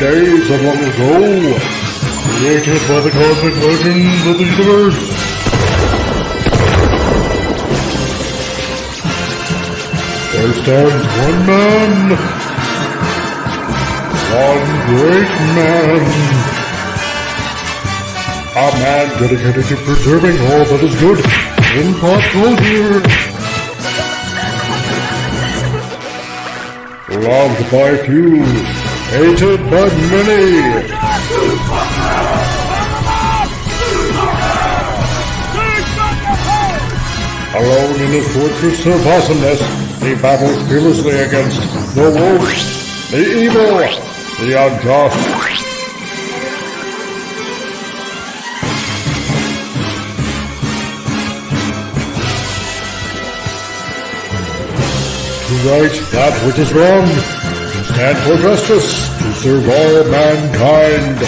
days of long ago, created by the cosmic legends of the universe. There stands one man, one great man, a man dedicated to preserving all that is good in pop culture. Loved by few, hated by many. Alone in his fortress of awesomeness, he battles fearlessly against the wolves, the evil, the unjust. To right that which is wrong, to stand for justice, to serve all mankind.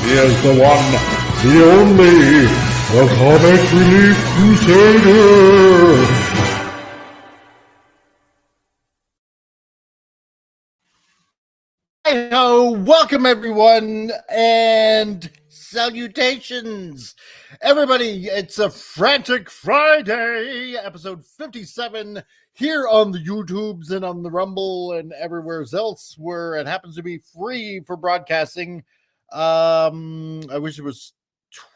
He is the one, the only, the comic Relief Crusader. Hello, welcome everyone, and salutations, everybody. It's a Frantic Friday, episode 57, here on the YouTubes and on the Rumble and everywhere else where it happens to be free for broadcasting. I wish it was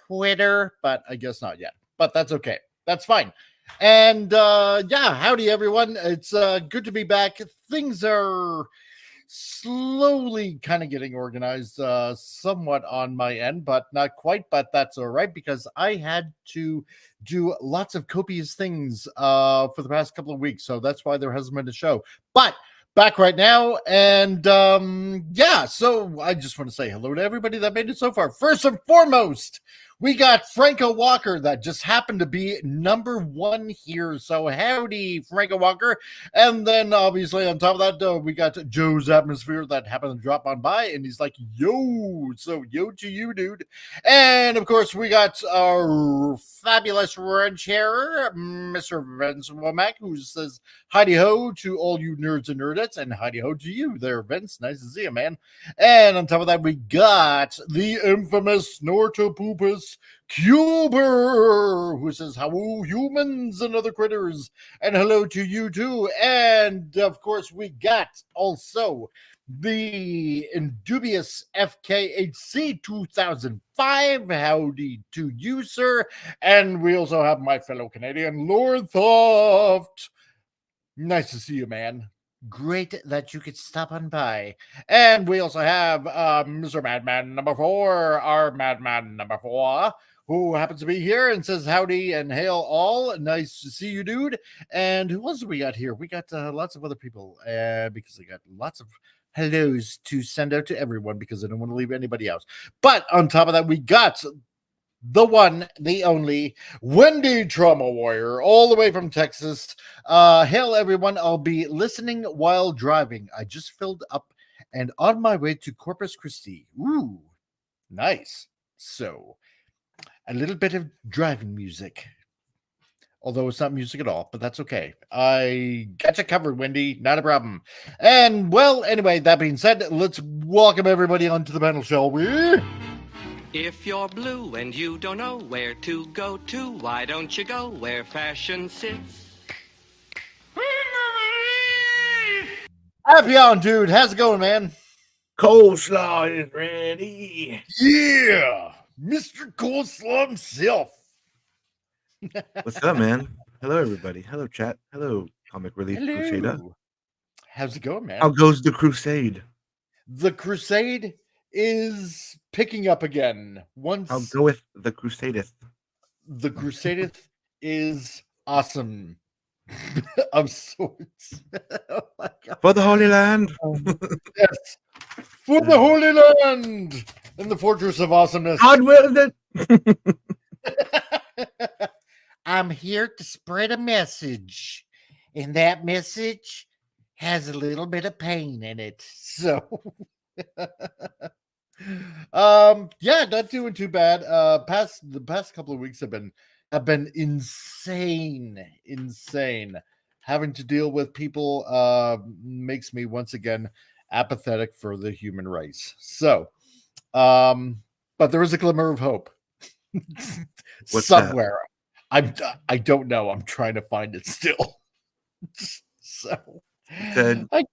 Twitter, but I guess not yet. But that's okay. That's fine. And yeah, howdy everyone. It's good to be back. Things are slowly kind of getting organized somewhat on my end, but not quite, but that's all right because I had to do lots of copious things for the past couple of weeks, so that's why there hasn't been a show. But back right now, and yeah, so I just want to say hello to everybody that made it so far. First and foremost, we got Franco Walker that just happened to be number one here. So howdy, Franco Walker. And then obviously on top of that, we got Joe's Atmosphere that happened to drop on by. And he's like, yo. So yo to you, dude. And of course, we got our fabulous wrench hair, Mr. Vince Womack, who says hidey ho to all you nerds and nerdettes. And hidey ho to you there, Vince. Nice to see you, man. And on top of that, we got the infamous Snortopoopus Cuber, who says, hello, humans and other critters, and hello to you too. And of course, we got also the Indubious FKHC 2005. Howdy to you, sir. And we also have my fellow Canadian, Lord Thoft. Nice to see you, man. Great that you could stop on by. And we also have Mr. Madman number 4, our Madman number 4, who happens to be here and says howdy and hail all. Nice to see you, dude. And who else do we got here? We got lots of other people because I got lots of hellos to send out to everyone because I don't want to leave anybody else. But on top of that, we got the one, the only, Wendy Trauma Warrior, all the way from Texas. Hail, everyone. I'll be listening while driving. I just filled up and on my way to Corpus Christi. Ooh, nice. So, a little bit of driving music. Although it's not music at all, but that's okay. I got you covered, Wendy. Not a problem. And, well, anyway, that being said, let's welcome everybody onto the panel, shall we? If you're blue and you don't know where to go to, why don't you go where fashion sits? Happy on, dude. How's it going, man? Coleslaw is ready. Yeah, Mr. Coleslaw himself. What's up, man? Hello, everybody. Hello, chat. Hello, Comic Relief Crusader. How's it going, man? How goes the crusade? The crusade is picking up again. I'll go with the Crusadeth. The Crusadeth is awesome. I'm so excited. Oh my God. For the Holy Land. Yes. For the Holy Land in the Fortress of Awesomeness. God willed it. I'm here to spread a message, and that message has a little bit of pain in it. So Yeah, not doing too bad. The past couple of weeks have been insane. Having to deal with people makes me once again apathetic for the human race. So, but there is a glimmer of hope What's that? somewhere. I don't know. I'm trying to find it still. So Said I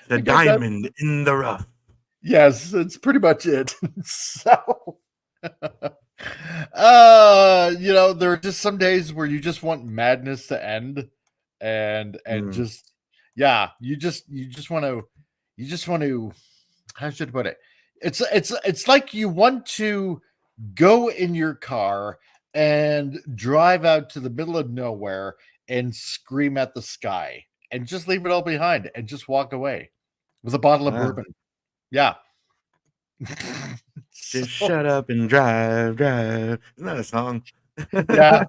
the I guess that, diamond in the rough. yes, that's pretty much it. So there are just some days where you just want madness to end and Mm. just you just want to how should I put it? It's like you want to go in your car and drive out to the middle of nowhere and scream at the sky and just leave it all behind and just walk away with a bottle of Wow. bourbon. Yeah. Just So, shut up and drive. Isn't that a song? yeah.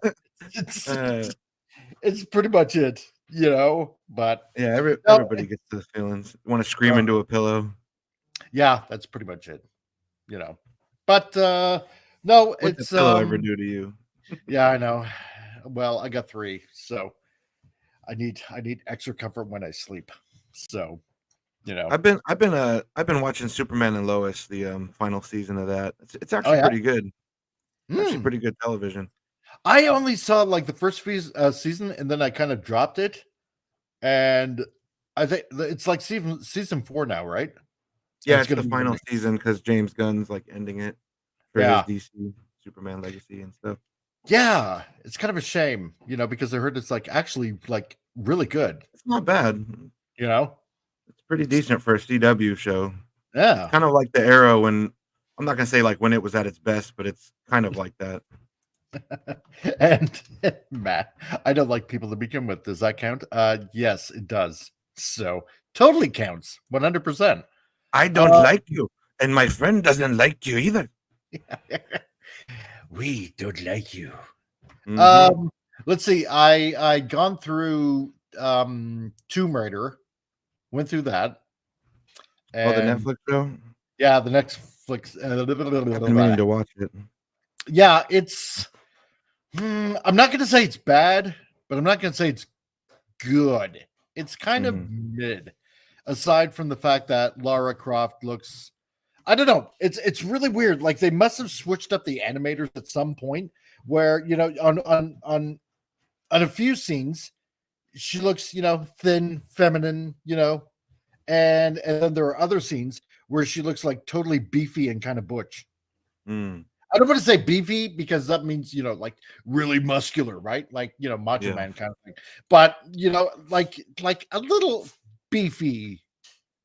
It's, Uh, it's pretty much it, but yeah, no, everybody gets those feelings. Want to scream uh, into a pillow. yeah, that's pretty much it, but no, What'd the it's pillow ever do to you? yeah, I know. Well, I got 3, so I need extra comfort when I sleep. So, I've been watching Superman and Lois, the final season of that. It's oh actually yeah. pretty good. Actually Hmm. pretty good television. I only saw like the first season, and then I kind of dropped it. And I think it's like season 4 now, right? Yeah, It's it's gonna the be final released. season because James Gunn's like ending it for his Yeah, DC Superman legacy and stuff. yeah. It's kind of a shame, because I heard it's like actually like really good. It's not bad. You know? It's pretty decent for a CW show. It's Yeah. kind of like the era when I'm not gonna say like when it was at its best, but it's kind of like that. And Matt, I don't like people to begin with. Does that count? Yes, it does. So totally counts. 100%. I don't like you, and my friend doesn't like you either. We don't like you. Mhm. Let's see. I gone through Tomb Raider, went through that, Oh, the and Netflix show? yeah, the Netflix. I've been meaning to watch it. Yeah, it's. I'm not going to say it's bad, but I'm not going to say it's good. It's kind of mid, aside from the fact that Lara Croft looks. I don't know. It's really weird. Like they must have switched up the animators at some point, where on a few scenes she looks thin, feminine, and then there are other scenes where she looks like totally beefy and kind of butch. Mm. I don't want to say beefy because that means like really muscular, right? Like Macho Yeah. Man kind of thing. But like a little beefy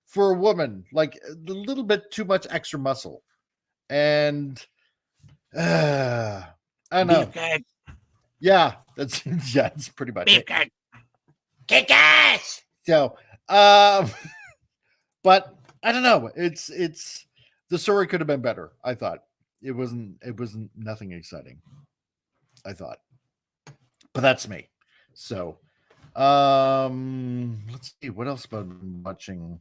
for a woman, like a little bit too much extra muscle. And I don't know. Beefcake. Yeah, that's it's pretty much it. Beefcake. Kick ass. So, but I don't know. It's the story could have been better. I thought it wasn't nothing exciting. I thought, but that's me. So, let's see what else I've been watching.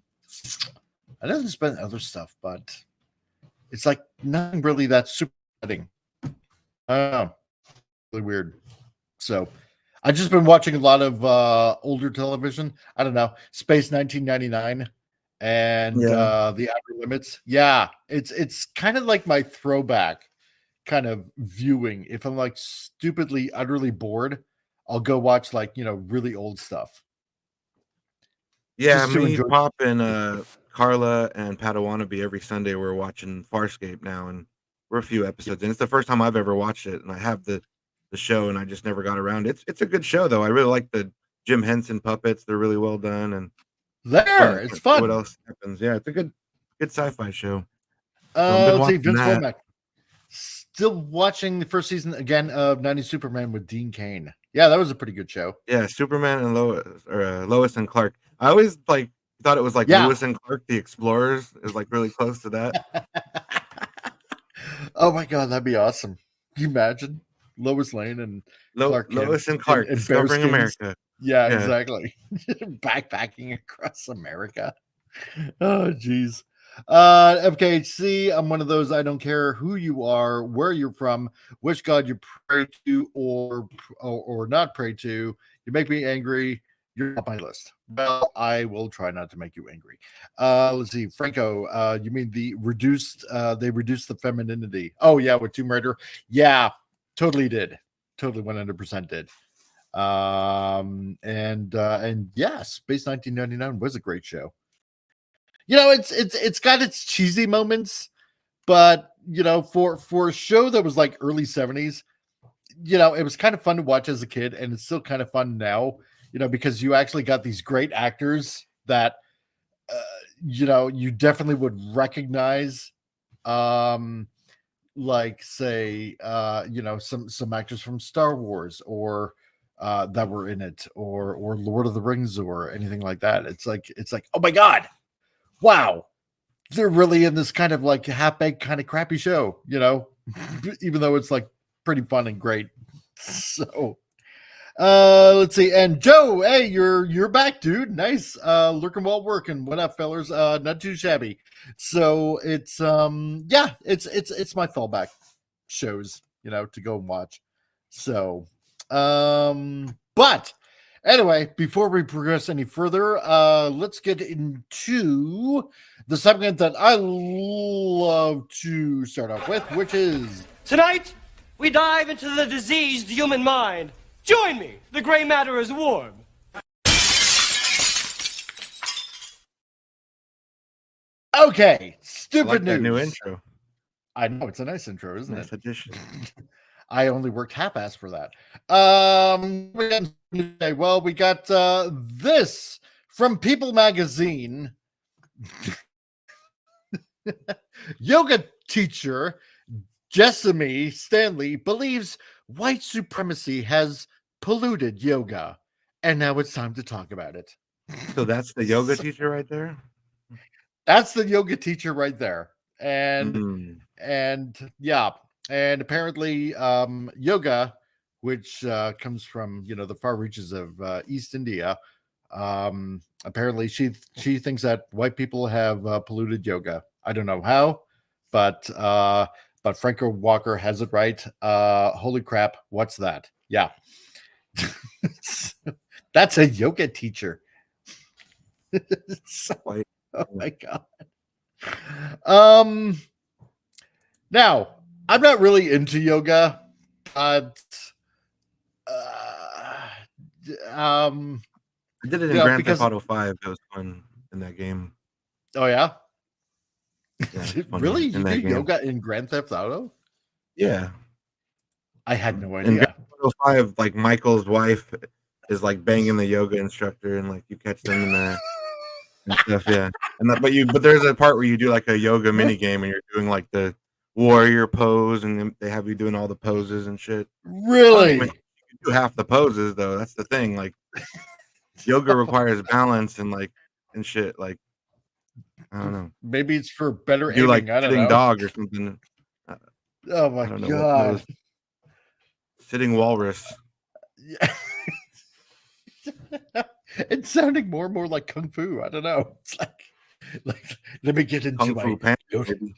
I know there's been other stuff, but it's like nothing really that super exciting. I don't know. Really weird. So, I've just been watching a lot of older television. I don't know, Space 1999 and The Outer Limits. Yeah, it's kind of like my throwback kind of viewing. If I'm like stupidly, utterly bored, I'll go watch like really old stuff. Yeah, Just to me, enjoy. Pop, and Carla and Padawannabe every Sunday we're watching Farscape now, and we're a few episodes in. It's the first time I've ever watched it, and I have the show, and I just never got around. It's a good show though. I really like the Jim Henson puppets. They're really well done, and It's fun. What else happens? Yeah, it's a good sci-fi show. Let's see, Vince that. Womack. Still watching the first season again of 90s Superman with Dean Cain. Yeah, that was a pretty good show. Yeah, Superman and Lois and Clark. I always thought it was like Lewis and Clark, the Explorers. Is like really close to that. Oh my god, that'd be awesome. Can you imagine Lois Lane and Clark Kent Lois and Clark discovering America. Yeah, exactly. Backpacking across America. Oh, geez. FKHC, I'm one of those. I don't care who you are, where you're from, which god you pray to or not pray to. You make me angry. You're on my list. Well, I will try not to make you angry. Let's see, Franco. You mean the reduced? They reduced the femininity. Oh yeah, with Tomb Raider. Yeah, totally did. Totally 100% did. And yeah, Space 1999 was a great show. You know, it's got its cheesy moments, but you know, for a show that was like early 70s, you know, it was kind of fun to watch as a kid, and it's still kind of fun now, you know, because you actually got these great actors that you know, you definitely would recognize, like say you know, some actors from Star Wars or that were in it, or Lord of the Rings or anything like that. It's like oh my god, wow, they're really in this kind of like half-baked kind of crappy show, you know, even though it's like pretty fun and great. So let's see. And Joe, hey, you're back, dude. Nice. Lurking while working. What up, fellers? Not too shabby. So it's yeah, it's my fallback shows, you know, to go and watch. So but anyway, before we progress any further, let's get into the segment that I love to start off with, which is Tonight, we dive into the diseased human mind. Join me. The gray matter is warm. okay. Stupid I like news. that new intro. I know it's a nice intro, isn't Nice it? addition. I only worked half-ass for that. Well, we got this from People Magazine. Yoga teacher Jessamy Stanley believes white supremacy has polluted yoga, and now it's time to talk about it. So that's the yoga teacher right there. That's the yoga teacher right there. And yeah, and apparently yoga, which comes from, you know, the far reaches of East India, apparently she thinks that white people have polluted yoga. I don't know how, but Franco Walker has it right. Holy crap, what's that? Yeah. That's a yoga teacher. So, White. oh my god. Now, I'm not really into yoga, but I did it in yeah, Grand because- Theft Auto 5. It was fun in that game. oh yeah, Yeah, it's funny really? in You that do game. yoga in Grand Theft Auto? Yeah. I had no In idea. Grand Theft Auto 5, like Michael's wife is like banging the yoga instructor, and like you catch them in there and stuff. Yeah. And but there's a part where you do like a yoga mini game, and you're doing like the warrior pose, and then they have you doing all the poses and shit. Really? You can do half the poses though. That's the thing. Like yoga requires balance and like and shit. Like I don't know. Maybe it's for better Do aiming. like I don't sitting know. dog or something. Oh my I don't know what god. pose. Sitting walrus. Yeah. It's sounding more and more like kung fu. I don't know. It's like let me get into Kung my Fu Panda. Maybe.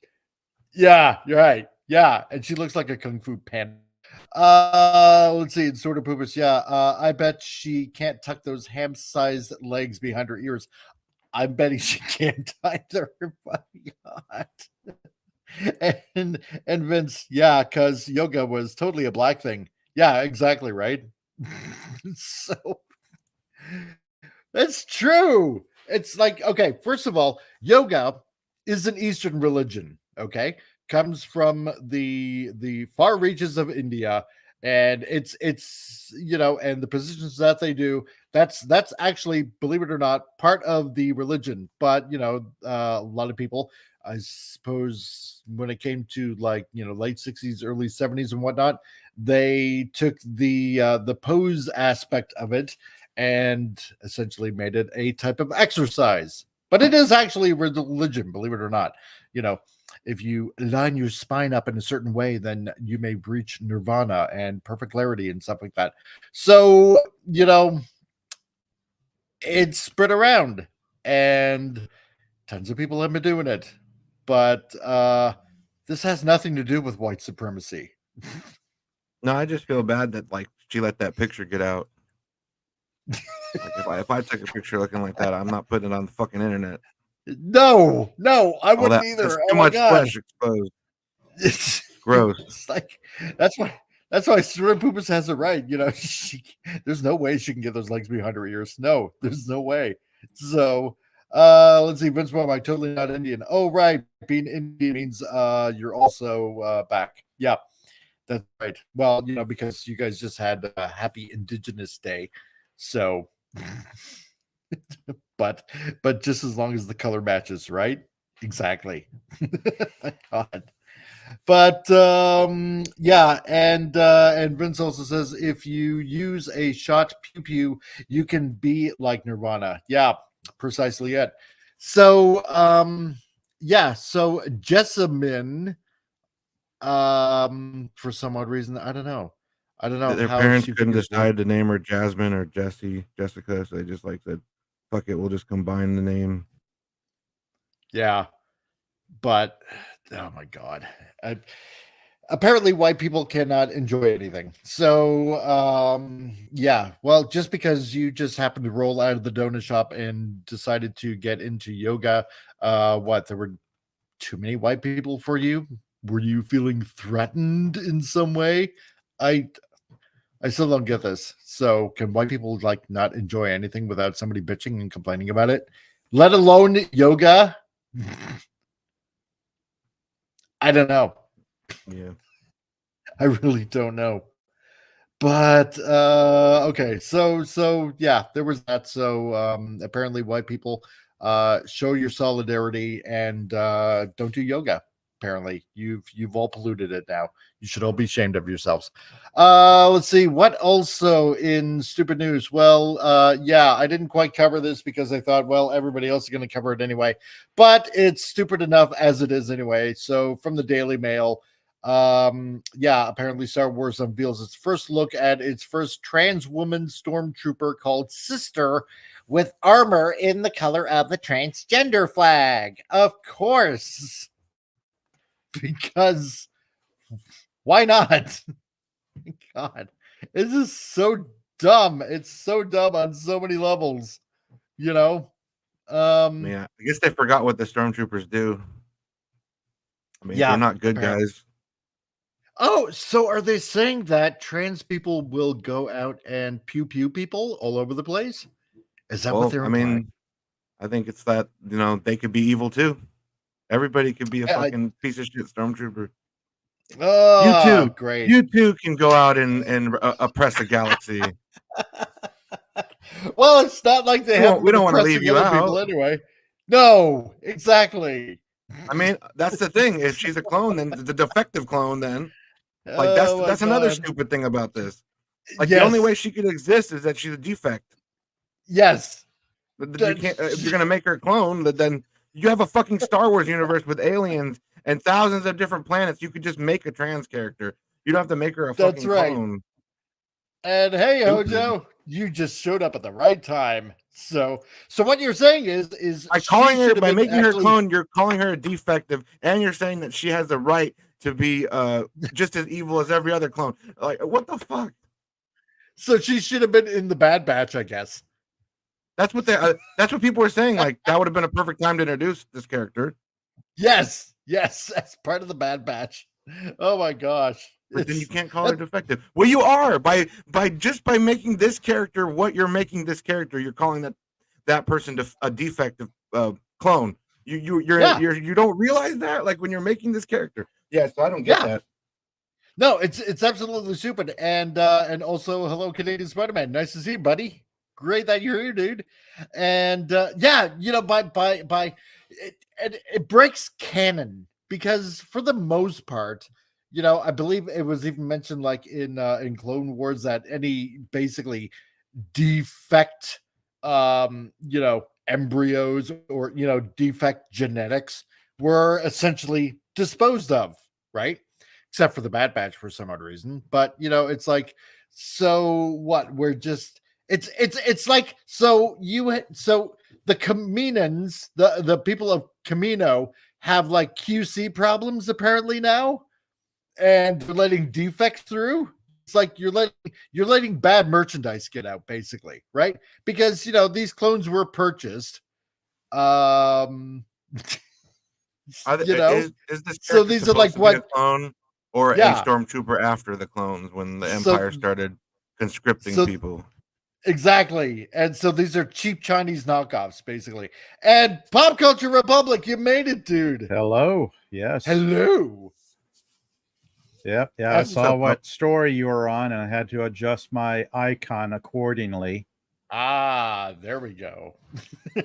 yeah, you're right. Yeah, and she looks like a kung fu panda. Let's see. Sort of poopus. Yeah, I bet she can't tuck those ham-sized legs behind her ears. I'm betting she can't either. My God. And Vince, yeah, because yoga was totally a black thing. Yeah, exactly right. So that's true. It's like, okay, first of all, yoga is an Eastern religion. Okay, comes from the far reaches of India, and it's you know, and the positions that they do, that's actually, believe it or not, part of the religion. But you know, a lot of people, I suppose, when it came to like, you know, late 60s, early 70s and whatnot, they took the pose aspect of it and essentially made it a type of exercise. But it is actually religion, believe it or not. You know, if you line your spine up in a certain way, then you may reach nirvana and perfect clarity and stuff like that. So, you know, it's spread around, and tons of people have been doing it. but this has nothing to do with white supremacy. No, I just feel bad that like she let that picture get out. Like if I took a picture looking like that, I'm not putting it on the fucking internet. No, I All wouldn't that, either. that's Oh too my much god. flesh exposed. It's Gross. It's like that's why Shrimp Poopus has it right. There's no way she can get those legs behind her ears. No, there's no way. So let's see. Vince Mom, I'm totally not Indian. Oh, right. Being Indian means you're also back. Yeah, that's right. Well, because you guys just had a happy Indigenous Day. So but just as long as the color matches, right? Exactly. God. But yeah, and Vince also says if you use a shot pew pew, you can be like Nirvana. Yeah, precisely it. So yeah, so Jessamine, for some odd reason, I don't know Their how parents she couldn't figures decide to name her Jasmine or Jessica, so they just like said, "Fuck it, we'll just combine the name." Yeah, but oh my god. Apparently white people cannot enjoy anything. So yeah, well, just because you just happened to roll out of the donut shop and decided to get into yoga, there were too many white people for you? Were you feeling threatened in some way? I still don't get this. So can white people like not enjoy anything without somebody bitching and complaining about it, let alone yoga? I don't know. Yeah. I really don't know. But okay, so yeah, there was that. So apparently white people show your solidarity and don't do yoga. Apparently you've all polluted it now. You should all be ashamed of yourselves. Let's see what also in stupid news. Well, yeah, I didn't quite cover this because I thought, well, everybody else is going to cover it anyway, but it's stupid enough as it is anyway. So from the Daily Mail, yeah, apparently Star Wars unveils its first look at its first trans woman stormtrooper called Sister with armor in the color of the transgender flag. Of course, because why not? God, this is so dumb. It's so dumb on so many levels, Yeah, I guess they forgot what the stormtroopers do. I mean, yeah, they're not good apparently. guys. Oh, so are they saying that trans people will go out and pew pew people all over the place? Is that what Well, they're I implying? mean, I think it's that, they could be evil too. Everybody could be a fucking piece of shit stormtrooper. Oh, great. You too can go out and oppress a galaxy. Well, it's not like they haven't We been don't want to oppressing leave you other people out. anyway. No, exactly. I mean, that's the thing. If she's a clone, then the defective clone, then like Oh my that's another God. stupid thing about this. Like the Yes. only way she could exist is that she's a defect. Yes. You can't. If you're gonna make her a clone, then you have a fucking Star Wars universe with aliens and thousands of different planets. You could just make a trans character. You don't have to make her a That's fucking right. clone. And hey, Stupid. Hojo, you just showed up at the right time. So what you're saying is by making her a clone, you're calling her a defective, and you're saying that she has the right to be just as evil as every other clone. Like, what the fuck? So she should have been in the Bad Batch, I guess. That's what that's what people were saying. Like, that would have been a perfect time to introduce this character. Yes, that's part of the Bad Batch. Oh my gosh. But then you can't call her defective. Well, you are by making this character what you're making this character. You're calling that person a defective clone. You don't realize that, like, when you're making this character. Yeah, so I don't get that. No, it's absolutely stupid. And also, hello, Canadian Spider-Man. Nice to see you, buddy. Great that you're here, dude. And yeah, by it breaks canon because for the most part, I believe it was even mentioned like in Clone Wars that any basically defect embryos or defect genetics were essentially disposed of, right? Except for the Bad Batch for some odd reason. But it's like, so what? We're just it's like so the Caminans, the people of Camino have like QC problems apparently now, and they're letting defects through. It's like you're letting bad merchandise get out, basically, right? Because these clones were purchased. Is this So character these are supposed like to be a what? clone or a Yeah. stormtrooper after the clones when the So- Empire started conscripting so- people? Exactly. And so these are cheap Chinese knockoffs, basically. And Pop Culture Republic, you made it, dude. Hello. Yes. Hello. Yep. Yeah. I That's saw up, what story you were on, and I had to adjust my icon accordingly. Ah, there we go.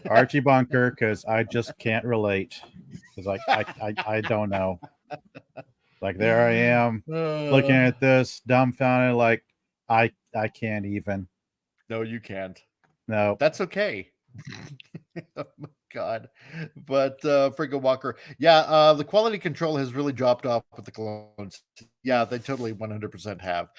Archie Bunker, because I just can't relate. Because I don't know. Like there I am looking at this dumbfounded, like I can't even. No, you can't. No. That's okay. Oh my god. But Friggin' Walker, yeah, the quality control has really dropped off with the clones. Yeah, they totally 100% have.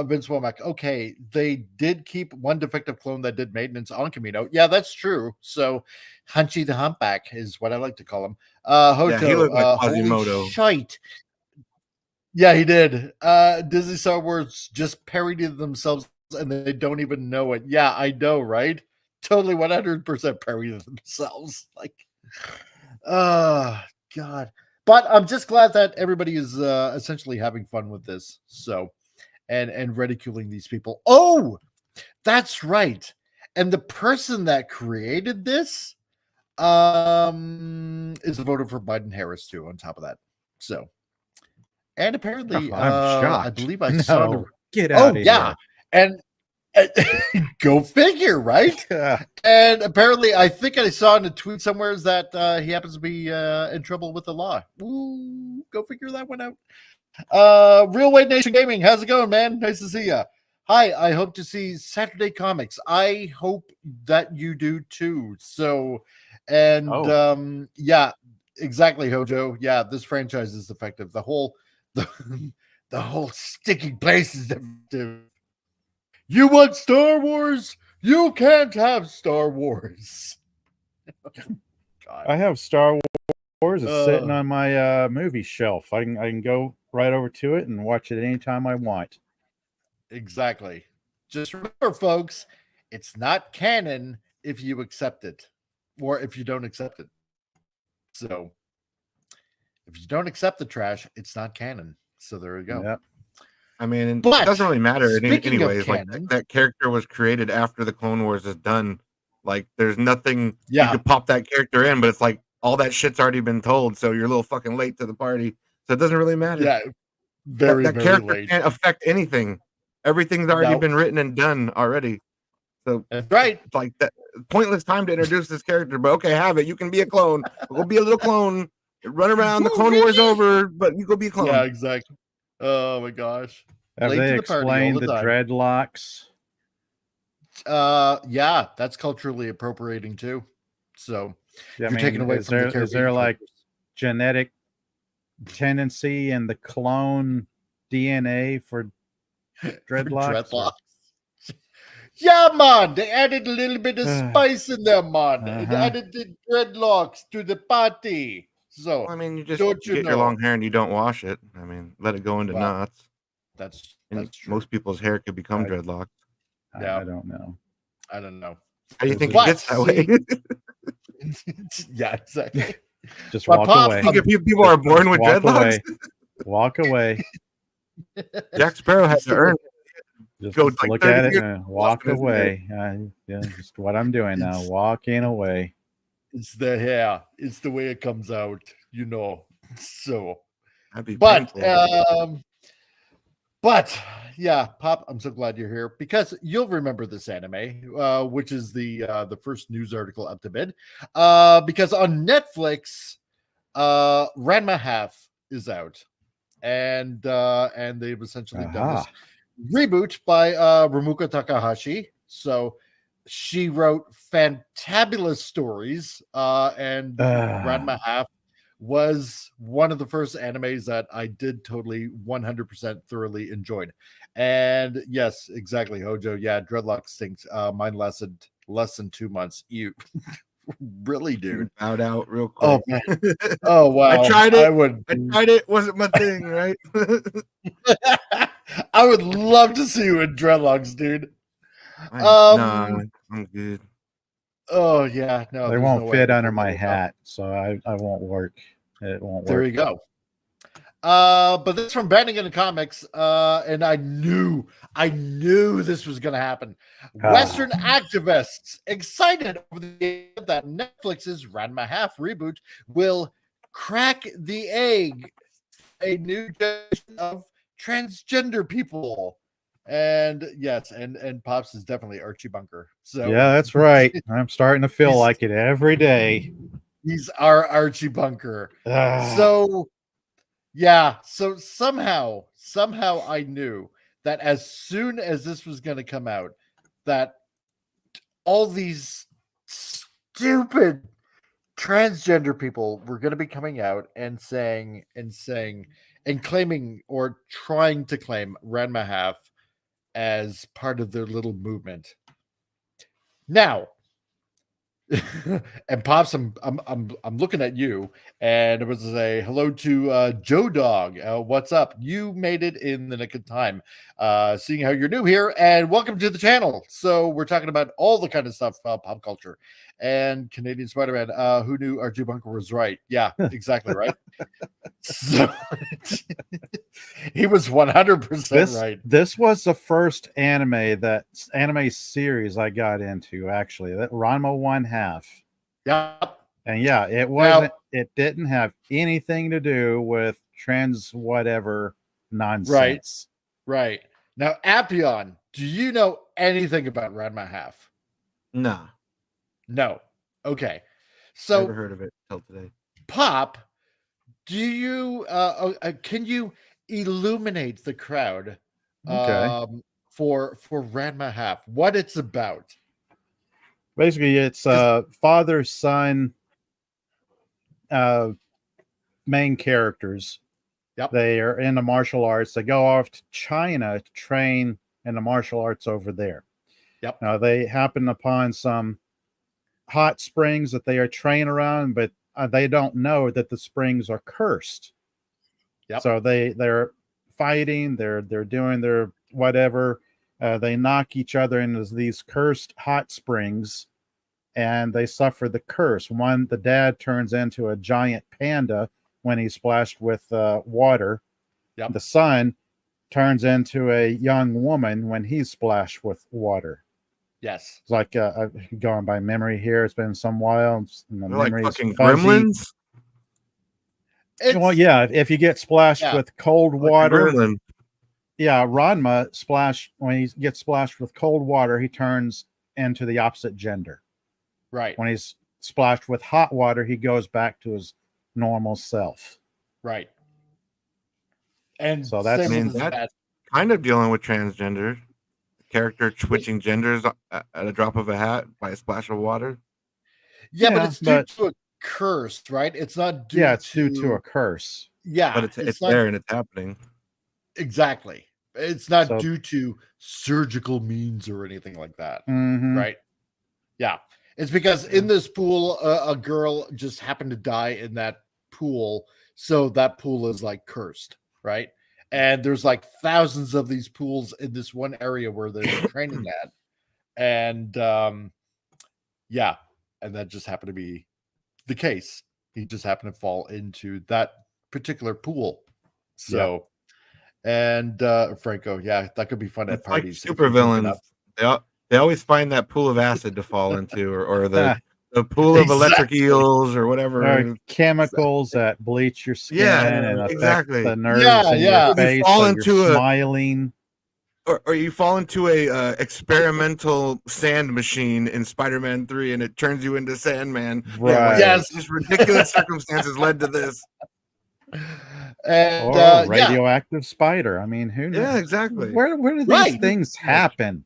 Vince Womack, okay, they did keep one defective clone that did maintenance on Camino. Yeah, that's true. So Hunchy the Humpback is what I like to call him. Hojo, Yeah, he looked like holy Quasimodo. shite. Yeah, he did. Disney Star Wars just parodied themselves and they don't even know it. Yeah, I know, right? Totally 100% parodied themselves. Like, God. But I'm just glad that everybody is essentially having fun with this. So, and ridiculing these people. Oh, that's right. And the person that created this is a voter for Biden Harris too, on top of that. So, and apparently, I'm shocked. I believe I saw. No, get out of yeah, and go figure, right? here. And apparently, I think I saw in a tweet somewhere is that he happens to be in trouble with the law. Ooh, go figure that one out. Real Weight Nation Gaming, how's it going, man? Nice to see you. Hi, I hope to see Saturday Comics. I hope that you do too. So, and yeah, exactly, Hojo. Yeah, this franchise is effective. The whole sticky place is effective. You want Star Wars? You can't have Star Wars. God. I have Star Wars. It's sitting on my movie shelf. I can go right over to it and watch it anytime I want. Exactly. Just remember, folks, it's not canon if you accept it or if you don't accept it. So if you don't accept the trash, it's not canon. So there you go. Yep. I mean, But it doesn't really matter speaking of anyways. Like canon- that character was created after the Clone Wars is done. Like there's nothing Yeah. you could pop that character in, but it's like all that shit's already been told, so you're a little fucking late to the party. So it doesn't really matter. Yeah. Very, that very character late. can't affect anything. Everything's already No. been written and done already. So That's right. it's like that pointless time to introduce this character, but okay, have it. You can be a clone. Go be a little clone. Run around. The Clone War's over, but you go be a clone. Yeah, exactly. Oh my gosh. Have Late they to the party all explained the the time. dreadlocks? Yeah, that's culturally appropriating too. So Yeah, you're taking away is from the there Caribbean like cultures. genetic tendency in the clone DNA for dreadlocks? Dreadlocks. Yeah, man. They added a little bit of spice in there, man. They Uh-huh. added the dreadlocks to the party. So Well, I mean, you just Don't you get your know? long hair and you don't wash it. I mean, let it go into Well, knots. that's And true. most people's hair could become I- dreadlocks. Yeah. I don't know. I don't know. How do you think But it gets that way? Yeah, exactly. Just But walk Pop- away. Think if people are born with Walk dreadlocks? away. Walk away. Jack Sparrow had to earn. Just Go like look 30 at it years and walk walking his away. Yeah, just what I'm doing now. Walking away. It's the hair. It's the way it comes out, you know. So That'd be But painful. but yeah, Pop, I'm so glad you're here because you'll remember this anime, which is the first news article up to bid. Because on Netflix, Ranma Half is out, and they've essentially done this reboot by Ramuka Takahashi. So she wrote fantabulous stories, and Ranma Half was one of the first animes that I did totally 100% thoroughly enjoyed. And yes, exactly, Hojo. Yeah, dreadlocks stinks. Mine lasted less than 2 months. You Really, dude. Bowed out real quick. Oh man. Oh wow. I tried it. I would. I tried it. Wasn't my thing, right? I would love to see you in dreadlocks, dude. Nah, I'm good. Oh yeah, no, They there's won't no way fit I under could my do that. hat, so I won't work. It won't There work. you go. But this is from Banding into Comics, and I knew this was going to happen. Western activists excited over the that Netflix's Ranma Half reboot will crack the egg, a new generation of transgender people. And yes, and Pops is definitely Archie Bunker. So Yeah, that's right. I'm starting to feel like it every day. he's our Archie Bunker. Ah. So yeah, so somehow I knew that as soon as this was going to come out, that all these stupid transgender people were going to be coming out and saying and claiming or trying to claim Ranma Half as part of their little movement. Now, and Pops, I'm looking at you, and it was a hello to Joe Dog. What's up? You made it in the nick of time. Seeing how you're new here, and welcome to the channel. So we're talking about all the kind of stuff, pop culture, and Canadian Spider-Man. Who knew Archie Bunker was right? Yeah, exactly right. So he was 100% right. This was the first anime series I got into, actually. That Ranma 1/2. Yep. And yeah, it wasn't. It didn't have anything to do with trans whatever nonsense. Right. Now, Appion, do you know anything about Ranma Half? Nah. No. Okay. So Never heard of it till today. Pop, do you can you illuminate the crowd for Ranma Half, what it's about? Basically, it's father son main characters. Yep. They are into martial arts. They go off to China to train in the martial arts over there. Yep. Now they happen upon some hot springs that they are training around, but they don't know that the springs are cursed. Yep. So they're fighting. They're doing their whatever. They knock each other into these cursed hot springs, and they suffer the curse. The dad turns into a giant panda when he's splashed with water. Yep. The son turns into a young woman when he's splashed with water. Yes. It's like I'm going by memory here. It's been some while. They're like fucking gremlins. Well, yeah. If you get splashed with cold water, yeah, Ranma when he gets splashed with cold water, he turns into the opposite gender. Right. When he's splashed with hot water, he goes back to his normal self. Right. And so that's kind of dealing with transgender character switching genders at a drop of a hat by a splash of water. Yeah, but it's due to a curse, right? It's not due it's due to a curse. Yeah, but it's not, there and it's happening. Exactly. It's not due to surgical means or anything like that. Mm-hmm. Right? Yeah. It's because in this pool, a girl just happened to die in that pool. So that pool is like cursed, right? And there's like thousands of these pools in this one area where they're training at. And yeah, and that just happened to be the case. He just happened to fall into that particular pool. So, and Franco, yeah, that could be fun at parties. Like supervillains. They always find that pool of acid to fall into, or the pool of electric eels, or whatever. Or chemicals that bleach your skin and affect the nerves in your face. You fall into smiling. Or you fall into a experimental sand machine in Spider-Man 3, and it turns you into Sandman. Right. Yes. Just ridiculous circumstances led to this. And radioactive spider. I mean, who knows? Yeah, exactly. Where do these things happen?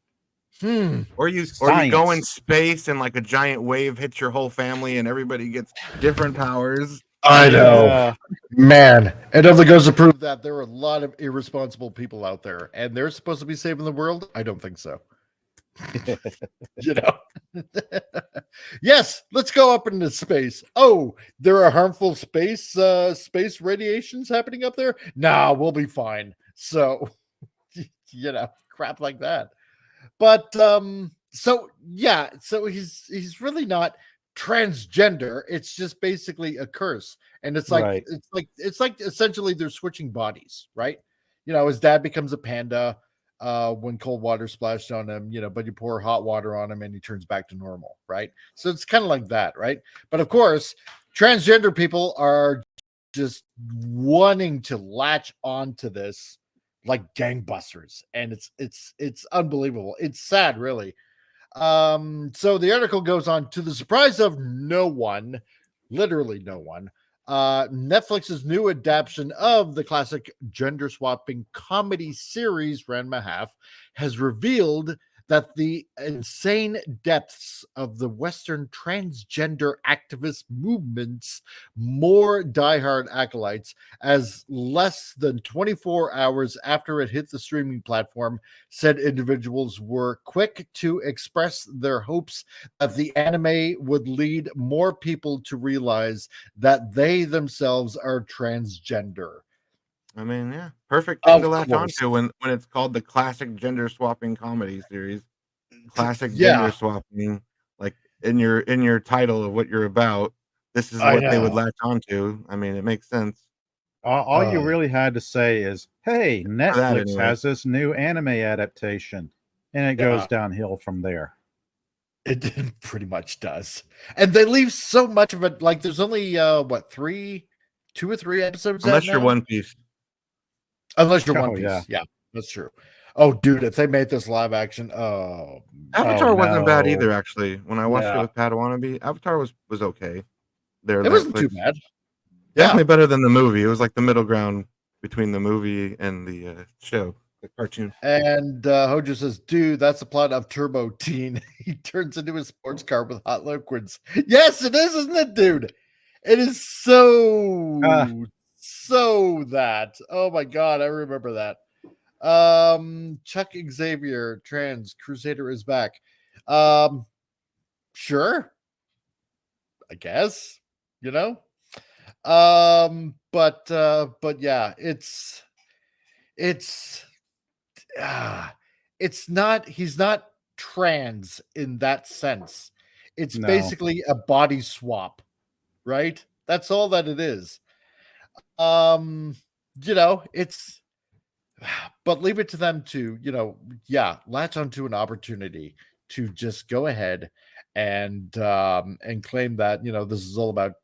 Or you go in space and like a giant wave hits your whole family and everybody gets different powers. I know, man. It only goes to prove that there are a lot of irresponsible people out there, and they're supposed to be saving the world. I don't think so. You know. Yes, let's go up into space. Oh, there are harmful space radiations happening up there. Nah, we'll be fine. So, you know, crap like that. But so yeah, so he's really not transgender. It's just basically a curse. And it's like Right. it's like essentially they're switching bodies, right? You know, his dad becomes a panda when cold water splashed on him, you know, but you pour hot water on him and he turns back to normal, right? So it's kind of like that, right? But of course, transgender people are just wanting to latch onto this like gangbusters, and it's unbelievable. It's sad, really. So the article goes on: to the surprise of no one, literally no one, Netflix's new adaptation of the classic gender swapping comedy series Ranma Half has revealed that the insane depths of the Western transgender activist movement's more diehard acolytes, as less than 24 hours after it hit the streaming platform, said individuals were quick to express their hopes that the anime would lead more people to realize that they themselves are transgender. I mean, yeah, perfect thing Of to latch course. onto when it's called the classic gender swapping comedy series. Classic Yeah, gender swapping, like in your title of what you're about, this is I what they would know. latch onto. I mean, it makes sense All you really had to say is, "Hey, for that Netflix anyway. has this new anime adaptation," and it goes Yeah. downhill from there. It pretty much does. And they leave so much of it. Like there's only what, 2 or 3 episodes out Unless you're now? One Piece. Unless you're One Oh, Piece. yeah. Yeah, that's true. Oh, dude, if they made this live action, oh, Oh, Avatar wasn't bad no. either, actually. When I watched it yeah. with Padawannabe, Avatar was okay. There, It wasn't too Netflix. bad. Yeah. Definitely better than the movie. It was like the middle ground between the movie and the show, the cartoon. And Hojo says, dude, that's the plot of Turbo Teen. He turns into a sports car with hot liquids. Yes, it is, isn't it, dude? It is Ah. so that. Oh my god, I remember that. Chuck Xavier, trans Crusader is back. Sure, I guess, you know. But yeah, it's it's not, he's not trans in that sense. It's No. basically a body swap, right? That's all that it is. You know, it's, but leave it to them to, you know, yeah, latch onto an opportunity to just go ahead and claim that, you know, this is all about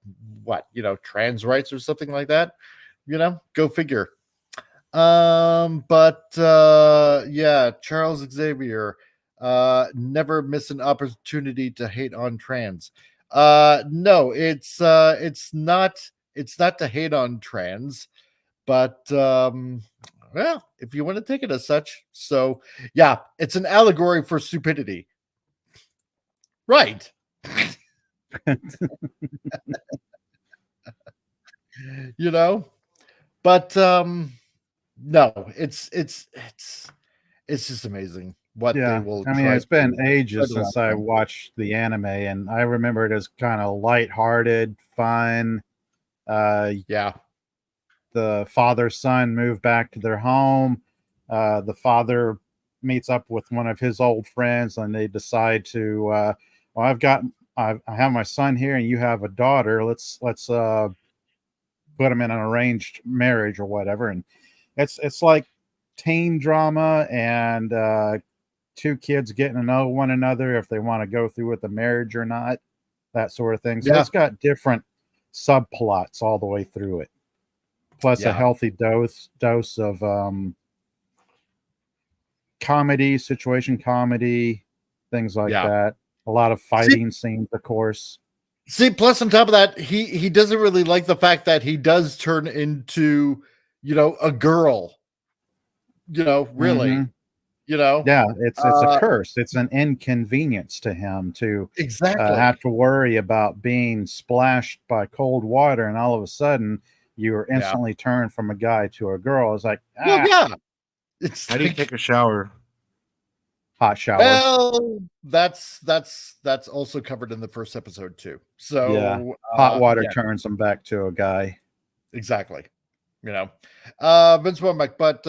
what, you know, trans rights or something like that. You know, go figure. But yeah, Charles Xavier, never miss an opportunity to hate on trans. No, it's not to hate on trans, but well, if you want to take it as such. So yeah, it's an allegory for stupidity. Right. You know, but no, it's just amazing what they Yeah. will I mean, try it's been to ages spread since I around. watched the anime, and I remember it as kind of lighthearted, fun. Yeah. The father-son move back to their home. The father meets up with one of his old friends, and they decide to, well, I have my son here, and you have a daughter. Let's put them in an arranged marriage or whatever. And it's like teen drama and two kids getting to know one another, if they want to go through with the marriage or not, that sort of thing. So Yeah. it's got different subplots all the way through it, plus a Yeah. healthy dose of comedy, situation comedy, things like Yeah. that. A lot of fighting scenes, of course. See, plus on top of that, he doesn't really like the fact that he does turn into, you know, a girl. You know, really. Mhm. You know, Yeah, it's a curse. It's an inconvenience to him to exactly. have to worry about being splashed by cold water, and all of a sudden you're Yeah. instantly turned from a guy to a girl. It's like, Well, yeah. It's How do you like, take a shower? hot shower. Well, that's also covered in the first episode too. So Yeah. Hot water yeah, turns him back to a guy. exactly. Vince Womack, but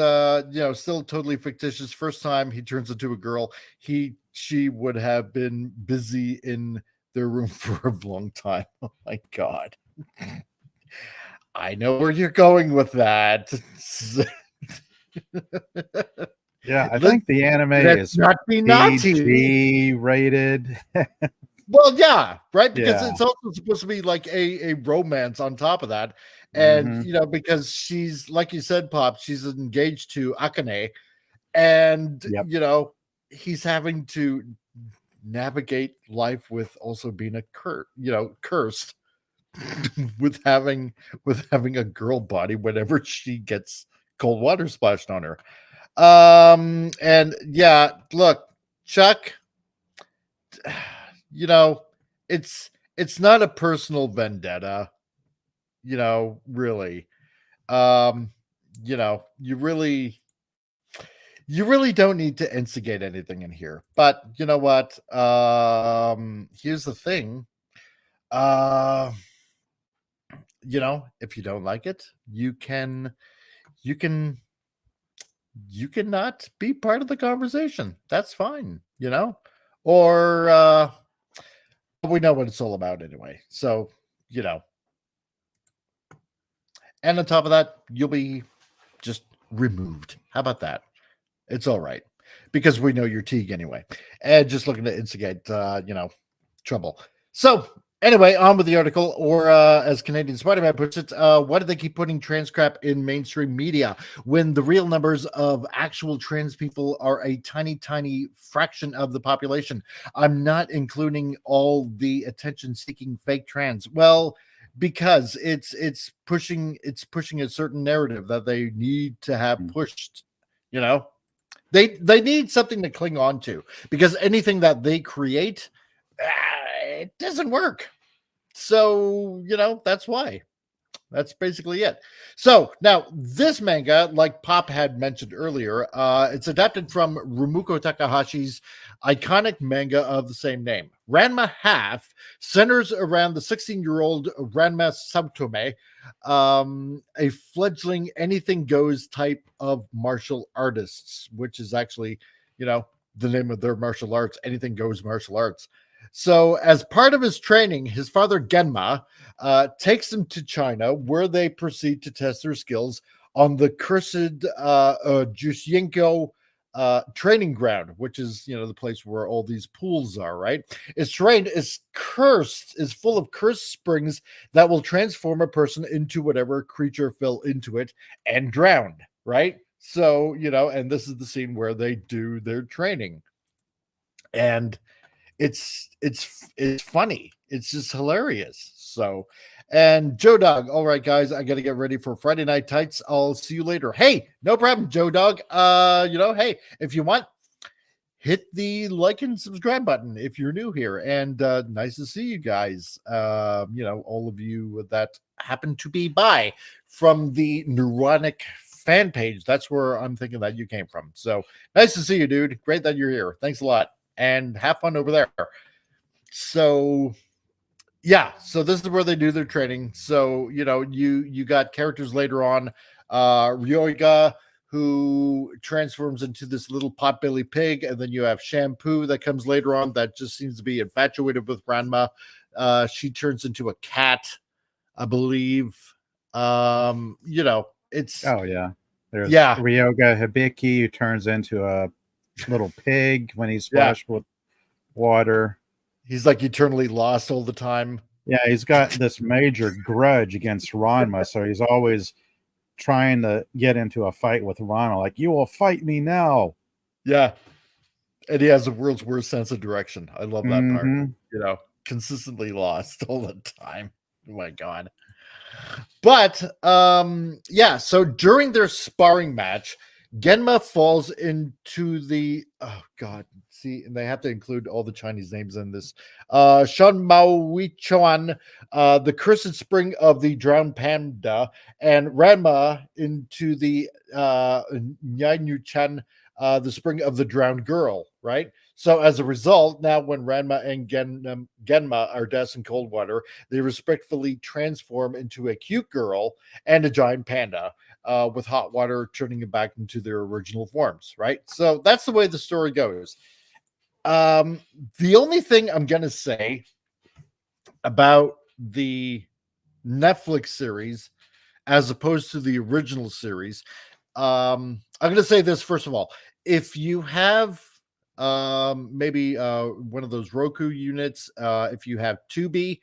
still totally fictitious. First time he turns into a girl, she would have been busy in their room for a long time. Oh my god. I know where you're going with that. Yeah, I think the anime Let's is not be naughty. PG rated. Well, yeah, right. Because Yeah. it's also supposed to be like a romance on top of that, and Mhm. because she's like you said, Pop, she's engaged to Akane, and Yep. he's having to navigate life with also being cursed with having a girl body whenever she gets cold water splashed on her. And yeah, look, Chuck, it's not a personal vendetta, really. Um, you really don't need to instigate anything in here. But you know what? Here's the thing. If you don't like it, you can not be part of the conversation. That's fine, or we know what it's all about anyway. So, and on top of that, you'll be just removed. How about that? It's all right because we know you're Teague anyway, and just looking to instigate, trouble. So anyway, on with the article, or as Canadian Spider-Man puts it, why do they keep putting trans crap in mainstream media when the real numbers of actual trans people are a tiny, tiny fraction of the population? I'm not including all the attention-seeking fake trans. Well, because it's pushing a certain narrative that they need to have pushed. They need something to cling on to, because anything that they create, it doesn't work. So, that's why. That's basically it. So now this manga, like Pop had mentioned earlier, it's adapted from Rumiko Takahashi's iconic manga of the same name. Ranma Half centers around the 16-year-old Ranma Sabutome, a fledgling anything goes type of martial artists, which is actually, the name of their martial arts, anything goes martial arts. So, as part of his training, his father Genma takes him to China, where they proceed to test their skills on the cursed Jusyenko training ground, which is the place where all these pools are. Right? Its terrain is full of cursed springs that will transform a person into whatever creature fell into it and drowned. Right? So and this is the scene where they do their training, and it's funny. It's just hilarious. So, and Joe Dog, all right, guys, I got to get ready for Friday Night Tights. I'll see you later. Hey, no problem, Joe Dog. Hey, if you want, hit the like and subscribe button if you're new here. And nice to see you guys. All of you that happen to be by from the Neuronic fan page. That's where I'm thinking that you came from. So nice to see you, dude. Great that you're here. Thanks a lot. And have fun over there. So yeah, so this is where they do their training. So you got characters later on, Ryoga, who transforms into this little potbelly pig, and then you have Shampoo that comes later on that just seems to be infatuated with Ranma. She turns into a cat, I believe. It's There's Ryoga Hibiki, who turns into a little pig when he's splashed with water. He's like eternally lost all the time. Yeah, he's got this major grudge against Ranma, so he's always trying to get into a fight with Ranma, like, you will fight me now. Yeah. And he has the world's worst sense of direction. I love that part. Consistently lost all the time. Oh my god. But so during their sparring match, Genma falls into the and they have to include all the Chinese names in this. Shan Maui Chuan, the cursed spring of the drowned panda, and Ranma into the Nyanyu Chan the spring of the drowned girl, right? So as a result, now when Ranma and Genma are doused in cold water, they respectfully transform into a cute girl and a giant panda, with hot water turning it back into their original forms, right? So that's the way the story goes. The only thing I'm going to say about the Netflix series as opposed to the original series, I'm going to say this first of all. If you have maybe one of those Roku units, if you have Tubi,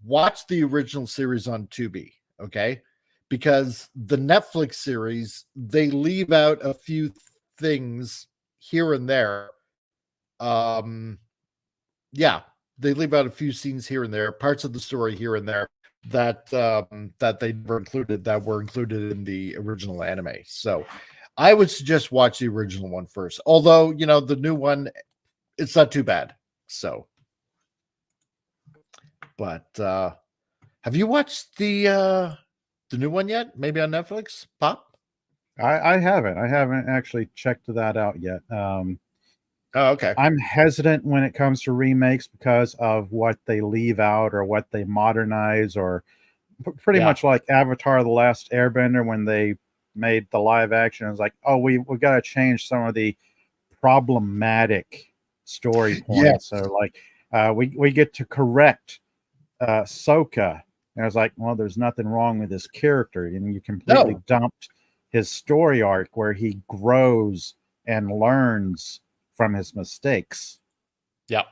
watch the original series on Tubi, okay? Because the Netflix series, they leave out a few things here and there. Yeah, they leave out a few scenes here and there, parts of the story here and there that that they were included in the original anime. So I would suggest watch the original one first. Although, you know, the new one, it's not too bad. So, but have you watched the new one yet? Maybe on Netflix? Pop? I haven't. I haven't actually checked that out yet. Oh, okay. I'm hesitant when it comes to remakes because of what they leave out or what they modernize, or pretty much like Avatar: The Last Airbender when they made the live action. It's like, oh, we got to change some of the problematic story points. So like we get to correct Sokka, and I was like, well, there's nothing wrong with this character, and you completely dumped his story arc where he grows and learns from his mistakes. Yeah.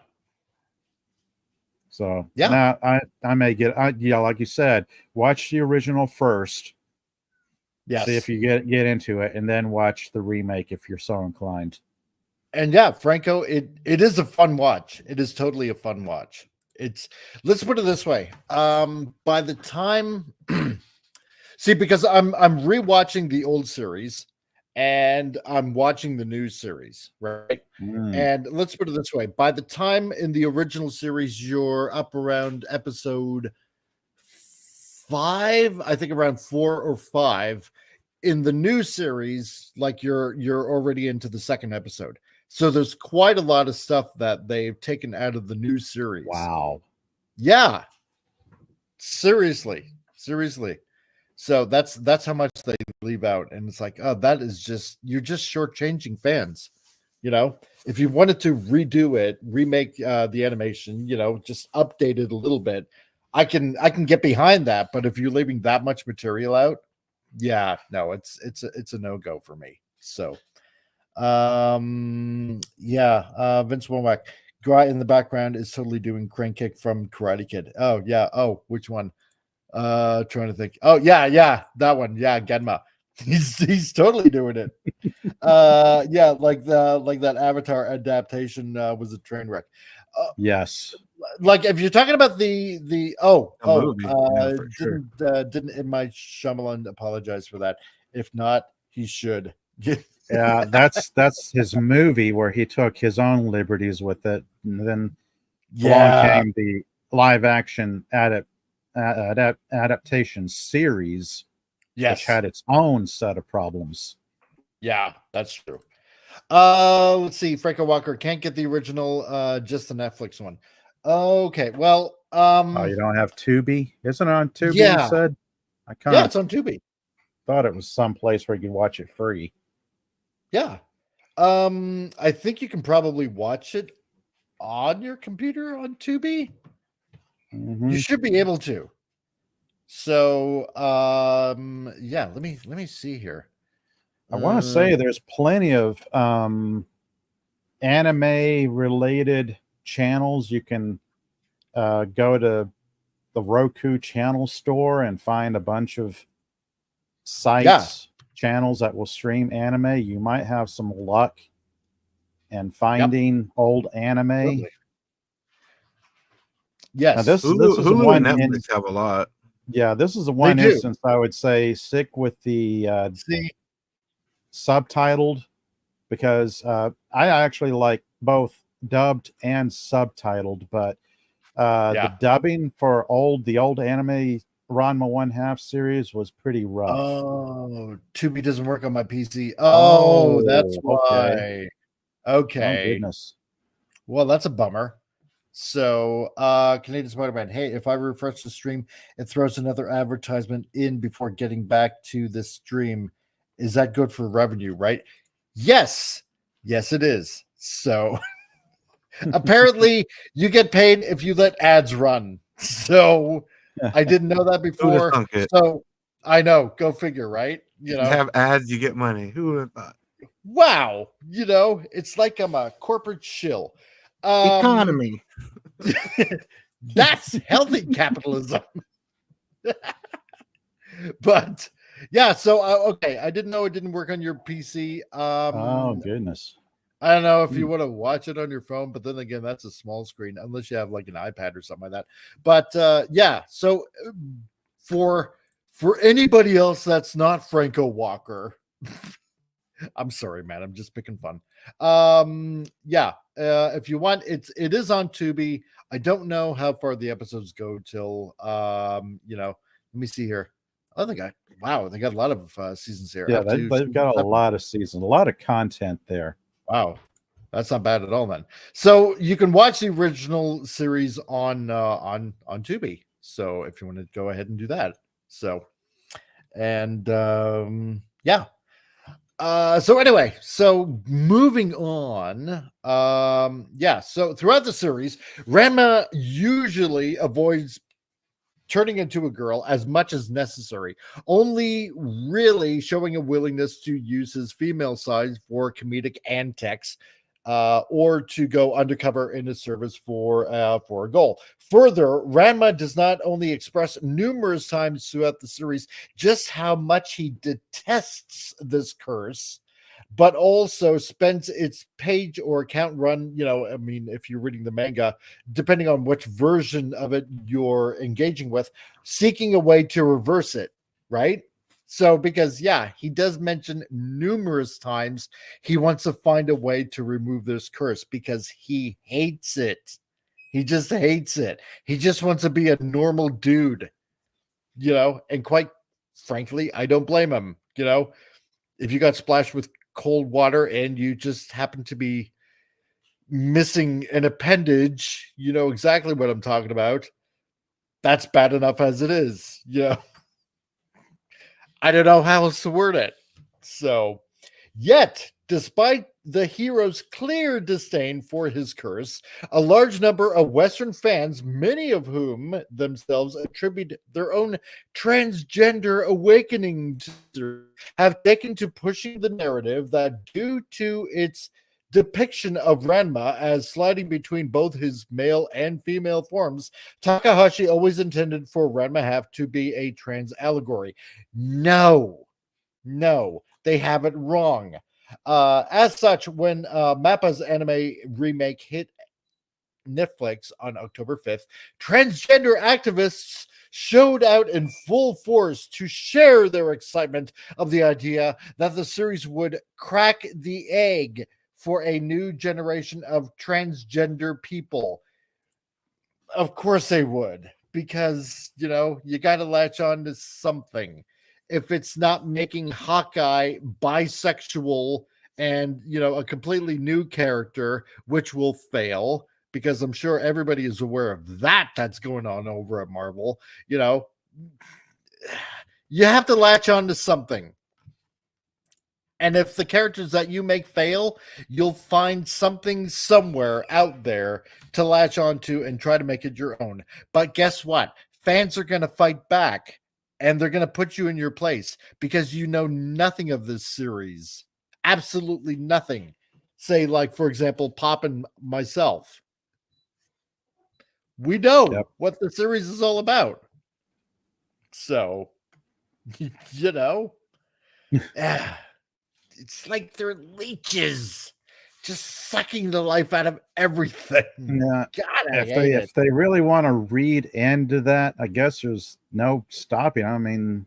So now I may get like you said, watch the original first. Yes. See if you get into it, and then watch the remake if you're so inclined. And yeah, Franco, it is a fun watch. It is totally a fun watch. Let's put it this way. By the time see, because I'm rewatching the old series and I'm watching the new series, right? And let's put it this way. By the time in the original series, you're up around episode 5, I think around 4 or 5. In the new series, like you're already into the second episode. So there's quite a lot of stuff that they've taken out of the new series. Wow. Yeah. Seriously. So that's how much they leave out. And it's like, oh, that is just, you're just shortchanging fans. You know, if you wanted to redo it, remake the animation, you know, just update it a little bit, I can get behind that. But if you're leaving that much material out, yeah, no, it's a no-go for me. So Vince Womack, guy in the background is totally doing crane kick from Karate Kid. Oh yeah. Oh, which one? Trying to think. Oh yeah, that one. Yeah, Genma. He's totally doing it. Yeah, like that Avatar adaptation was a train wreck. Yes. Like if you're talking about the movie, sure. Didn't M. Night Shyamalan apologize for that? If not, he should. Yeah, that's his movie where he took his own liberties with it, and then along came the live action adaptation series, which had its own set of problems. Yeah, that's true. Let's see. Franco Walker can't get the original, just the Netflix one. Okay, well, oh, you don't have Tubi? Isn't it on Tubi? Yeah. You said? I it's on Tubi. thought it was someplace where you could watch it free. Yeah. I think you can probably watch it on your computer on Tubi. You should be able to. So, yeah, let me see here. I want to say there's plenty of anime related channels. You can go to the Roku channel store and find a bunch of sites, channels that will stream anime. You might have some luck in finding old anime. Totally. Yes. Now this is Hulu one and Netflix have a lot. Yeah, this is the one instance I would say stick with the subtitled, because I actually like both dubbed and subtitled, but the dubbing for the old anime Ranma 1/2 series was pretty rough. Oh, Tubi doesn't work on my PC. Oh, that's okay. why. Oh Okay. goodness. Well, that's a bummer. So, Canadian Spider-Man, hey, if I refresh the stream, it throws another advertisement in before getting back to the stream. Is that good for revenue, right? Yes. Yes, it is. So, apparently, you get paid if you let ads run. So, I didn't know that Who'd have before. thunk it? So, I know. Go figure, right? You have ads, you get money. Who would have thought? Wow. It's like I'm a corporate shill. Economy. That's healthy capitalism. But yeah, so okay, I didn't know it didn't work on your PC. Oh goodness. I don't know if you want to watch it on your phone, but then again, that's a small screen unless you have like an iPad or something like that. But yeah, so for anybody else that's not Franco Walker, I'm sorry, man. I'm just picking fun. Yeah. If you want, it is on Tubi. I don't know how far the episodes go till let me see here. Oh, they got a lot of seasons here. Yeah, Up to they've got a season lot of seasons, a lot of content there. 7. Wow. That's not bad at all then. So you can watch the original series on Tubi. So if you want to go ahead and do that. So and yeah. So anyway, so moving on. Yeah, so throughout the series, Ranma usually avoids turning into a girl as much as necessary, only really showing a willingness to use his female side for comedic antics, or to go undercover in his service for a goal. Further, Ranma does not only express numerous times throughout the series just how much he detests this curse, but also spends its page or account run, I mean, if you're reading the manga, depending on which version of it you're engaging with, seeking a way to reverse it, right? So, because, yeah, he does mention numerous times he wants to find a way to remove this curse because he hates it. He just hates it. He just wants to be a normal dude, and quite frankly, I don't blame him. If you got splashed with cold water and you just happen to be missing an appendage, you know exactly what I'm talking about. That's bad enough as it is. I don't know how else to word it. So, yet, despite the hero's clear disdain for his curse, a large number of Western fans, many of whom themselves attribute their own transgender awakening, have taken to pushing the narrative that due to its depiction of Ranma as sliding between both his male and female forms, Takahashi always intended for Ranma half to be a trans allegory. No, they have it wrong. As such, when Mappa's anime remake hit Netflix on October 5th, transgender activists showed out in full force to share their excitement of the idea that the series would crack the egg for a new generation of transgender people. Of course they would, because, you got to latch on to something. If it's not making Hawkeye bisexual and, a completely new character, which will fail, because I'm sure everybody is aware of that's going on over at Marvel, you have to latch on to something. And if the characters that you make fail, you'll find something somewhere out there to latch onto and try to make it your own. But guess what? Fans are going to fight back, and they're going to put you in your place because you know nothing of this series. Absolutely nothing. Say, like, for example, Pop and myself. We know what the series is all about. So, it's like they're leeches, just sucking the life out of everything. Yeah. God, if they really want to read into that, I guess there's no stopping. I mean,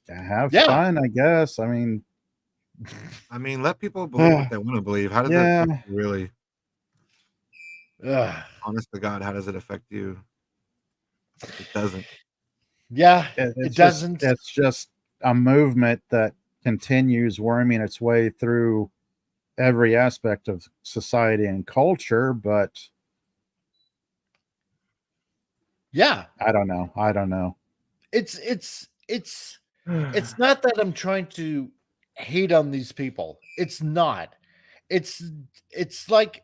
have fun, I guess. I mean, let people believe what they want to believe. How does that affect you, really? Honest to God, how does it affect you? It doesn't. Yeah, It it doesn't. It's just a movement that continues worming its way through every aspect of society and culture, but Yeah, I don't know. it's not that I'm trying to hate on these people. It's not. It's it's like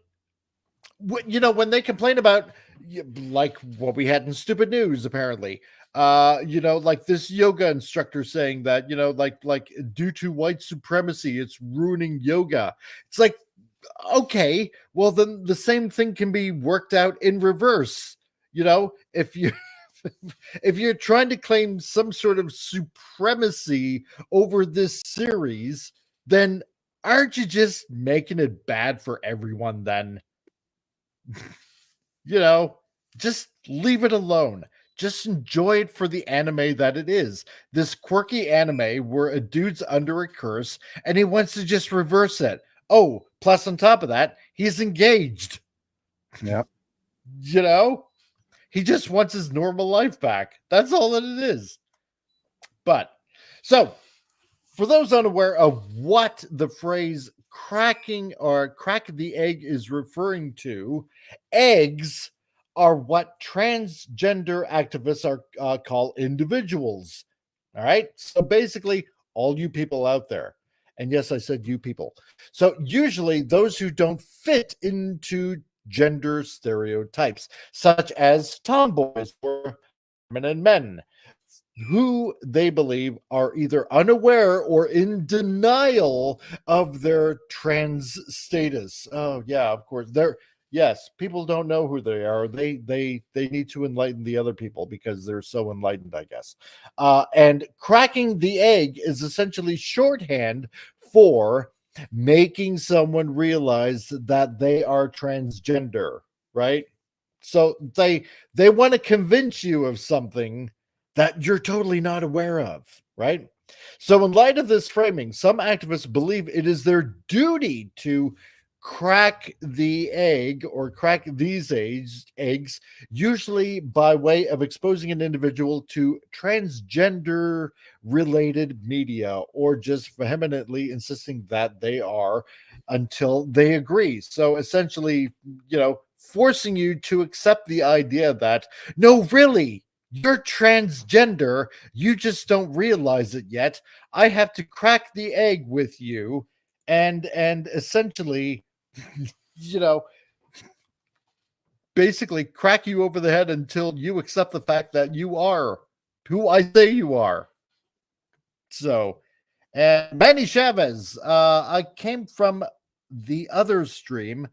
when they complain about like what we had in stupid news apparently, like this yoga instructor saying that like due to white supremacy it's ruining yoga. It's like, okay, well then the same thing can be worked out in reverse. If you if you're trying to claim some sort of supremacy over this series, then aren't you just making it bad for everyone then? you know, just leave it alone. Just enjoy it for the anime that it is. This quirky anime where a dude's under a curse and he wants to just reverse it. Oh, plus on top of that, he's engaged. Yep. He just wants his normal life back. That's all that it is. But so for those unaware of what the phrase cracking or crack the egg is referring to, eggs are what transgender activists are call individuals. All right. So basically, all you people out there. And yes, I said you people. So usually those who don't fit into gender stereotypes, such as tomboys or feminine men, who they believe are either unaware or in denial of their trans status. Oh yeah, of course. Yes, people don't know who they are. They need to enlighten the other people because they're so enlightened, I guess. And cracking the egg is essentially shorthand for making someone realize that they are transgender, right? So they want to convince you of something that you're totally not aware of, right? So in light of this framing, some activists believe it is their duty to crack the egg or crack these eggs, usually by way of exposing an individual to transgender related media or just vehemently insisting that they are until they agree. So essentially, forcing you to accept the idea that, no, really, you're transgender, you just don't realize it yet. I have to crack the egg with you and essentially basically crack you over the head until you accept the fact that you are who I say you are. So, and Manny Chavez, I came from the other stream,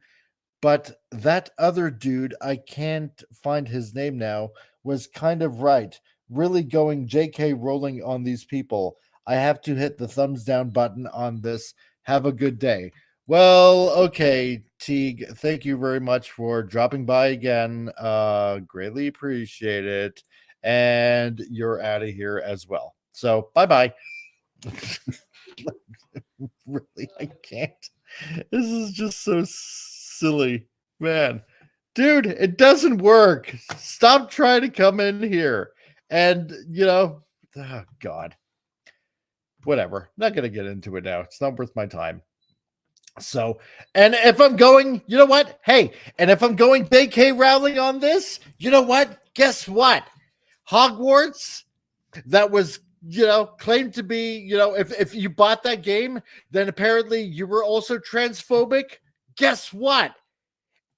but that other dude, I can't find his name now, was kind of right. Really going JK rolling on these people. I have to hit the thumbs down button on this. Have a good day. Well, okay, Teague, thank you very much for dropping by again. Greatly appreciate it. And you're out of here as well. So, bye-bye. Really, I can't. This is just so silly. Man. Dude, it doesn't work. Stop trying to come in here. And, oh, God. Whatever. Not going to get into it now. It's not worth my time. So, and if I'm going, you know what? Hey, and if I'm going J.K. Rowling on this, you know what? Guess what? Hogwarts, that was, claimed to be, if you bought that game, then apparently you were also transphobic. Guess what?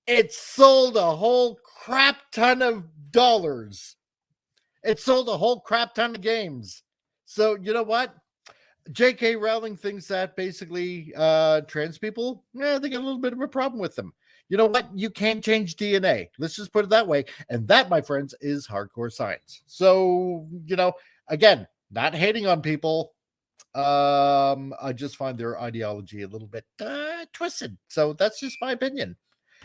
It sold a whole crap ton of dollars. It sold a whole crap ton of games. So, you know what? J.K. Rowling thinks that basically trans people, they got a little bit of a problem with them. You know what? You can't change DNA. Let's just put it that way. And that, my friends, is hardcore science. So, again, not hating on people. I just find their ideology a little bit twisted. So that's just my opinion.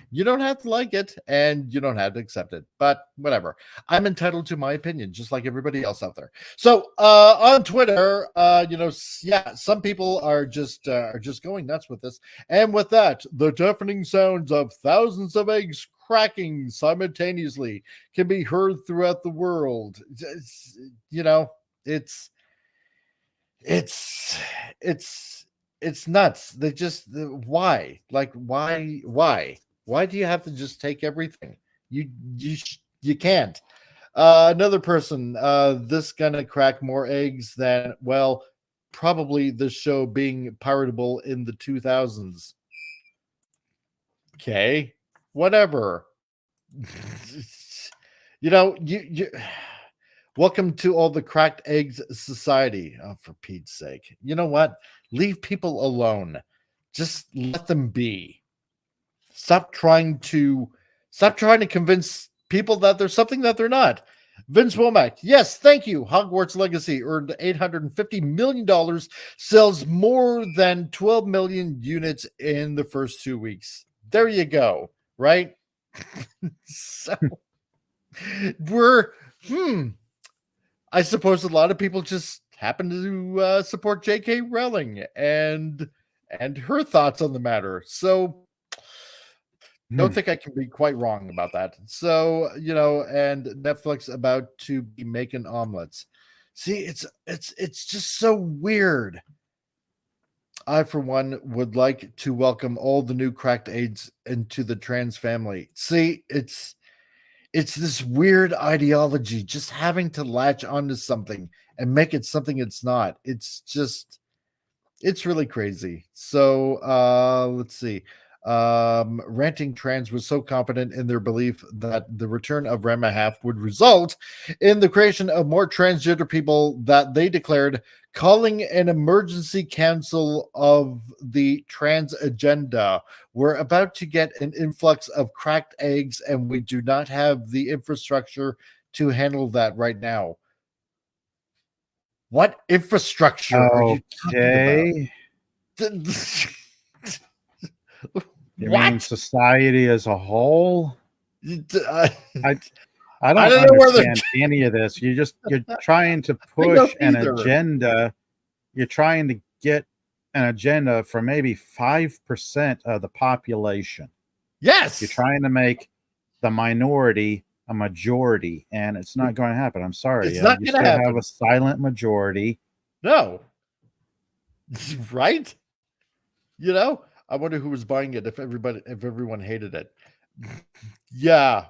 You don't have to like it and you don't have to accept it, but whatever. I'm entitled to my opinion, just like everybody else out there. So on Twitter, some people are just going nuts with this. And with that, the deafening sounds of thousands of eggs cracking simultaneously can be heard throughout the world. It's nuts. They just why? Like why do you have to just take everything? You can't. Another person, this gonna crack more eggs than, well, probably the show being piratable in the 2000s. Okay, whatever. You welcome to all the cracked eggs society. Oh, for Pete's sake. You know what? Leave people alone. Just let them be. Stop trying to convince people that there's something that they're not. Vince Womack, yes, thank you. Hogwarts Legacy earned $850 million, sells more than 12 million units in the first 2 weeks. There you go, right? So I suppose a lot of people just happen to support J.K. Rowling and her thoughts on the matter. So don't think I can be quite wrong about that. So, and Netflix about to be making omelets. See, it's just so weird. I, for one, would like to welcome all the new cracked eggs into the trans family. See, it's this weird ideology, just having to latch onto something and make it something it's not. It's really crazy. So let's see. Ranting Trans was so confident in their belief that the return of Ranma half would result in the creation of more transgender people that they declared calling an emergency council of the trans agenda. We're about to get an influx of cracked eggs, and we do not have the infrastructure to handle that right now. What infrastructure are you talking about? You mean society as a whole? I don't know understand any of this. You're trying to push an agenda. You're trying to get an agenda for maybe 5% of the population. Yes. You're trying to make the minority a majority, and it's not going to happen. I'm sorry. It's not you going to still happen. have a silent majority. No. Right? I wonder who was buying it if everyone hated it. Yeah.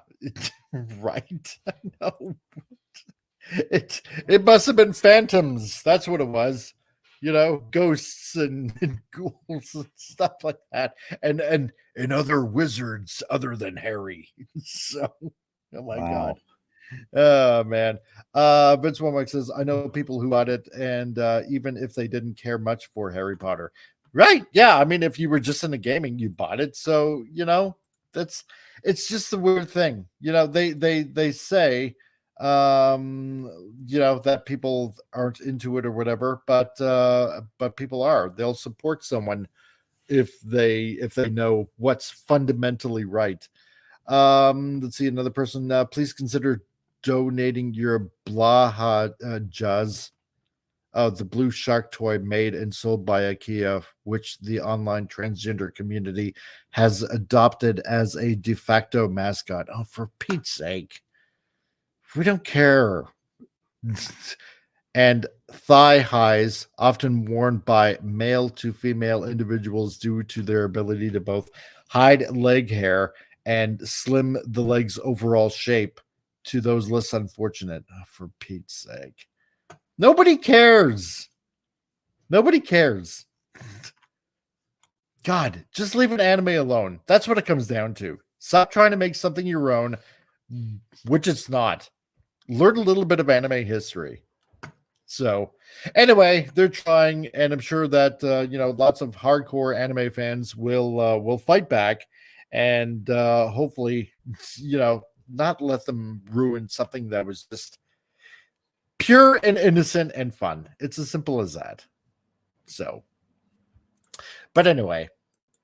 Right. I know. It must have been phantoms. That's what it was. Ghosts and ghouls and stuff like that. And other wizards other than Harry. So, oh my God. Oh man. Vince Womack says, I know people who bought it, and even if they didn't care much for Harry Potter. Right. Yeah. I mean, if you were just into gaming, you bought it. So, it's just the weird thing. They say that people aren't into it or whatever, but people are. They'll support someone if they know what's fundamentally right. Let's see, another person. Please consider donating your Jazz. The blue shark toy made and sold by IKEA, which the online transgender community has adopted as a de facto mascot. Oh, for Pete's sake. We don't care. And thigh highs, often worn by male to female individuals due to their ability to both hide leg hair and slim the leg's overall shape to those less unfortunate. Oh, for Pete's sake. Nobody cares. Nobody cares. God, just leave an anime alone. That's what it comes down to. Stop trying to make something your own, which it's not. Learn a little bit of anime history. So, anyway, they're trying, and I'm sure that lots of hardcore anime fans will fight back, and hopefully, not let them ruin something that was just pure and innocent and fun. It's as simple as that. So, but anyway,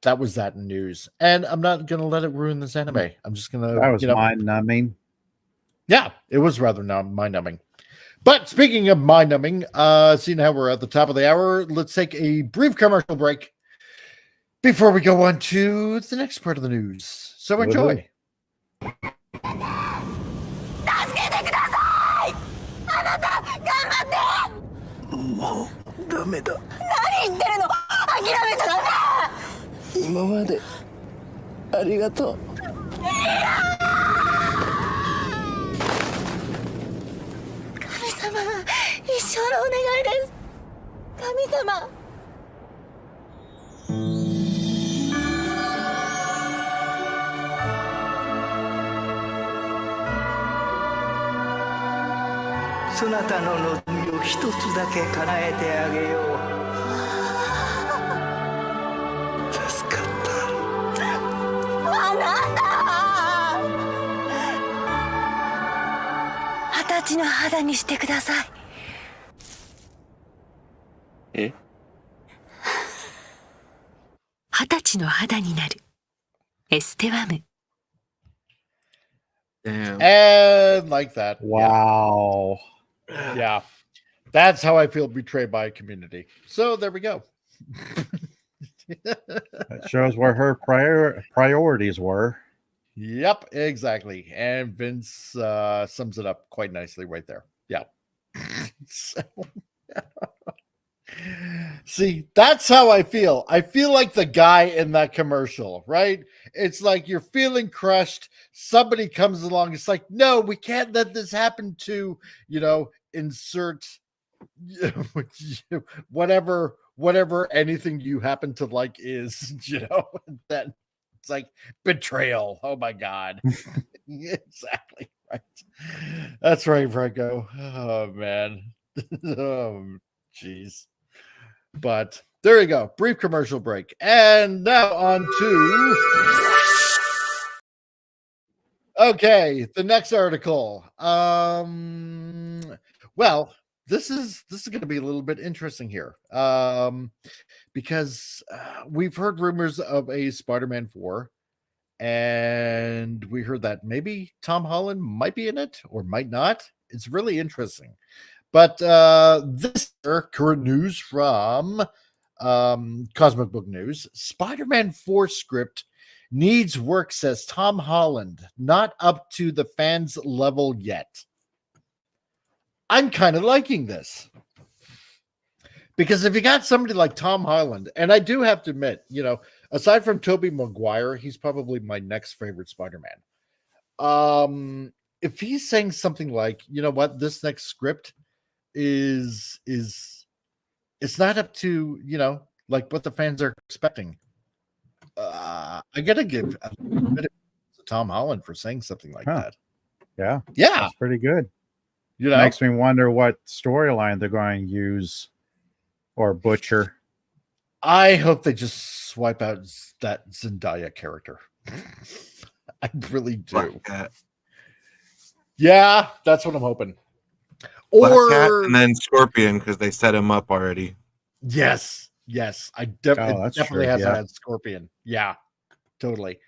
that was that news, and I'm not gonna let it ruin this anime. I'm just gonna. That was mind-numbing. Yeah, it was rather mind-numbing. But speaking of mind-numbing, seeing how we're at the top of the hour, let's take a brief commercial break before we go on to the next part of the news. So enjoy. そなたの望みを一つだけ叶えてあげよう。助かった。20歳の肌にしてください。え20歳の肌になる。エステワム。 Damn. And like that. Wow. Yeah. That's how I feel betrayed by a community. So there we go. That shows where her priorities were. Yep, exactly. And Vince sums it up quite nicely right there. Yeah. So, see, that's how I feel. I feel like the guy in that commercial, right? It's like you're feeling crushed. Somebody comes along. It's like, no, we can't let this happen to, insert whatever anything you happen to like is, that it's like betrayal. Oh my God. Exactly right. That's right, Franco. Oh man. Oh jeez. But there you go. Brief commercial break. And now on to the next article. Well, this is going to be a little bit interesting here. Because we've heard rumors of a Spider-Man 4, and we heard that maybe Tom Holland might be in it or might not. It's really interesting. But this current news from Cosmic Book News, Spider-Man 4 script needs work, says Tom Holland, not up to the fans' level yet. I'm kind of liking this. Because if you got somebody like Tom Holland, and I do have to admit, aside from Tobey Maguire, he's probably my next favorite Spider-Man. If he's saying something like, you know what, this next script is it's not up to, like what the fans are expecting. I gotta give a bit to Tom Holland for saying something like that. Yeah. That's pretty good. You know, makes me wonder what storyline they're going to use or butcher. I hope they just swipe out that Zendaya character. I really do. Yeah, that's what I'm hoping. Black Or Cat and then Scorpion, because they set him up already. Yes. I definitely true, has yeah. had Scorpion. Yeah, totally.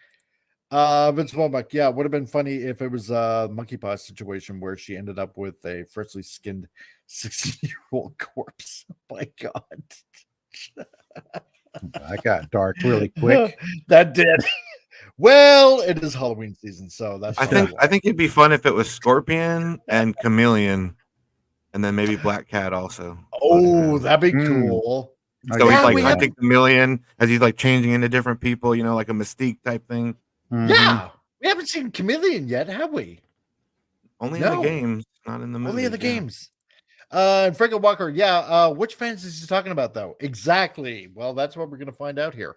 Vince Womack, yeah, would have been funny if it was a monkey paw situation where she ended up with a freshly skinned 16-year-old corpse. Oh my God. That got dark really quick. That did. Well, it is Halloween season, so that's I think it'd be fun if it was Scorpion and Chameleon, and then maybe Black Cat also. Oh, that'd be cool. So Yeah, he's like, I think Chameleon, as he's like changing into different people, like a Mystique type thing. Yeah, we haven't seen Chameleon yet, have we? Only in the games, not in the movies. Only in the games. And Franco Walker, which fans is he talking about, though? Exactly. Well, that's what we're going to find out here.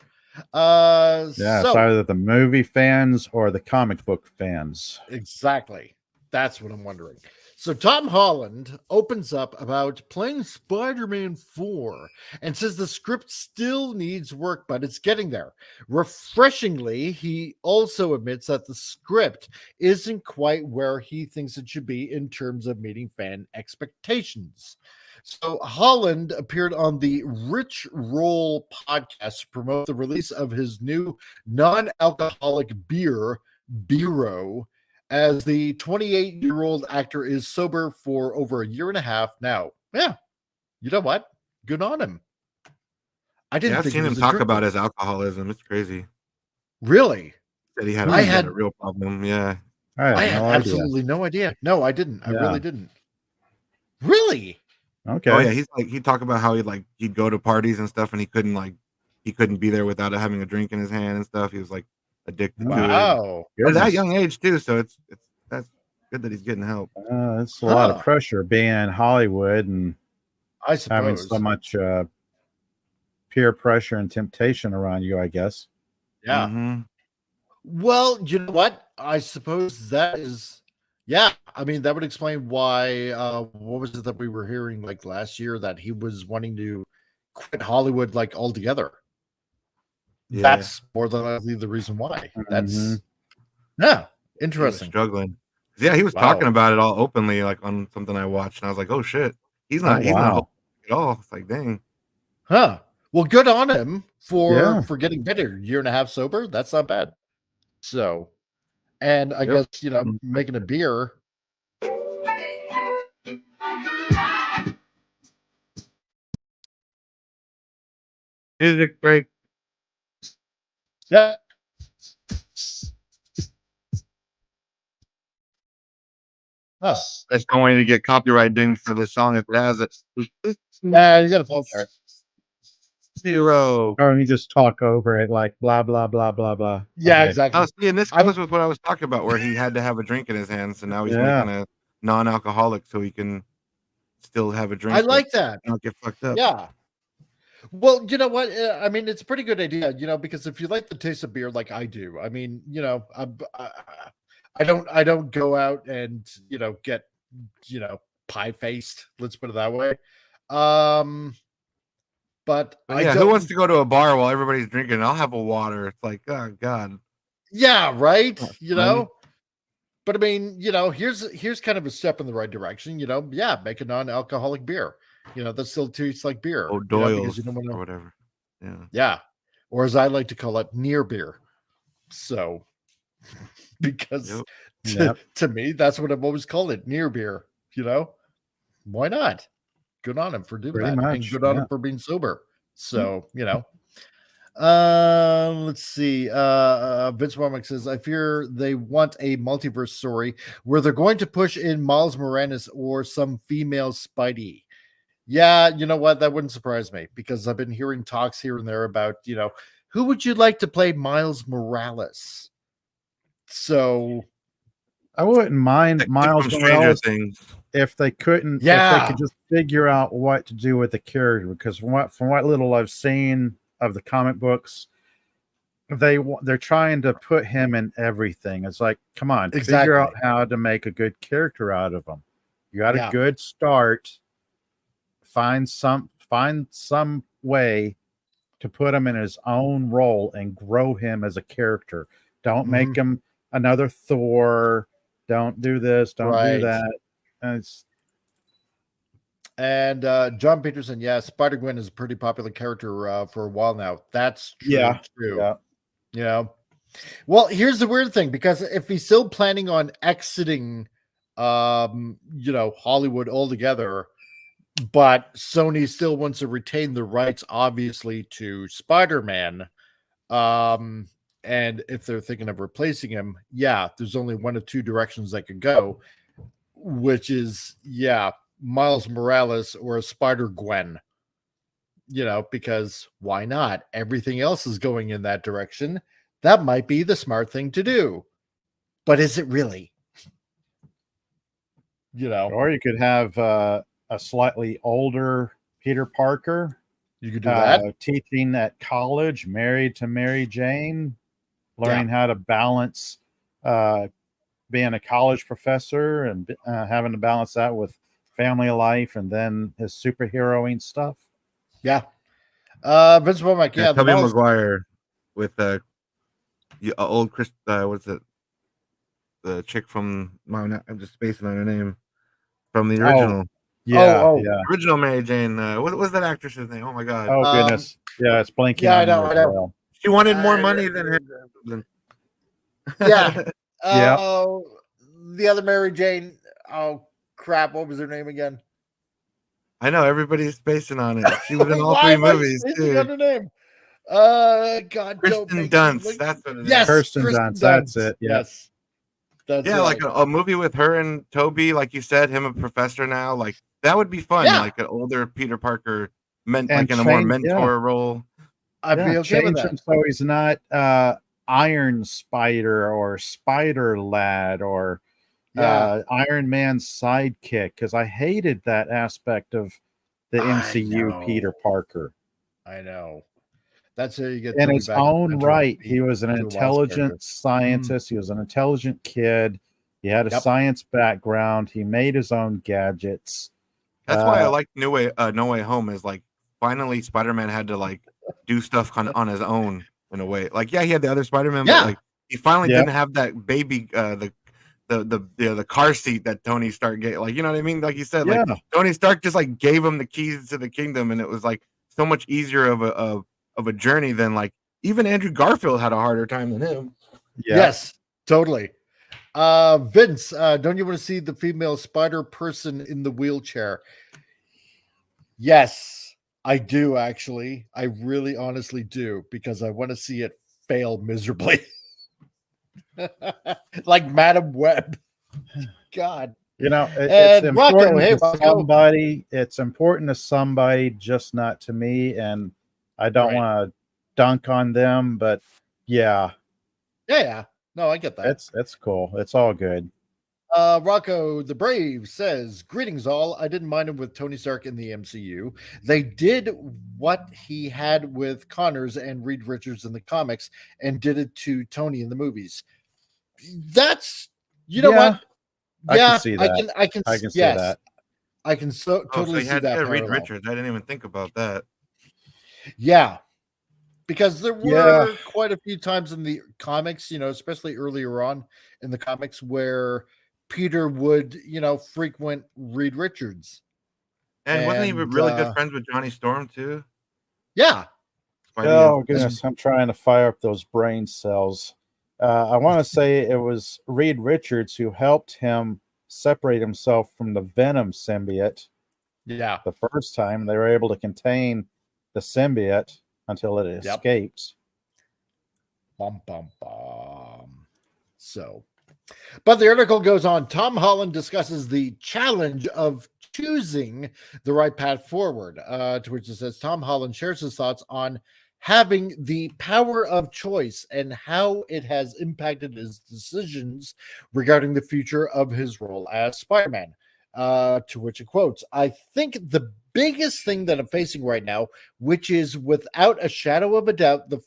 It's either the movie fans or the comic book fans. Exactly. That's what I'm wondering. So Tom Holland opens up about playing Spider-Man 4 and says the script still needs work, but it's getting there. Refreshingly, he also admits that the script isn't quite where he thinks it should be in terms of meeting fan expectations. So Holland appeared on the Rich Roll podcast to promote the release of his new non-alcoholic beer, Biro, as the 28-year-old actor is sober for over a year and a half now. Yeah, you know what? Good on him. I've seen him talk about his alcoholism. It's crazy. Really? That he had a real problem. Yeah, I I had had no idea. absolutely no idea. No, I didn't. I Yeah. really didn't. Really? Okay. Oh yeah, he'd talk about how he'd go to parties and stuff, and he couldn't be there without having a drink in his hand and stuff. He was like addicted to it Wow. at that Goodness. young age too. So that's good that he's getting help. It's a lot of Huh. pressure being in Hollywood and I having suppose. so much peer pressure and temptation around you, I guess. Yeah. Mhm. Well, you know what? I suppose that is, yeah. I mean, that would explain why. What was it that we were hearing like last year that he was wanting to quit Hollywood like altogether? Yeah. That's more than likely the reason why. That's Mhm. yeah, He was interesting. struggling. Yeah, he was Wow. talking about it all openly, like on something I watched, and I was like, "Oh shit, he's not wow. open at all." It's like, dang. Huh. Well, good on him Yeah. for getting better. Year and a half sober. That's not bad. So, and I Yep. guess making a beer. Music break. Yeah. Oh, I just don't want you to get copyright dinged for the song if it has it. yeah. You got a phone there. 0. Or you just talk over it like blah blah blah blah blah. Yeah, Okay. exactly. Oh, see, and this I'm- goes with what I was talking about, where he had to have a drink in his hand, so now he's Yeah. making a non-alcoholic so he can still have a drink. I but like that. not get fucked up. Yeah. Well, you know what? I mean, it's a pretty good idea, because if you like the taste of beer like I do, I mean, I don't go out and get pie faced. Let's put it that way. But But I yeah, who don't. wants to go to a bar while everybody's drinking? I'll have a water. It's like, oh god. Yeah, right. Not You fun. know. But I mean, here's kind of a step in the right direction. Yeah, make a non-alcoholic beer. That still tastes like beer. Oh, because Doyle's you don't want or to. whatever. Yeah. Yeah, or as I like to call it, near beer. So, because Yep. Yep. to me, that's what I've always called it, near beer. Why not? Good on him for doing Pretty that, and much, good on yeah. him for being sober. So, let's see. Vince Womack says, I fear they want a multiverse story where they're going to push in Miles Morales or some female Spidey. Yeah, you know what? That wouldn't surprise me because I've been hearing talks here and there about, who would you like to play Miles Morales? So, I wouldn't mind Like Miles from Stranger Morales Things. if they couldn't, if they Yeah. could just figure out what to do with the character. Because from what little I've seen of the comic books, they're trying to put him in everything. It's like, come on, figure out Exactly. how to make a good character out of him. You got Yeah. a good start. Find some way to put him in his own role and grow him as a character. Don't make him another Thor. Don't do this. Don't Right. do that. And John Peterson, yeah, Spider-Gwen is a pretty popular character for a while now. That's true, Yeah, too. Yeah. Well, here's the weird thing, because if he's still planning on exiting Hollywood altogether, but Sony still wants to retain the rights, obviously, to Spider-Man. And if they're thinking of replacing him, yeah, there's only one of two directions that could go, which is, Miles Morales or a Spider-Gwen. Because why not? Everything else is going in that direction. That might be the smart thing to do. But is it really? Or you could have a slightly older Peter Parker. You could do that. Teaching at college, married to Mary Jane, learning how to balance being a college professor and having to balance that with family life and then his superheroing stuff. Yeah. Vince Womack, yeah. Tobey Maguire with old Chris. What's it? The chick from I'm just spacing on her name from the original. Yeah. Original Mary Jane. What was that actress's name? Oh my god. Oh goodness. Yeah, it's blanking. Yeah, on I me as know. well. She wanted more money than him. Yeah. Yeah. Oh, the other Mary Jane. Oh crap! What was her name again? I know everybody's spacing on it. She was in all Why three am I movies spacing on too. her name? God, don't Kirsten make me Dunst. link- That's what it is. Yes, Kirsten Dunst, that's it, yeah. Yes. That's Yeah, like right. a movie with her and Toby, like you said, him a professor now. Like that would be fun. Yeah. Like an older Peter Parker, And like in a more change, mentor role. I'd be okay with change that. him so he's not Iron Spider or Spider Lad or Yeah. Iron Man's sidekick, because I hated that aspect of the I MCU know. Peter Parker. I know. That's how you get In Toby his back to own mentor right, Pete he was an to a wise intelligent character. scientist. He was an intelligent kid. He had a Yep. science background. He made his own gadgets. That's why I like No Way Home is like finally Spider-Man had to like do stuff kind of on his own in a way. Like, yeah, he had the other Spider-Man, Yeah. but like he finally Yep. didn't have that baby the car seat that Tony Stark gave. Like, you know what I mean? Like you said, like Yeah. Tony Stark just like gave him the keys to the kingdom, and it was like so much easier of a journey than like even Andrew Garfield had a harder time than him. Yeah. Yes, totally. Vince, don't you want to see the female spider person in the wheelchair? Yes, I do actually. I really honestly do, because I want to see it fail miserably. Like Madam Web. God. You know, And it's Rocco, important hey, to Rocco. somebody. It's important to somebody, just not to me. And I don't Right. want to dunk on them, but yeah, Yeah. No, I get that. it's cool. It's all good. Rocco the Brave says, "Greetings, all. I didn't mind him with Tony Stark in the MCU. They did what he had with Connors and Reed Richards in the comics and did it to Tony in the movies. That's, you know Yeah, what? I Yeah, can see that. I can I can see yes, that. I can so Oh, so totally he see had that Reed parallel. Richards. I didn't even think about that. Yeah, because there Yeah. were quite a few times in the comics, especially earlier on in the comics, where Peter would, frequent Reed Richards. And wasn't he And really good friends with Johnny Storm too? yeah, Spidey Oh and- goodness, I'm trying to fire up those brain cells. I want to say it was Reed Richards who helped him separate himself from the Venom symbiote yeah, the first time. They were able to contain the symbiote until it Yep. escaped. bum bum bum. So, but the article goes on. Tom Holland discusses the challenge of choosing the right path forward, to which it says Tom Holland shares his thoughts on having the power of choice and how it has impacted his decisions regarding the future of his role as Spider-Man. To which it quotes, "I think the biggest thing that I'm facing right now, which is without a shadow of a doubt the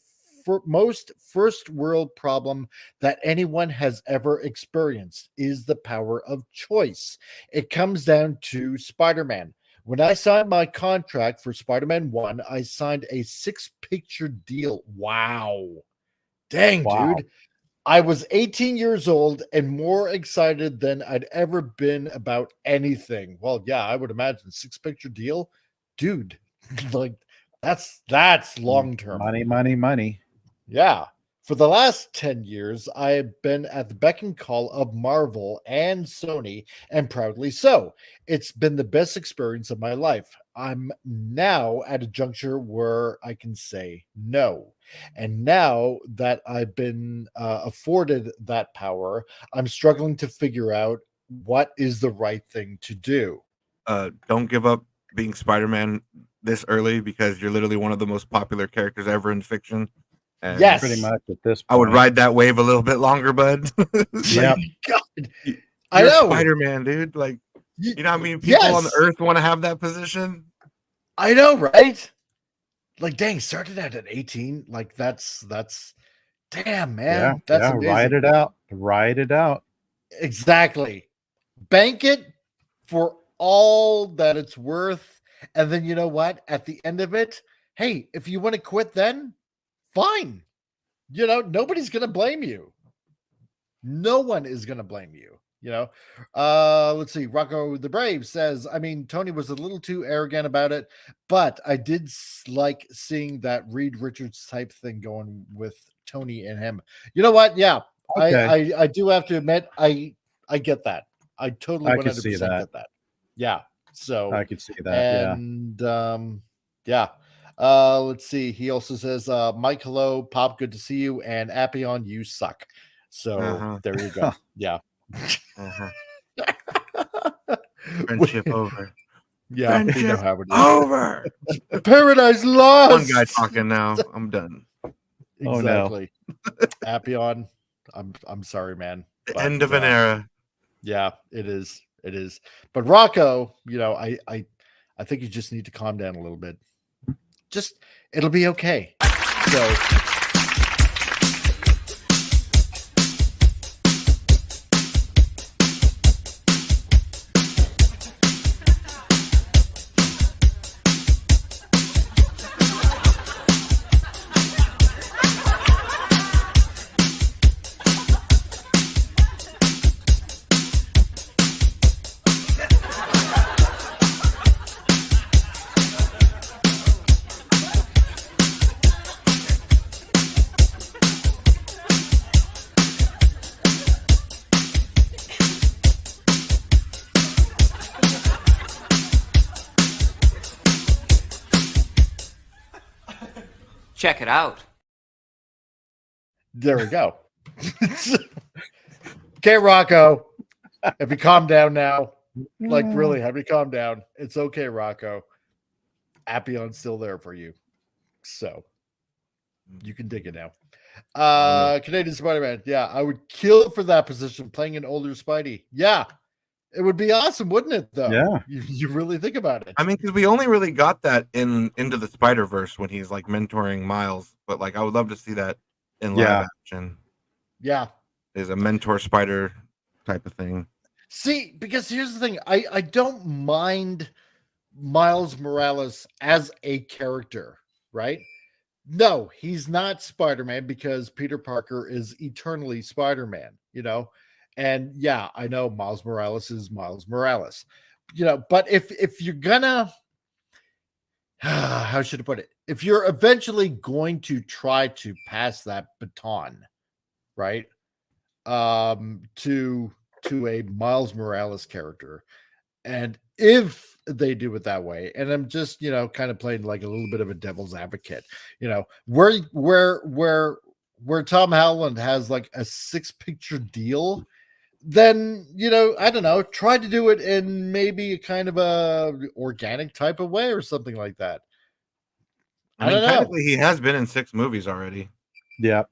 most first world problem that anyone has ever experienced, is the power of choice. It comes down to Spider-Man. When I signed my contract for Spider-Man 1, I signed a 6-picture deal. Wow. Dang, Wow. dude. I was 18 years old and more excited than I'd ever been about anything." Well, yeah, I would imagine 6-picture deal. Dude, like that's long term. Money, money, money. Yeah. For the last 10 years, I have been at the beck and call of Marvel and Sony, and proudly so. It's been the best experience of my life. I'm now at a juncture where I can say no. And now that I've been afforded that power, I'm struggling to figure out what is the right thing to do. Don't give up being Spider-Man this early, because you're literally one of the most popular characters ever in fiction. And Yes. Pretty much at this point. I would ride that wave a little bit longer, bud. Yep. God, You're I know. Spider-Man, dude. Like, Y- you know how many people on the yes. earth want to have that position? I know, right? Like, dang, started out at 18. Like, that's damn, man. That's amazing. Ride it out. Ride it out. Exactly. Bank it for all that it's worth. And then you know what? At the end of it, hey, if you want to quit, then fine. Nobody's gonna blame you. No one is gonna blame you. Let's see. Rocco the Brave says, I mean, Tony was a little too arrogant about it, but I did like seeing that Reed Richards type thing going with Tony and him. You know what? Yeah, Okay. I do have to admit, I get that. I totally I 100% can see that. get that. Yeah. So I could see that. and yeah. Let's see. He also says, Mike, hello, Pop, good to see you, and Appion, you suck. So Uh-huh. there you go. Yeah. Uh-huh. Friendship over. Yeah, we know Friendship how it is. over. Paradise Lost. One guy talking now. I'm done. Oh, no. Exactly. Appion, I'm sorry, man. The end of an era. Yeah, it is. It is. But Rocco, I think you just need to calm down a little bit. It'll be okay. So Check it out. there we go. Okay, Rocco. Have you calmed down now? Like, really, have you calmed down? It's okay, Rocco. Appion's still there for you. So you can dig it now. Canadian Spider-Man. Yeah, I would kill for that position, playing an older Spidey. Yeah, it would be awesome, wouldn't it, though? Yeah. You really think about it. I mean, because we only really got that in Into the Spider-Verse when he's like mentoring Miles, but like I would love to see that in live action. Yeah. Is a mentor spider type of thing. See, because here's the thing, I don't mind Miles Morales as a character, right? No, he's not Spider-Man because Peter Parker is eternally Spider-Man, And yeah, I know Miles Morales is Miles Morales, but if you're gonna, how should I put it? If you're eventually going to try to pass that baton, right, to a Miles Morales character, and if they do it that way, and I'm just kind of playing like a little bit of a devil's advocate, where Tom Holland has like a 6-picture deal, then I don't know, try to do it in maybe a kind of a organic type of way or something like that. I mean, technically he has been in 6 movies already. Yeah.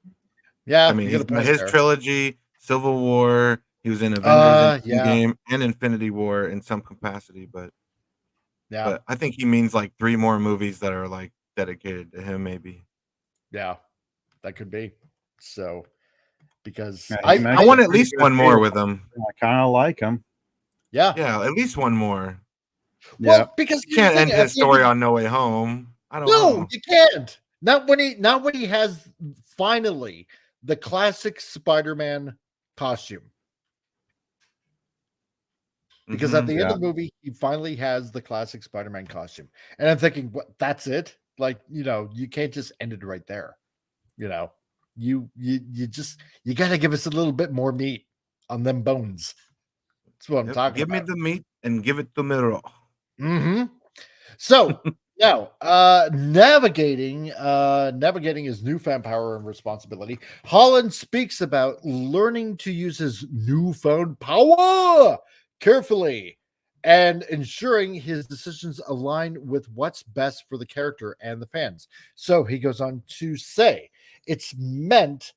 Yeah. I mean, his trilogy, Civil War, he was in Avengers Endgame and Infinity War in some capacity, but I think he means like 3 more movies that are like dedicated to him, maybe. Yeah, that could be. So, because I want at least one more with him. I kind of like him. Yeah, at least one more. Well, because you can't end his story on No Way Home. I don't know. No, you can't. Not when he has finally the classic Spider-Man costume. Because at the end of the movie, he finally has the classic Spider-Man costume. And I'm thinking, what, that's it? Like, you can't just end it right there. You got to give us a little bit more meat on them bones. That's what I'm talking about. Give me the meat and give it to me raw. Mm-hmm. So now, navigating his newfound power and responsibility, Holland speaks about learning to use his newfound power carefully and ensuring his decisions align with what's best for the character and the fans. So he goes on to say, it's meant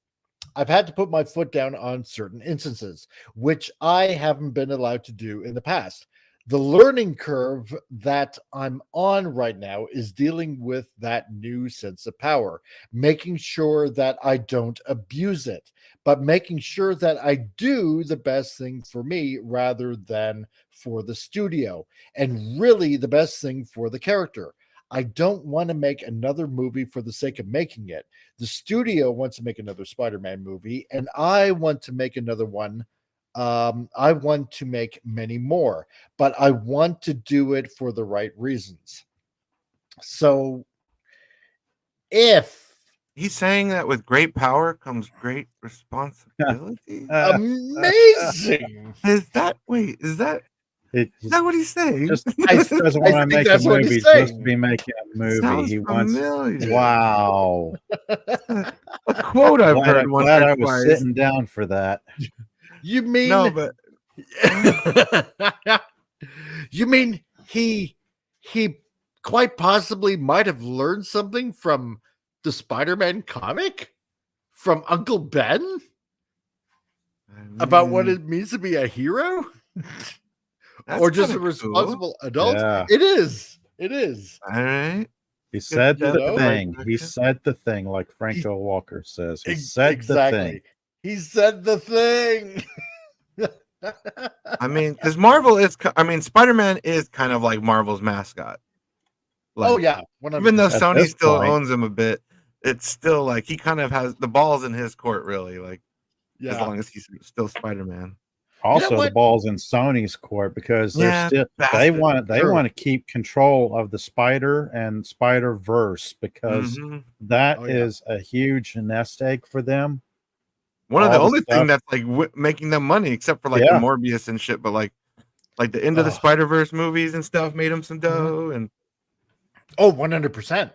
I've had to put my foot down on certain instances, which I haven't been allowed to do in the past. The learning curve that I'm on right now is dealing with that new sense of power, making sure that I don't abuse it, but making sure that I do the best thing for me rather than for the studio, and really the best thing for the character. I don't want to make another movie for the sake of making it. The studio wants to make another Spider-Man movie, and I want to make another one. I want to make many more, but I want to do it for the right reasons. So if he's saying that with great power comes great responsibility. Amazing. Is that what he's saying? He doesn't want to make a movie. He's supposed to be making a movie. Sounds he familiar. wants. Wow. A quote I've heard I'm once glad or I was twice. sitting down for that. You mean No, but you mean he quite possibly might have learned something from the Spider-Man comic from Uncle Ben about what it means to be a hero that's or just a kinda responsible adult? Yeah. It is. It is. All right. He said step the in the right thing. He direction. said the thing, like Franco Walker says. He said the Exactly. thing. He said the thing. I mean, because Marvel is, Spider-Man is kind of like Marvel's mascot. Like, Oh yeah, even though 100%. At Sony this still point. owns him a bit, it's still like he kind of has the balls in his court, really. Like, as Yeah. long as he's still Spider-Man. Also, the what? ball's in Sony's court because they're Yeah, still bastard. they True. want to keep control of the Spider and Spider-Verse because Mhm. that Oh, yeah. is a huge nest egg for them. One of the all the only stuff. thing that's like making them money, except for like Yeah. the Morbius and shit, but like the end of the Oh. Spider-Verse movies and stuff made them some dough. And Oh, 100%.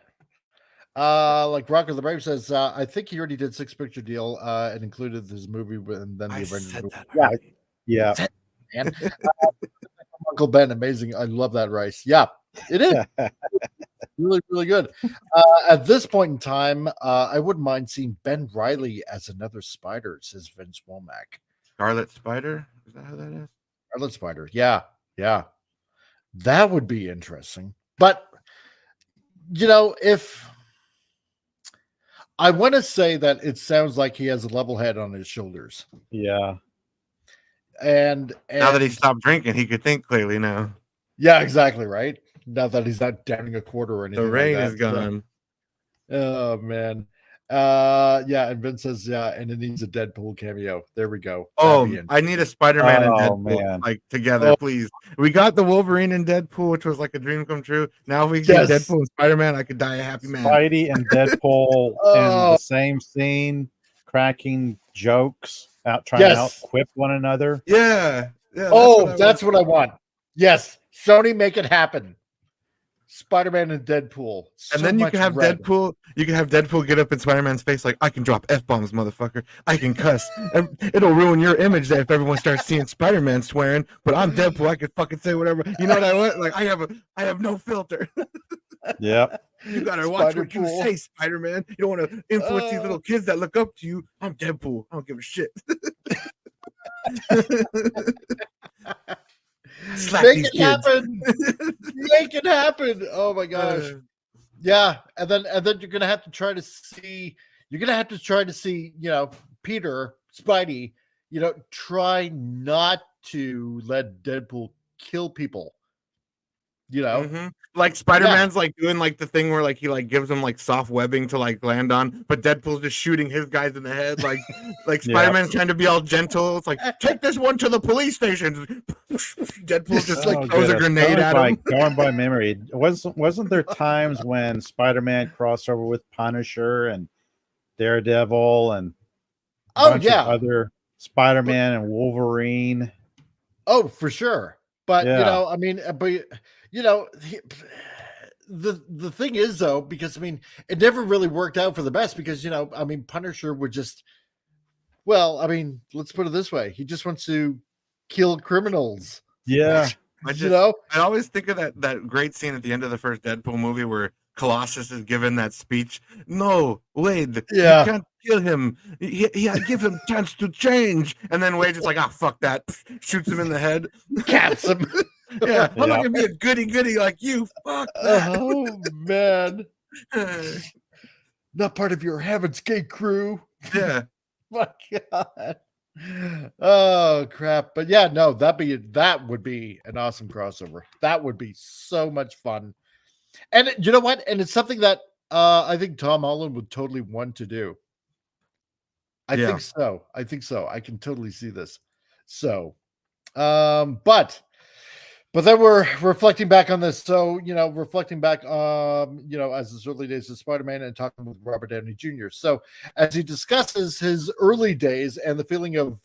Like Rocker the Brave says, I think he already did 6-picture deal and included his movie and then the I Avengers said movie. that. Yeah, already. Yeah. man. Uncle Ben, amazing. I love that rice. Yeah, it is really, really good. At this point in time, I wouldn't mind seeing Ben Reilly as another Spider, says Vince Womack. Scarlet Spider? Is that how that is? Scarlet Spider. Yeah, yeah. That would be interesting. But, if I want to say that it sounds like he has a level head on his shoulders. Yeah. And Now that he stopped drinking, he could think clearly now. yeah, exactly, right? Now that he's not downing a quarter or anything. The rain like is that. gone. Oh man. Yeah, and Vince says, yeah, and it needs a Deadpool cameo. There we go. Oh, That'd be I need a Spider-Man and Oh, Deadpool man. like together, Oh. please. We got the Wolverine and Deadpool, which was like a dream come true. Now if we get Yes. Deadpool and Spider-Man, I could die a happy man. Spidey and Deadpool in Oh. the same scene, cracking jokes, trying to Yes. outquip one another. Yeah. Yeah. That's what I want. Yes. Sony, make it happen. Spider-Man and Deadpool. And So then you much can have red. Deadpool. You can have Deadpool get up in Spider-Man's face like, I can drop F-bombs, motherfucker. I can cuss. And it'll ruin your image that if everyone starts seeing Spider-Man swearing, but I'm Deadpool, I can fucking say whatever. You know what I want? Like I have no filter. Yep. You gotta watch what you Spider-Pool. say, Spider-Man. You don't want to influence these little kids that look up to you. I'm Deadpool. I don't give a shit. Slap Make these it kids. happen. Make it happen. Oh my gosh. Yeah, and then you're gonna have to try to see. Peter Spidey. Try not to let Deadpool kill people. Mhm. Like Spider-Man's like doing like the thing where like he like gives him like soft webbing to like land on, but Deadpool's just shooting his guys in the head. Like Yeah. Spider-Man's trying to be all gentle. It's like, take this one to the police station. Deadpool just like Oh, throws a goodness. grenade at him. Going by memory, wasn't there times when Spider-Man crossed over with Punisher and Daredevil and a Oh bunch yeah. of other Spider-Man and Wolverine? Oh, for sure. But Yeah. the thing is though, because it never really worked out for the best because Punisher would just let's put it this way. He just wants to kill criminals. Yeah. I always think of that great scene at the end of the first Deadpool movie where Colossus is given that speech. No, Wade, Yeah. you can't kill him. I give him chance to change. And then Wade's just like, fuck that. Shoots him in the head. Caps him. Yeah, I'm not Yeah. gonna be a goody like you. Fuck that. Oh man. Not part of your Heaven's Gate crew. Yeah. My God. Oh crap. But yeah, no, that would be an awesome crossover. That would be so much fun. And you know what? And it's something that I think Tom Holland would totally want to do. I Yeah. think so. I can totally see this. So but then we're reflecting back on this. So, reflecting back, as his early days of Spider-Man and talking with Robert Downey Jr. So as he discusses his early days and the feeling of,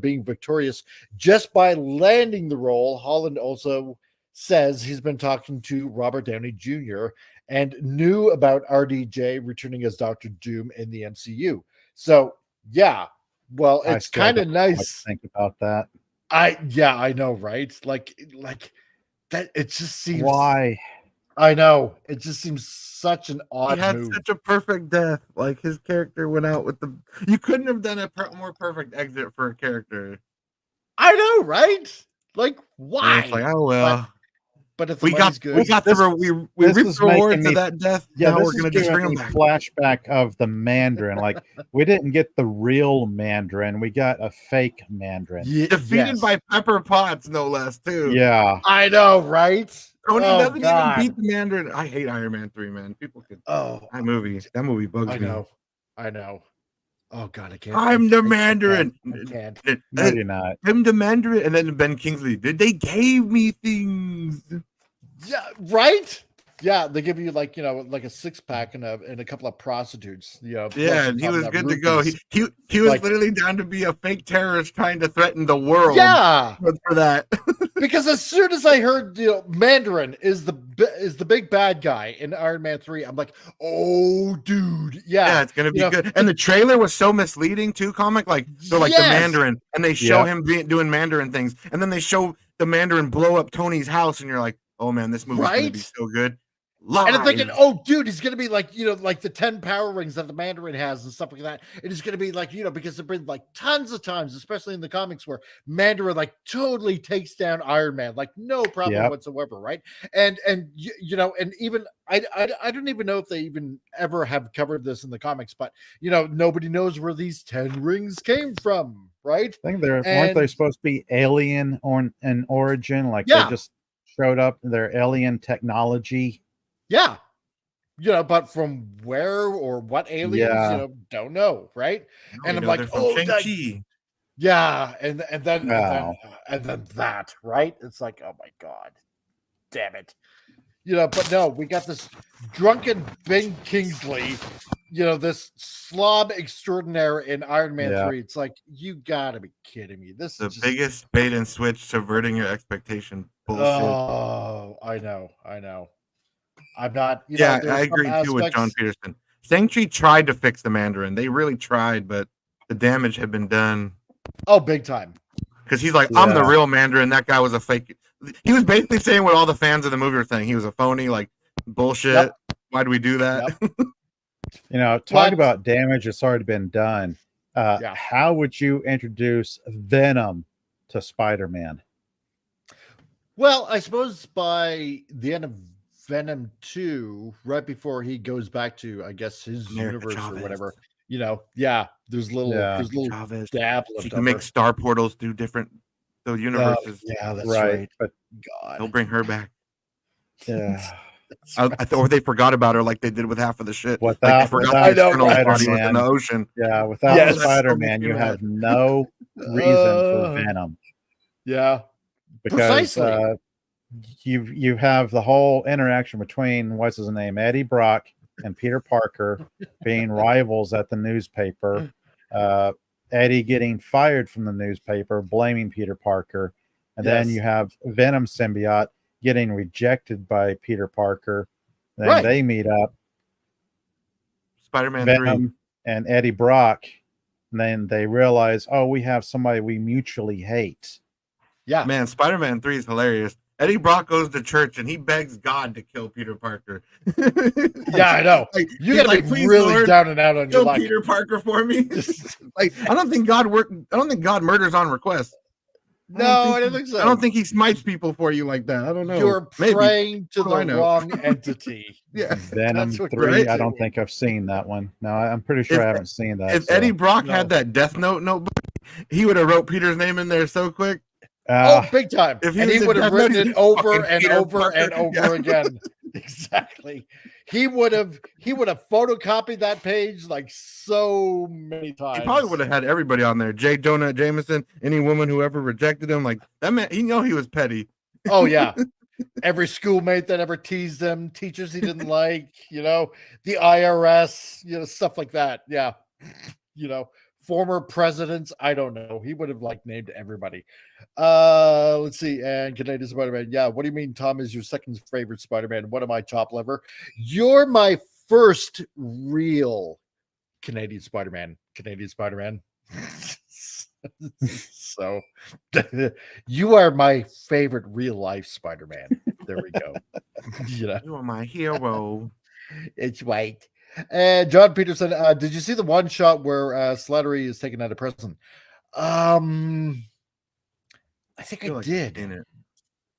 being victorious just by landing the role, Holland also says he's been talking to Robert Downey Jr. and knew about RDJ returning as Dr. Doom in the MCU. So, yeah, Well, I it's still kind of don't know what to nice. think about that. I know, right? Like that. It just seems. Why? I know. It just seems such an He odd had move. such a perfect death. Like his character went out with the. You couldn't have done a more perfect exit for a character. I know, right? Like, And why? it's like, oh well. But if the We got money's good, we got This- the we this reaped is the rewards making of me- that death. Yeah, Now this we're is gonna just giving bring me them back. flashback of the Mandarin. Like we didn't get the real Mandarin, we got a fake Mandarin. Defeated by Pepper Potts, no less, too. Yeah, I know, right? Tony Oh, doesn't God. even beat the Mandarin. I hate Iron Man 3, man. People could Oh, that movie bugs I me. know. Oh God, I can't. I'm the Mandarin. I can't. no, you're not. I'm the Mandarin, and then Ben Kingsley. They gave me things. Yeah, right. Yeah, they give you like like a 6-pack and a couple of prostitutes. Plus Yeah, on and he top of was that good to go. rupees. He was Like- literally down to be a fake terrorist trying to threaten the world. Yeah, For that. because as soon as I heard Mandarin is the big bad guy in Iron Man 3, I'm like, oh, dude, Yeah, it's gonna be good. And the trailer was so misleading too. Comic like so like the Yes. Mandarin, and they show Yep. him doing Mandarin things, and then they show the Mandarin blow up Tony's house, and you're like, oh man, this movie's gonna be Right? so good. And I'm thinking, Live. oh, dude, he's gonna be like, like the 10 power rings that the Mandarin has and stuff like that. It is gonna be like, because there've been like tons of times, especially in the comics, where Mandarin like totally takes down Iron Man, like no problem Yep. whatsoever, right? And and even I don't even know if they even ever have covered this in the comics, but nobody knows where these 10 rings came from, right? I think weren't they And- supposed to be alien or in origin? Like Yeah. they just showed up, their alien technology. Yeah. But from where or what aliens, Yeah. don't know, right? And I'm like, they're from oh, that- Shang-Chi. yeah, and then Wow. and then that, right? It's like, oh my God, damn it. But no, we got this drunken Ben Kingsley, this slob extraordinaire in Iron Man Yeah. 3. It's like, you gotta be kidding me. This The is just, biggest bait and switch, subverting your expectation. Bullshit. oh, I know. I'm not, Yeah, there's I some agree too with John aspects- Peterson. Shang-Chi tried to fix the Mandarin. They really tried, but the damage had been done. Oh, big time. Because he's like, I'm the Yeah. real Mandarin. That guy was a fake. He was basically saying what all the fans of the movie were saying. He was a phony, like bullshit. Yep. Why do we do that? Talk But- about damage that's already been done. Yeah. How would you introduce Venom to Spider-Man? Well, I suppose by the end of Venom 2, right before he goes back to, I guess, his America universe Chavez. or whatever, there's little Chavez. dab You left can make over. star portals do different universes. Yeah, that's Right. right. But They'll God. bring her back. yeah, Or they forgot about her like they did with half of the shit. Like they Without- forgot without the external body was in Spider-Man. the ocean. without Yes. Spider-Man, you have no reason for Venom. Yeah. Because Precisely. you have the whole interaction between what's his name, Eddie Brock and Peter Parker being rivals at the newspaper. Eddie getting fired from the newspaper, blaming Peter Parker, and then Yes. you have Venom symbiote getting rejected by Peter Parker. Then Right. they meet up, Spider-Man 3. Venom and Eddie Brock, and then they realize, oh, we have somebody we mutually hate. Yeah. Man, Spider-Man 3 is hilarious. Eddie Brock goes to church and he begs God to kill Peter Parker. Yeah, I know. Like, You he's gotta like, be "Please, really Lord, down and out on your kill luck. Peter Parker for me." Like, I don't think God murders on request. No, I don't think so. I don't think he smites people for you like that. I don't know. You're Maybe. praying to What do I the know? wrong entity. Yeah. Venom That's what 3, right? I don't think I've seen that one. No, I'm pretty sure If- I haven't seen that. If so. Eddie Brock No. had that Death Note notebook, he would have wrote Peter's name in there so quick. Oh, big time. if he And was he in would have Death Note, written he'd it be over fucking and Peter over Parker. and over Yeah. again. Exactly. He would have photocopied that page like so many times. He probably would have had everybody on there. J. Jonah Jameson, any woman who ever rejected him. Like that man, he was petty. Oh yeah. Every schoolmate that ever teased him, teachers he didn't like, the IRS, stuff like that. Yeah. Former presidents, I don't know. He would have named everybody. Let's see. And Canadian Spider-Man. Yeah, what do you mean Tom is your second favorite Spider-Man? What am I, top lever? You're my first real Canadian Spider-Man. So you are my favorite real life Spider-Man. There we go. You are my hero. It's right. And John Peterson, did you see the one shot where Slattery is taken out of prison? I think I feel like I've did. seen it.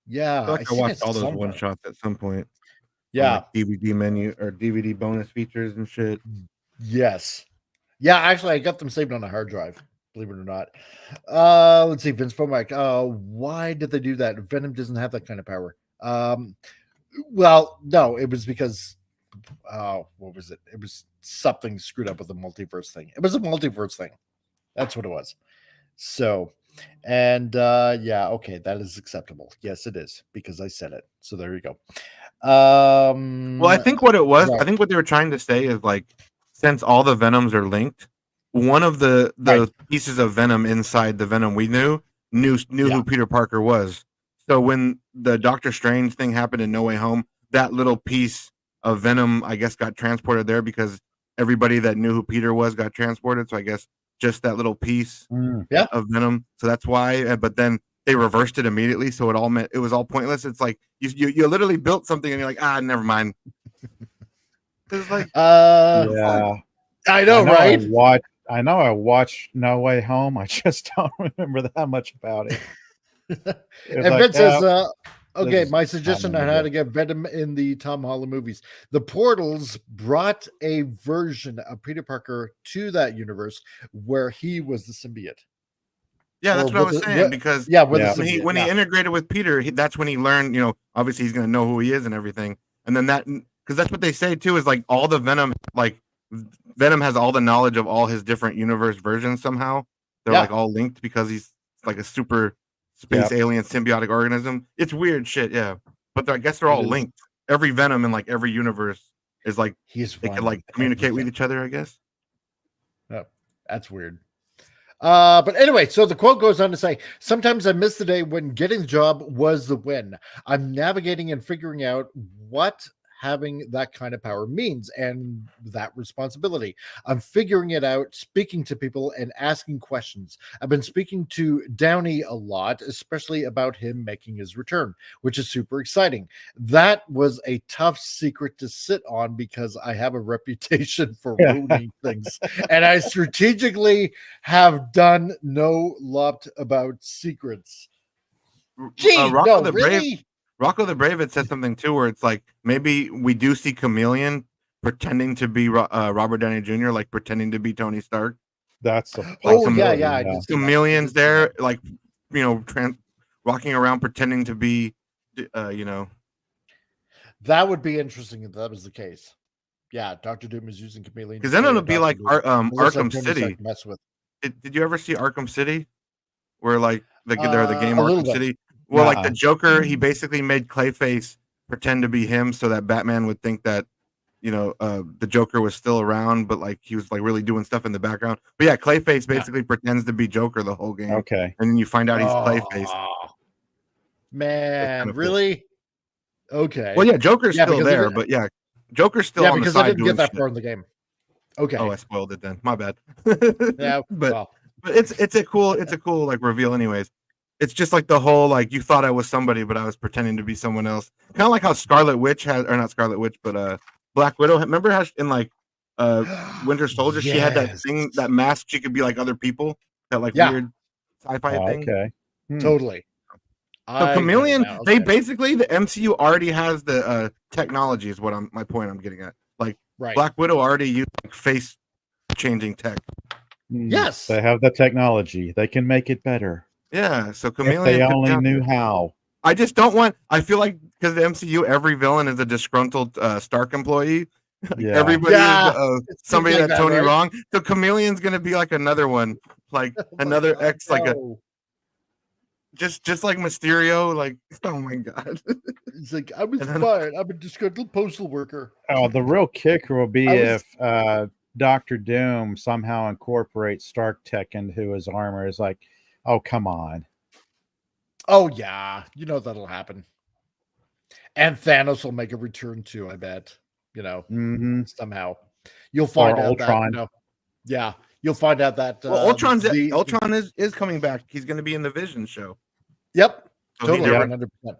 Yeah, I feel like I seen watched it all those somewhere. one shots at some point. Yeah. On, like, DVD menu or DVD bonus features and shit. Yes. Yeah, actually, I got them saved on a hard drive, believe it or not. Let's see, Vince Fomack. Why did they do that? Venom doesn't have that kind of power. Well, no, it was because what was it? It was something screwed up with the multiverse thing. It was a multiverse thing. That's what it was. So, and yeah, okay, that is acceptable. Yes, it is, because I said it. So there you go. Well, I think what it was, right. I think what they were trying to say is, like, since all the Venoms are linked, one of the Right. pieces of Venom inside the Venom we knew Yeah. who Peter Parker was. So when the Doctor Strange thing happened in No Way Home, that little piece of Venom, I guess, got transported there because everybody that knew who Peter was got transported. So I guess just that little piece Yeah. of Venom. So that's why. But then they reversed it immediately, so it was all pointless. It's like you literally built something and you're like, never mind. It's like, Yeah. I know, right? I know I watched No Way Home. I just don't remember that much about it. And Vince says, okay, is my suggestion on how to get Venom in the Tom Holland movies. The Portals brought a version of Peter Parker to that universe where he was the symbiote. yeah, that's Or what I with was the- saying with- because yeah, with Yeah. the when he symbiote, integrated with Peter, that's when he learned. Obviously he's gonna know who he is and everything. And then because that's what they say too, is like all the Venom, like Venom has all the knowledge of all his different universe versions somehow. They're Yeah. like all linked because he's like a super space alien symbiotic organism. It's weird shit, yeah. But I guess they're all linked. Every Venom in like every universe is like they can like communicate with each other, I guess. Oh, that's weird. But anyway, so the quote goes on to say, sometimes I miss the day when getting the job was the win. I'm navigating and figuring out what having that kind of power means and that responsibility. I'm figuring it out, speaking to people and asking questions. I've been speaking to Downey a lot, especially about him making his return, which is super exciting. That was a tough secret to sit on because I have a reputation for ruining things. And I strategically have done no lot about secrets. Gee, Rocco no, the really? Rocco the Brave had said something too, where it's like maybe we do see Chameleon pretending to be Robert Downey Jr., like pretending to be Tony Stark. That's the yeah. I did see that. Chameleon's there, like walking around pretending to be, That would be interesting if that was the case. Yeah, Dr. Doom is using Chameleon. Because then it'll be like Arkham Tony City. Stark to mess with. Did you ever see Arkham City, where like they're the game a little Arkham bit. City? Well, like the Joker, he basically made Clayface pretend to be him so that Batman would think that the Joker was still around, but like he was like really doing stuff in the background. But yeah, Clayface basically pretends to be Joker the whole game. Okay. And then you find out he's Clayface. Man, cool. really? Okay. Well, yeah, Joker's still because there, even- but yeah, Joker's still on the because side I didn't doing get that shit. far in the game. Okay. Oh, I spoiled it then. My bad. Yeah, but it's a cool like reveal anyways. It's just like the whole like you thought I was somebody, but I was pretending to be someone else. Kind of like how Scarlet Witch has, or not Scarlet Witch, but Black Widow. Remember how in like Winter Soldier she had that thing, that mask, she could be like other people, that like weird sci-fi thing. Okay. Totally. So Chameleon, they basically, the MCU already has the technology is what my point I'm getting at. Like Black Widow already used like face changing tech. Yes. They have the technology. They can make it better. Yeah, so If Chameleon. they only knew how. I just don't want. I feel like because the MCU, every villain is a disgruntled Stark employee. Yeah. Everybody is somebody like that that, Tony right? wrong. So Chameleon's gonna be like another one, like another ex, like a just like Mysterio. Like, oh my god. It's like I was fired. I'm a disgruntled postal worker. Oh, the real kicker will be if Dr. Doom somehow incorporates Stark tech into his armor. It's like, oh, come on. Oh yeah, that'll happen. And Thanos will make a return too. I bet. Somehow you'll find out Ultron. that. Yeah, you'll find out that Well, Ultron is coming back. He's going to be in the Vision show. Yep, So totally, he never, 100%.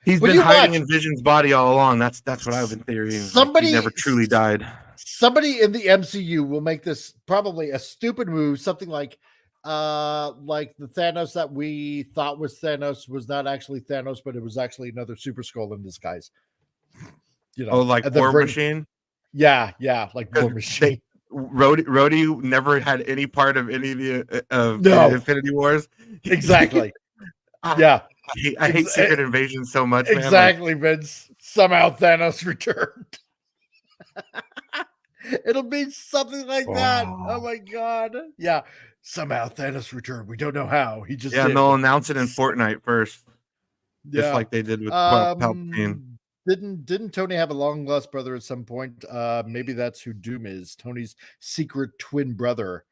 he's When been you hiding watch- in Vision's body all along. That's what I've been theorying. Somebody- he never truly died. Somebody in the MCU will make this probably a stupid move, something like the Thanos that we thought was Thanos was not actually Thanos, but it was actually another Super Skrull in disguise. You know, like and then War Machine. Yeah, like War Machine. Rhodey never had any part of any of the Infinity Wars. Exactly. I hate Secret Invasion so much. Exactly, man. Vince. Somehow Thanos returned. It'll be something like that. Oh my god. Yeah. Somehow Thanos returned. We don't know how. He just did. They'll announce it in Fortnite first. Just like they did with Palpatine. Didn't Tony have a long lost brother at some point? Maybe that's who Doom is. Tony's secret twin brother.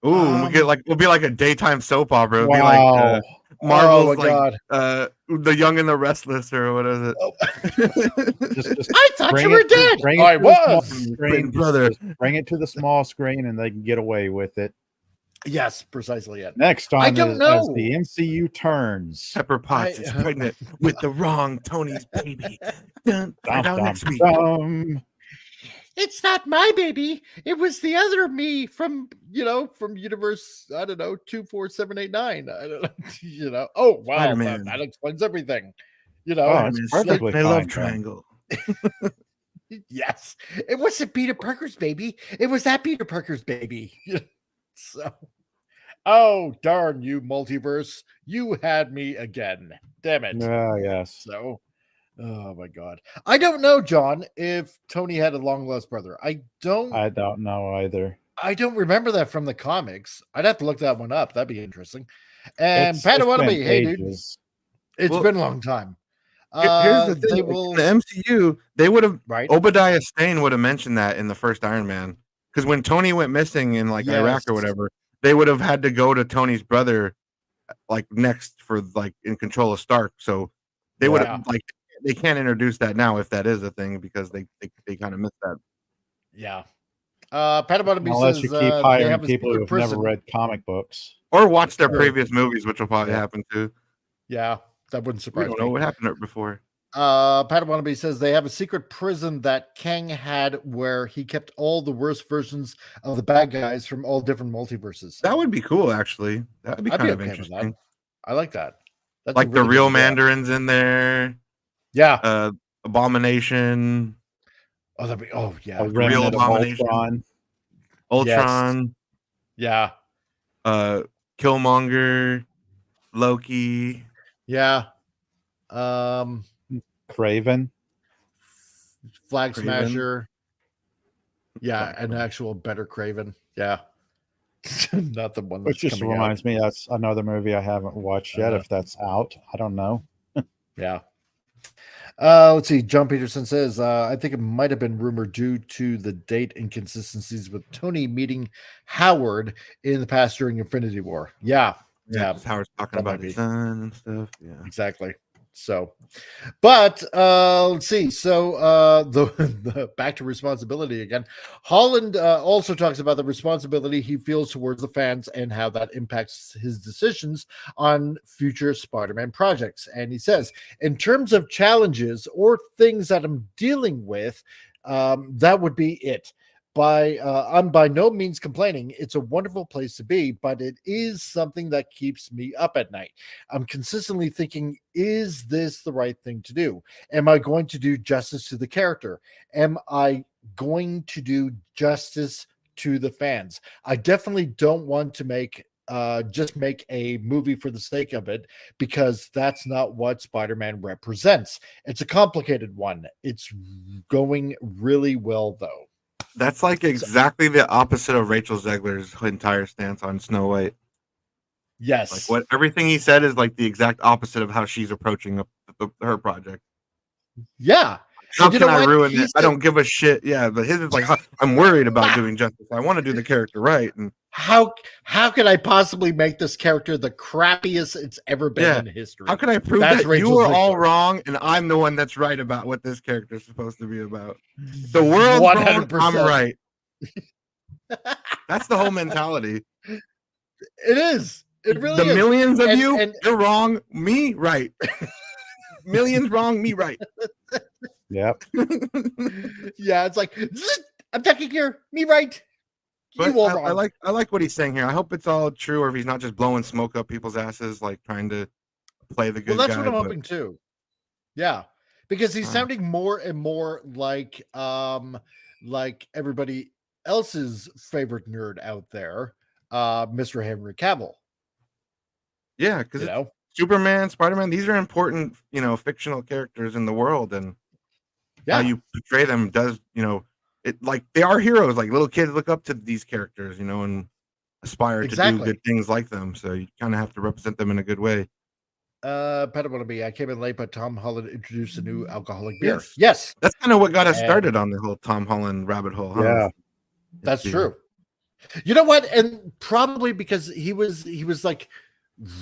Ooh, we'll be like a daytime soap opera. It'll Wow. be like Marvel's God. The Young and the Restless, or what is it? Just I thought you were dead. I was. Brother. Bring it to the small screen and they can get away with it. Yes, precisely it. Next on I don't know. as the MCU turns. Pepper Potts is pregnant with the wrong Tony's baby. Find out next week. It's not my baby. It was the other me from universe, I don't know, 24789. I don't know, Oh, wow. That explains everything. It's perfectly fine. love triangle. Yes. It wasn't Peter Parker's baby. It was that Peter Parker's baby. So, oh, darn you, multiverse. You had me again. Damn it. Yes. So, oh my god. I don't know, John, if Tony had a long lost brother. I don't know either. I don't remember that from the comics. I'd have to look that one up. That'd be interesting. And Padawannabe, hey dude. It's been a long time. Here's the thing. In the MCU, they would have Obadiah Stane would have mentioned that in the first Iron Man. Because when Tony went missing in Iraq or whatever, they would have had to go to Tony's brother next for in control of Stark. So they would have they can't introduce that now if that is a thing because they kind of missed that. Yeah. Padawannabe Unless says, you keep hiring people who have never read comic books. Or watch their previous movies, which will probably happen too. Yeah, that wouldn't surprise me. We don't know what happened before. Padawannabe says they have a secret prison that Kang had where he kept all the worst versions of the bad guys from all different multiverses. That would be cool, actually. That would be kind of interesting. I like that. That's like the real Mandarins in there. Yeah. Abomination. Oh, that'd be A real Abomination. Ultron. Yes. Yeah. Killmonger. Loki. Yeah. Craven. Flag Smasher. Yeah, an actual better Craven. Yeah. Not the one that's Which just reminds me, that's another movie I haven't watched yet. If that's out, I don't know. Yeah. Let's see. John Peterson says, I think it might have been rumored due to the date inconsistencies with Tony meeting Howard in the past during Infinity War. Yeah. Howard's talking about his son and stuff. Yeah, exactly. So, but let's see. So the back to responsibility again. Holland also talks about the responsibility he feels towards the fans and how that impacts his decisions on future Spider-Man projects. And he says, in terms of challenges or things that I'm dealing with, that would be it. I'm by no means complaining. It's a wonderful place to be, but it is something that keeps me up at night. I'm consistently thinking, is this the right thing to do? Am I going to do justice to the character? Am I going to do justice to the fans? I definitely don't want to just make a movie for the sake of it, because that's not what Spider-Man represents. It's a complicated one. It's going really well, though. That's exactly the opposite of Rachel Zegler's entire stance on Snow White. Yes. Everything he said is the exact opposite of how she's approaching her project. Yeah. How can I ruin it? I don't give a shit. Yeah, but his is I'm worried about doing justice. I want to do the character right. And how can I possibly make this character the crappiest it's ever been in history? How can I prove that you are all wrong and I'm the one that's right about what this character is supposed to be about? The world's 100%. Wrong, I'm right. That's the whole mentality. It is. It really the is. millions of And- you, and- you're wrong. Me right. Millions wrong. Me right. Yep. Yeah, it's like "Zzz, I'm attacking here. Me right. But You all I wrong. like what he's saying here. I hope it's all true, or if he's not just blowing smoke up people's asses, like trying to play the good Well, that's guy. what I'm but- hoping too. Yeah, because he's sounding more and more like everybody else's favorite nerd out there, Mr. Henry Cavill. Yeah, because You know, Superman, Spider-Man, these are important, fictional characters in the world, and yeah, how you portray them does, it like they are heroes. Like little kids look up to these characters, and aspire to do Exactly. good things like them. So you kind of have to represent them in a good way. I came in late, but Tom Holland introduced a new alcoholic beer. Yes. Yes, That's kind of what got us And- started on the whole Tom Holland rabbit hole. Huh? Yeah. that's Yeah. true. You know what? And probably because he was like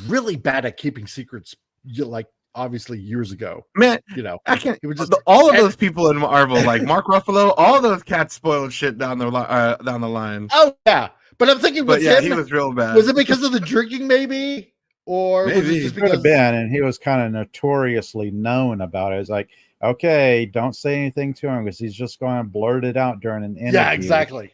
really bad at keeping secrets. Like obviously years ago, Man, I can't. He was just all of and- those people in Marvel, like Mark Ruffalo, all those cats spoiled shit down the line. Oh yeah, but I'm thinking But with yeah, him, he was real bad. was it because of the drinking, maybe, or was Maybe. it just Could have because? been, and he was kind of notoriously known about it. It's like, okay, don't say anything to him because he's just going to blurt it out during an interview. Yeah, exactly.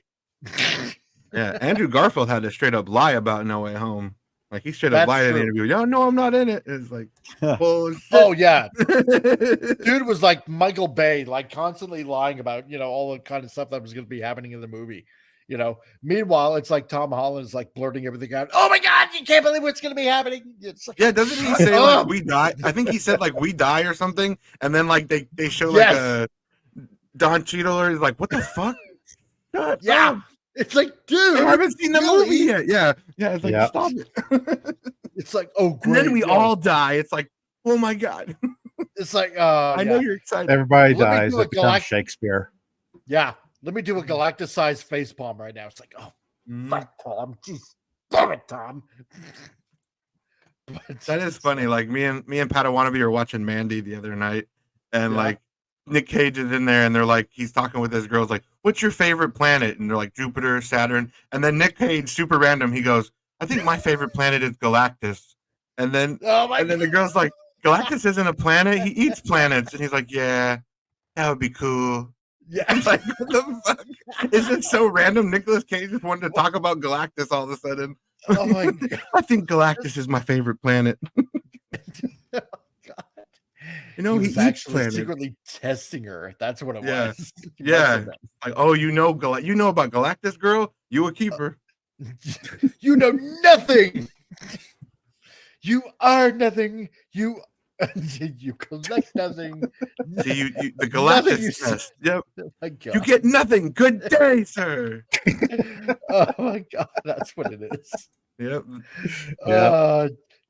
Yeah, Andrew Garfield had to straight up lie about No Way Home. Like he straight up That's lied in the true. interview. Yeah, no, I'm not in it. It's like, bullshit. Oh yeah, dude was like Michael Bay, like constantly lying about all the kind of stuff that was going to be happening in the movie. Meanwhile, it's like Tom Holland is like blurting everything out. Oh my god, you can't believe what's going to be happening. It's like, Yeah, doesn't he say up. like we die? I think he said like we die or something, and then like they show like Yes. a Don Cheadle. He's like, what the fuck? Shut Yeah. up. It's like, dude, I haven't seen the really? movie yet. Yeah. It's like Yep. stop it. It's like, oh And great. then we yeah. all die. It's like, oh my god. It's like, I know yeah. you're excited. Everybody Let me dies. do a It becomes galact- Shakespeare. Yeah. Let me do a galacticized face palm right now. It's like, oh Mhm. fuck, Tom. Jeez. Damn it, Tom. But That is funny. Like me and Padawannabe are watching Mandy the other night, and Yeah. like Nick Cage is in there, and they're like, he's talking with his girls, like, "What's your favorite planet?" And they're like, "Jupiter, Saturn." And then Nick Cage, super random, he goes, "I think my favorite planet is Galactus." And then Oh my the girl's like, "Galactus isn't a planet. He eats planets." And he's like, "Yeah, that would be cool." yeah. I'm like, what the fuck? Is it so random? Nicolas Cage just wanted to talk about Galactus all of a sudden. Oh my god. I think Galactus is my favorite planet. You know, he was eats actually planets. secretly testing her. That's what it Yeah. was. He Yeah. must Like, oh, you know about Galactus, girl? You a keeper. have been. You know nothing. You are nothing. You you collect nothing. See, you the Nothing Galactus you test. Yep. Oh my god. You get nothing. Good day, sir. Oh my god, that's what it is. Yep.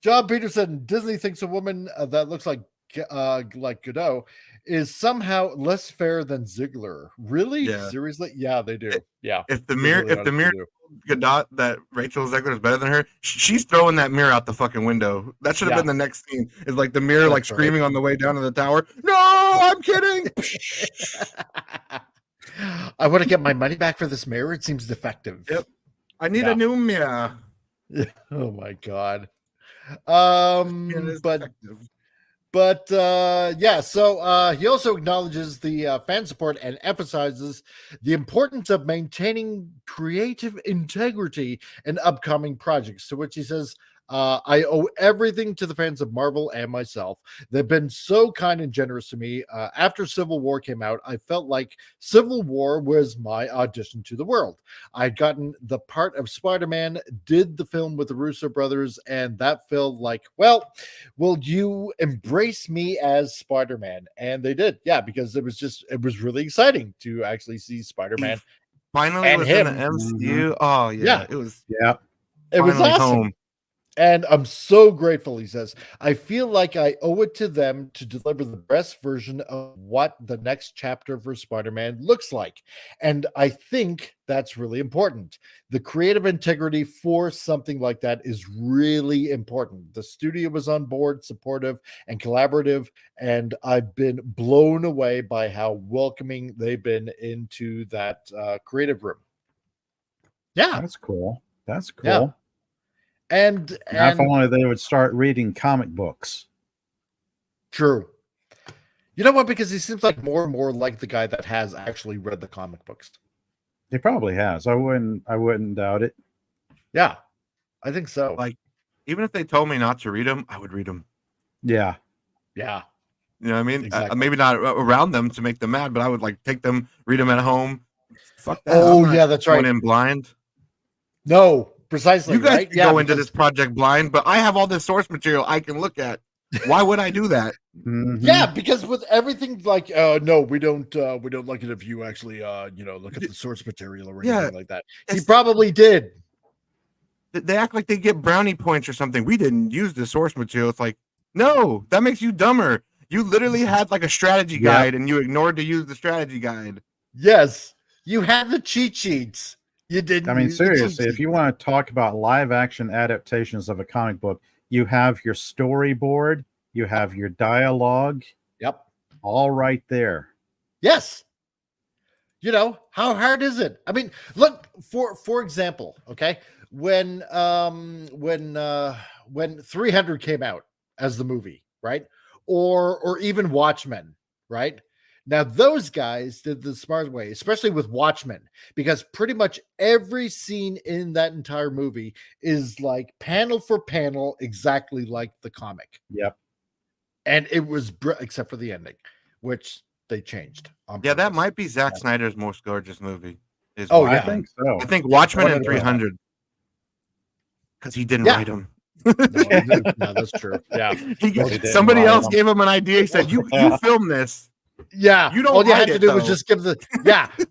John Peterson, Disney thinks a woman that looks like Godot is somehow less fair than Ziegler. Really? Yeah. Seriously? Yeah, they do. Yeah. If the they mirror, really if the honestly mirror do. Godot that Rachel Zegler is better than her, she's throwing that mirror out the fucking window. That should have Yeah. been the next scene. Is like the mirror like That's right. screaming on the way down to the tower. No, I'm kidding. I want to get my money back for this mirror. It seems defective. Yep. I need Yeah. a new mirror. Oh my god. It is But defective. yeah, so he also acknowledges the fan support and emphasizes the importance of maintaining creative integrity in upcoming projects, to which he says, I owe everything to the fans of Marvel and myself. They've been so kind and generous to me. After Civil War came out, I felt like Civil War was my audition to the world. I'd gotten the part of Spider-Man, did the film with the Russo brothers, and that felt like, well, will you embrace me as Spider-Man? And they did, yeah, because it was really exciting to actually see Spider-Man. Finally and was him. in the MCU. Oh yeah, Yeah. it was Yeah. It was finally awesome. home. And I'm so grateful, he says. I feel like I owe it to them to deliver the best version of what the next chapter for Spider-Man looks like. And I think that's really important. The creative integrity for something like that is really important. The studio was on board, supportive and collaborative, and I've been blown away by how welcoming they've been into that creative room. Yeah. That's cool. That's cool. Yeah. And Now, if only they would start reading comic books. True. You know what? Because he seems like more and more like the guy that has actually read the comic books. He probably has. I wouldn't doubt it. Yeah, I think so. Like, even if they told me not to read them, I would read them. Yeah. Yeah. You know what I mean? Exactly. Maybe not around them to make them mad, but I would like take them, read them at home. Fuck that. Oh, I'm not yeah, that's going right. in blind. No, precisely. You guys right? can go into this project blind, but I have all this source material I can look at. Why would I do that? Mhm. Yeah, because with everything like, no, we don't like it if you actually, look at the source material or anything like that. He probably did. They act like they get brownie points or something. We didn't use the source material. It's like, no, that makes you dumber. You literally had like a strategy guide and you ignored to use the strategy guide. Yes, you had the cheat sheets. You didn't. I mean, use the cheat seriously, if sheets. you want to talk about live action adaptations of a comic book, you have your storyboard, you have your dialogue. Yep. All right there. Yes. You know, how hard is it? I mean, look, for example, okay, when 300 came out as the movie, right? Or even Watchmen, right? Now those guys did the smart way, especially with Watchmen, because pretty much every scene in that entire movie is like panel for panel exactly like the comic. Yep. And it was except for the ending, which they changed. Yeah, that might be Zack Snyder's most gorgeous movie. Oh, I yeah. think so. I think Watchmen and 100%. 300. Because he didn't Yeah. write them. No, that's true. Yeah. Somebody write else them. gave him an idea. He said, you film this. Yeah. You don't all you write had to it, do was though. just give the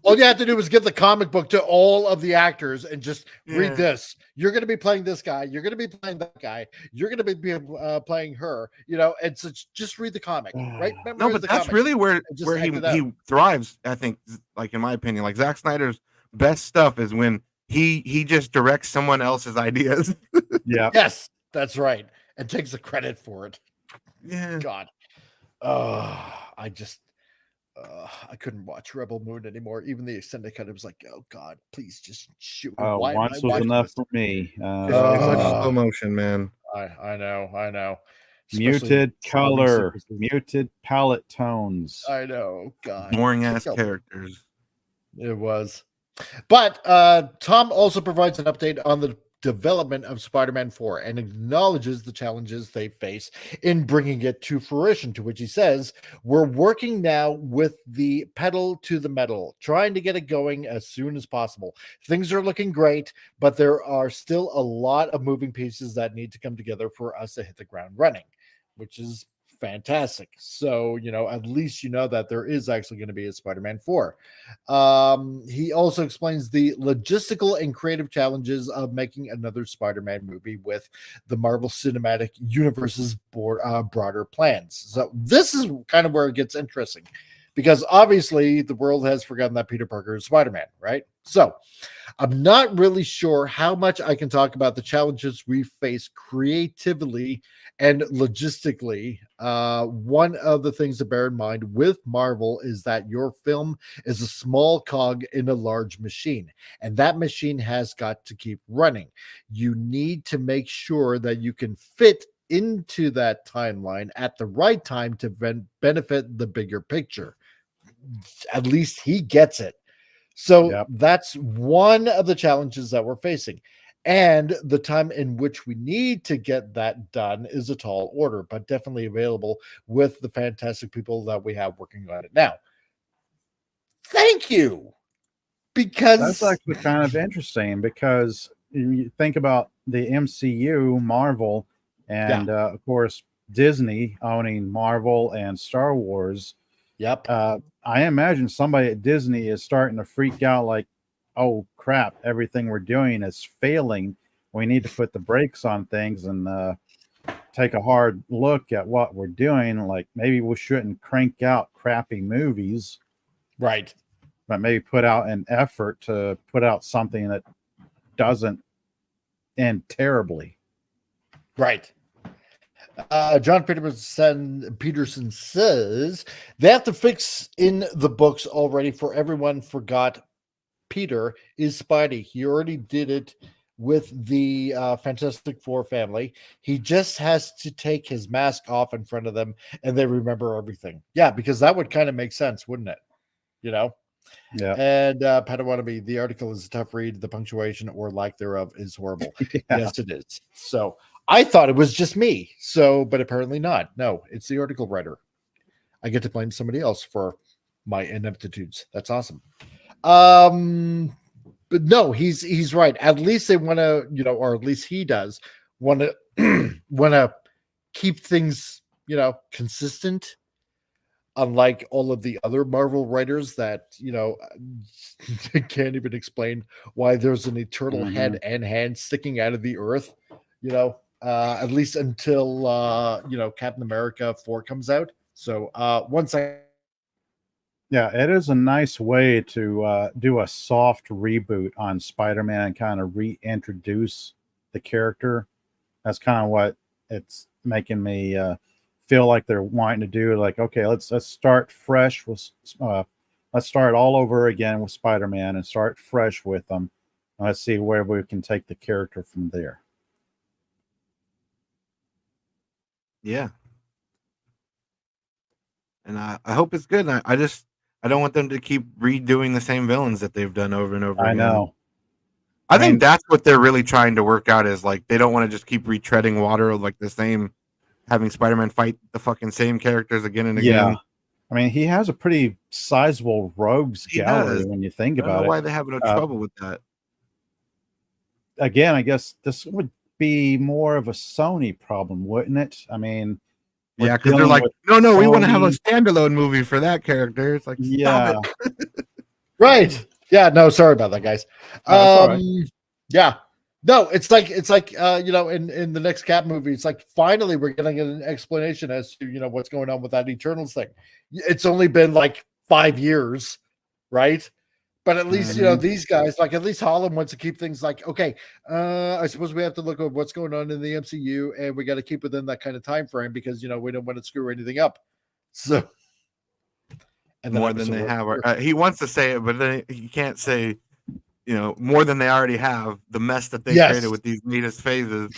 all you had to do was give the comic book to all of the actors and just read this. You're going to be playing this guy. You're going to be playing that guy. You're going to be playing her. You know, and so just read the comic, right? No, Memorize but the that's comic really where and just act it out. he thrives. I think, like in my opinion, like Zack Snyder's best stuff is when he just directs someone else's ideas. Yeah. Yes, that's right, and takes the credit for it. Yeah. God, I couldn't watch Rebel Moon anymore. Even the extended cut, it was like, oh God, please just shoot me. Why am Once I was watching enough this? for me. Slow motion, man. I know. Muted Especially color, sequences. muted palette tones. I know, God. Boring ass Kill me. characters. It was. But Tom also provides an update on the development of Spider-Man 4 and acknowledges the challenges they face in bringing it to fruition, to which he says, we're working now with the pedal to the metal, trying to get it going as soon as possible. Things are looking great, but there are still a lot of moving pieces that need to come together for us to hit the ground running, which is fantastic. So, at least you know that there is actually going to be a Spider-Man 4. He also explains the logistical and creative challenges of making another Spider-Man movie with the Marvel Cinematic Universe's broader plans. So this is kind of where it gets interesting, because obviously the world has forgotten that Peter Parker is Spider-Man, right? So I'm not really sure how much I can talk about the challenges we face creatively and logistically. One of the things to bear in mind with Marvel is that your film is a small cog in a large machine, and that machine has got to keep running. You need to make sure that you can fit into that timeline at the right time to benefit the bigger picture. At least he gets it. So that's one of the challenges that we're facing. And the time in which we need to get that done is a tall order, but definitely available with the fantastic people that we have working on it now. Thank you. Because that's actually kind of interesting, because you think about the MCU, Marvel, and of course, Disney owning Marvel and Star Wars. Yep. I imagine somebody at Disney is starting to freak out like, oh crap, everything we're doing is failing. We need to put the brakes on things and take a hard look at what we're doing. Like, maybe we shouldn't crank out crappy movies. Right. But maybe put out an effort to put out something that doesn't end terribly. Right. John Peterson says they have to fix in the books already, for everyone forgot Peter is Spidey. He already did it with the Fantastic Four family. He just has to take his mask off in front of them and they remember everything. Yeah, because that would kind of make sense, wouldn't it? You know? Yeah. And Padawannabe, the article is a tough read. The punctuation or lack thereof is horrible. Yeah. Yes, it is. So I thought it was just me. So, but apparently not. No, it's the article writer. I get to blame somebody else for my ineptitudes. That's awesome. But no, he's right. At least they want to, you know, or at least he does want to keep things, you know, consistent. Unlike all of the other Marvel writers that, you know, can't even explain why there's an eternal head and hand sticking out of the earth, you know, at least until, you know, Captain America 4 comes out. So once I. Yeah, it is a nice way to do a soft reboot on Spider-Man and kind of reintroduce the character. That's kind of what it's making me feel like they're wanting to do. Like, okay, let's start fresh with let's start all over again with Spider-Man and start fresh with them. Let's see where we can take the character from there. Yeah. And I hope it's good. I don't want them to keep redoing the same villains that they've done over and over again. I know. I think that's what they're really trying to work out is like they don't want to just keep retreading water of like the same, having Spider-Man fight the fucking same characters again and again. Yeah. I mean, he has a pretty sizable rogues gallery when you think about it. I don't know why they have no trouble with that. Again, I guess this would be more of a Sony problem, wouldn't it? I mean, yeah, because they're like, no, we want to have a standalone movie for that character. It's like, yeah, right. Yeah, no, sorry about that, guys. Yeah, no, it's like you know, in the next Cap movie, it's like finally we're getting an explanation as to, you know, what's going on with that Eternals thing. It's only been like 5 years, right? But at least, you know, these guys, like at least Holland wants to keep things like, okay, I suppose we have to look at what's going on in the MCU and we got to keep within that kind of time frame because, you know, we don't want to screw anything up. So, and more than they have. He wants to say it, but then he can't say, you know, more than they already have. The mess that they created with these latest phases.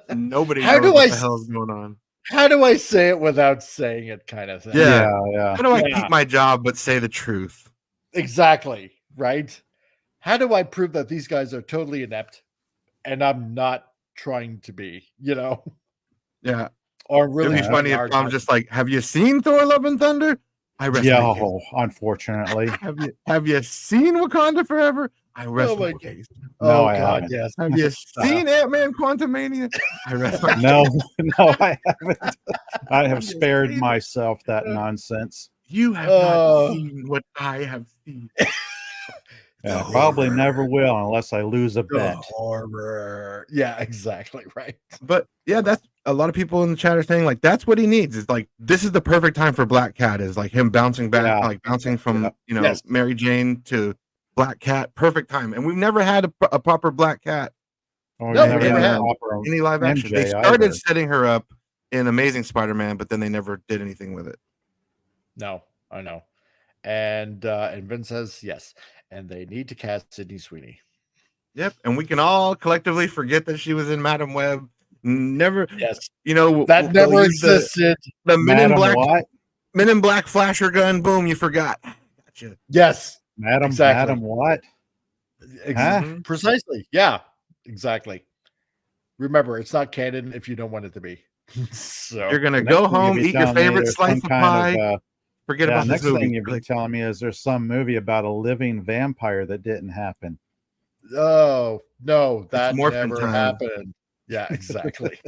Nobody knows what the hell is going on. How do I say it without saying it, kind of thing? Yeah. How do I keep my job but say the truth? Exactly, right? How do I prove that these guys are totally inept and I'm not trying to be, you know? Yeah. Or really, it'd be funny if I'm just like, have you seen Thor: Love and Thunder? I rest my case. Unfortunately. have you seen Wakanda Forever? I rest my case. No, I haven't. Yes. Have you seen Ant-Man Quantumania? I rest my case. No, I haven't. I have spared myself that nonsense. You have not seen what I have seen. Yeah, probably never will unless I lose a bet. Horror. Yeah, exactly. Right. But yeah, that's a lot of people in the chat are saying like that's what he needs. Is like this is the perfect time for Black Cat. Is like him bouncing back, like bouncing from you know Mary Jane to Black Cat. Perfect time. And we've never had a proper Black Cat. Oh, no, never had any live action. They started setting her up in Amazing Spider-Man, but then they never did anything with it. No, I know. And Vince says yes. And they need to cast Sydney Sweeney. Yep. And we can all collectively forget that she was in Madam Web. Never, yes, you know, that never existed. The Men in Black flasher gun, boom, you forgot. Gotcha. Yes. Madam what? Precisely. Yeah, exactly. Remember, it's not canon if you don't want it to be. So you're gonna go home, eat your favorite slice of pie. Forget about this movie. Next thing you've been telling me is there's some movie about a living vampire that didn't happen. Oh no, that never happened. Yeah, exactly.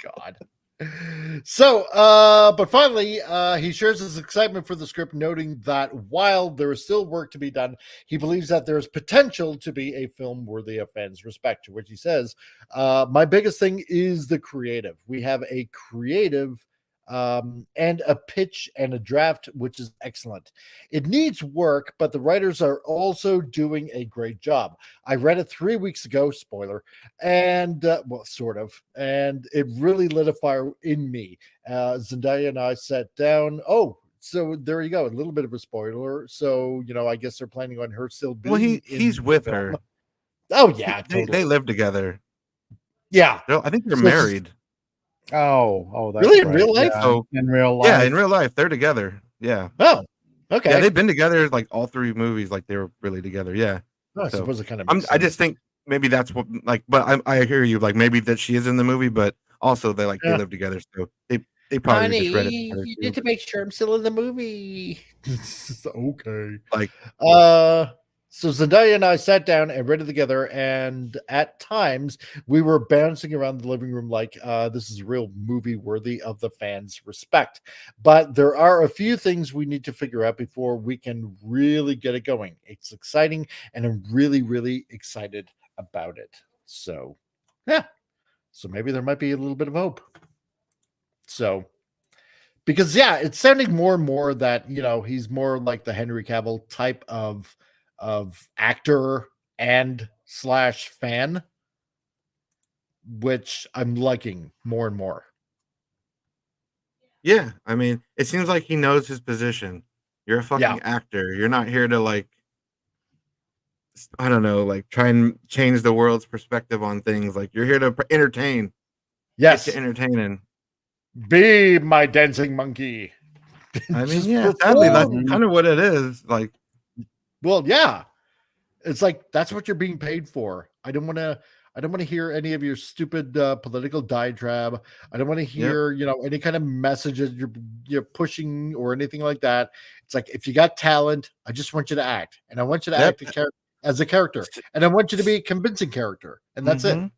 God. So, but finally, he shares his excitement for the script, noting that while there is still work to be done, he believes that there is potential to be a film worthy of fans' respect. To which he says, my biggest thing is the creative. We have a creative and a pitch and a draft, which is excellent. It needs work, but the writers are also doing a great job. I read it 3 weeks ago, spoiler, and well, sort of, and it really lit a fire in me. Zendaya and I sat down. Oh, so there you go. A little bit of a spoiler. So, I guess they're planning on her still being. Well, he's in with the film. her. Oh yeah, They totally. live together. Yeah. I think they're So it's just- married. Oh, that's Really? In right. real life? Yeah, So- in real life. Yeah, in real life, they're together. Yeah. Oh, okay. Yeah, they've been together like all 3 movies. Like they were really together. Yeah. I so- suppose it kind of. I just think maybe that's what but I hear you, like maybe that she is in the movie, but also they Yeah. live together, so they probably just read it together, you too. need to make sure I'm still in the movie. Okay. Like So Zendaya and I sat down and read it together, and at times we were bouncing around the living room like this is a real movie worthy of the fans' respect. But there are a few things we need to figure out before we can really get it going. It's exciting, and I'm really, really excited about it. So, yeah. So maybe there might be a little bit of hope. So, because it's sounding more and more that he's more like the Henry Cavill type of actor and / fan, which I'm liking more and more. yeah, I mean, it seems like he knows his position. You're a fucking actor. You're not here to like I don't know, like try and change the world's perspective on things. Like you're here to entertain. Yes, Get to entertaining. be my dancing monkey. I mean, Just yeah, sadly, that's perform. kind of what it is. Like, Well, yeah, it's like that's what you're being paid for. I don't want to hear any of your stupid political diatribe. I don't want to hear any kind of messages you're pushing or anything like that. It's like if you got talent, I just want you to act, and I want you to act as a character, and I want you to be a convincing character, and that's it.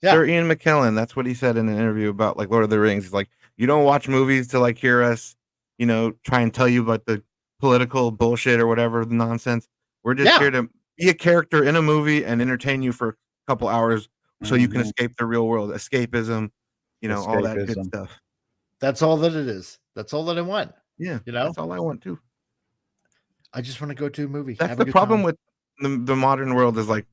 Yeah. Sir Ian McKellen, that's what he said in an interview about like Lord of the Rings. He's like, you don't watch movies to like hear us, try and tell you about the political bullshit or whatever nonsense. We're just here to be a character in a movie and entertain you for a couple hours so you can escape the real world, escapism, all that good stuff. That's all that it is. That's all that I want. Yeah, that's all I want too. I just want to go to a movie. That's the problem with the modern world is like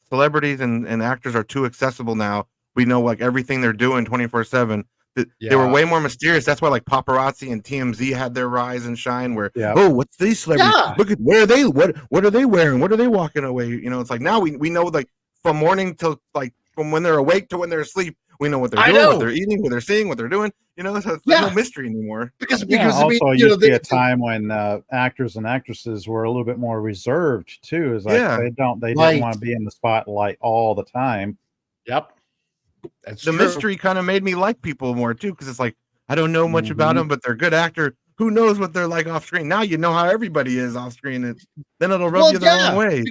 celebrities and actors are too accessible now. We know like everything they're doing 24/7. They were way more mysterious. That's why like paparazzi and TMZ had their rise and shine. Where what's these celebrities? Look at where are they? What are they wearing? What are they walking away? It's like now we know like from morning till like from when they're awake to when they're asleep. We know what they're doing, what they're eating, what they're seeing, what they're doing. So there's no mystery anymore. Because also used to be a time when actors and actresses were a little bit more reserved too. Is like they didn't want to be in the spotlight all the time. Yep. That's the true. mystery kind of made me like people more too, because it's like I don't know much about them, but they're a good actor. Who knows what they're like off screen? Now you know how everybody is off screen. Then it'll rub you the wrong way.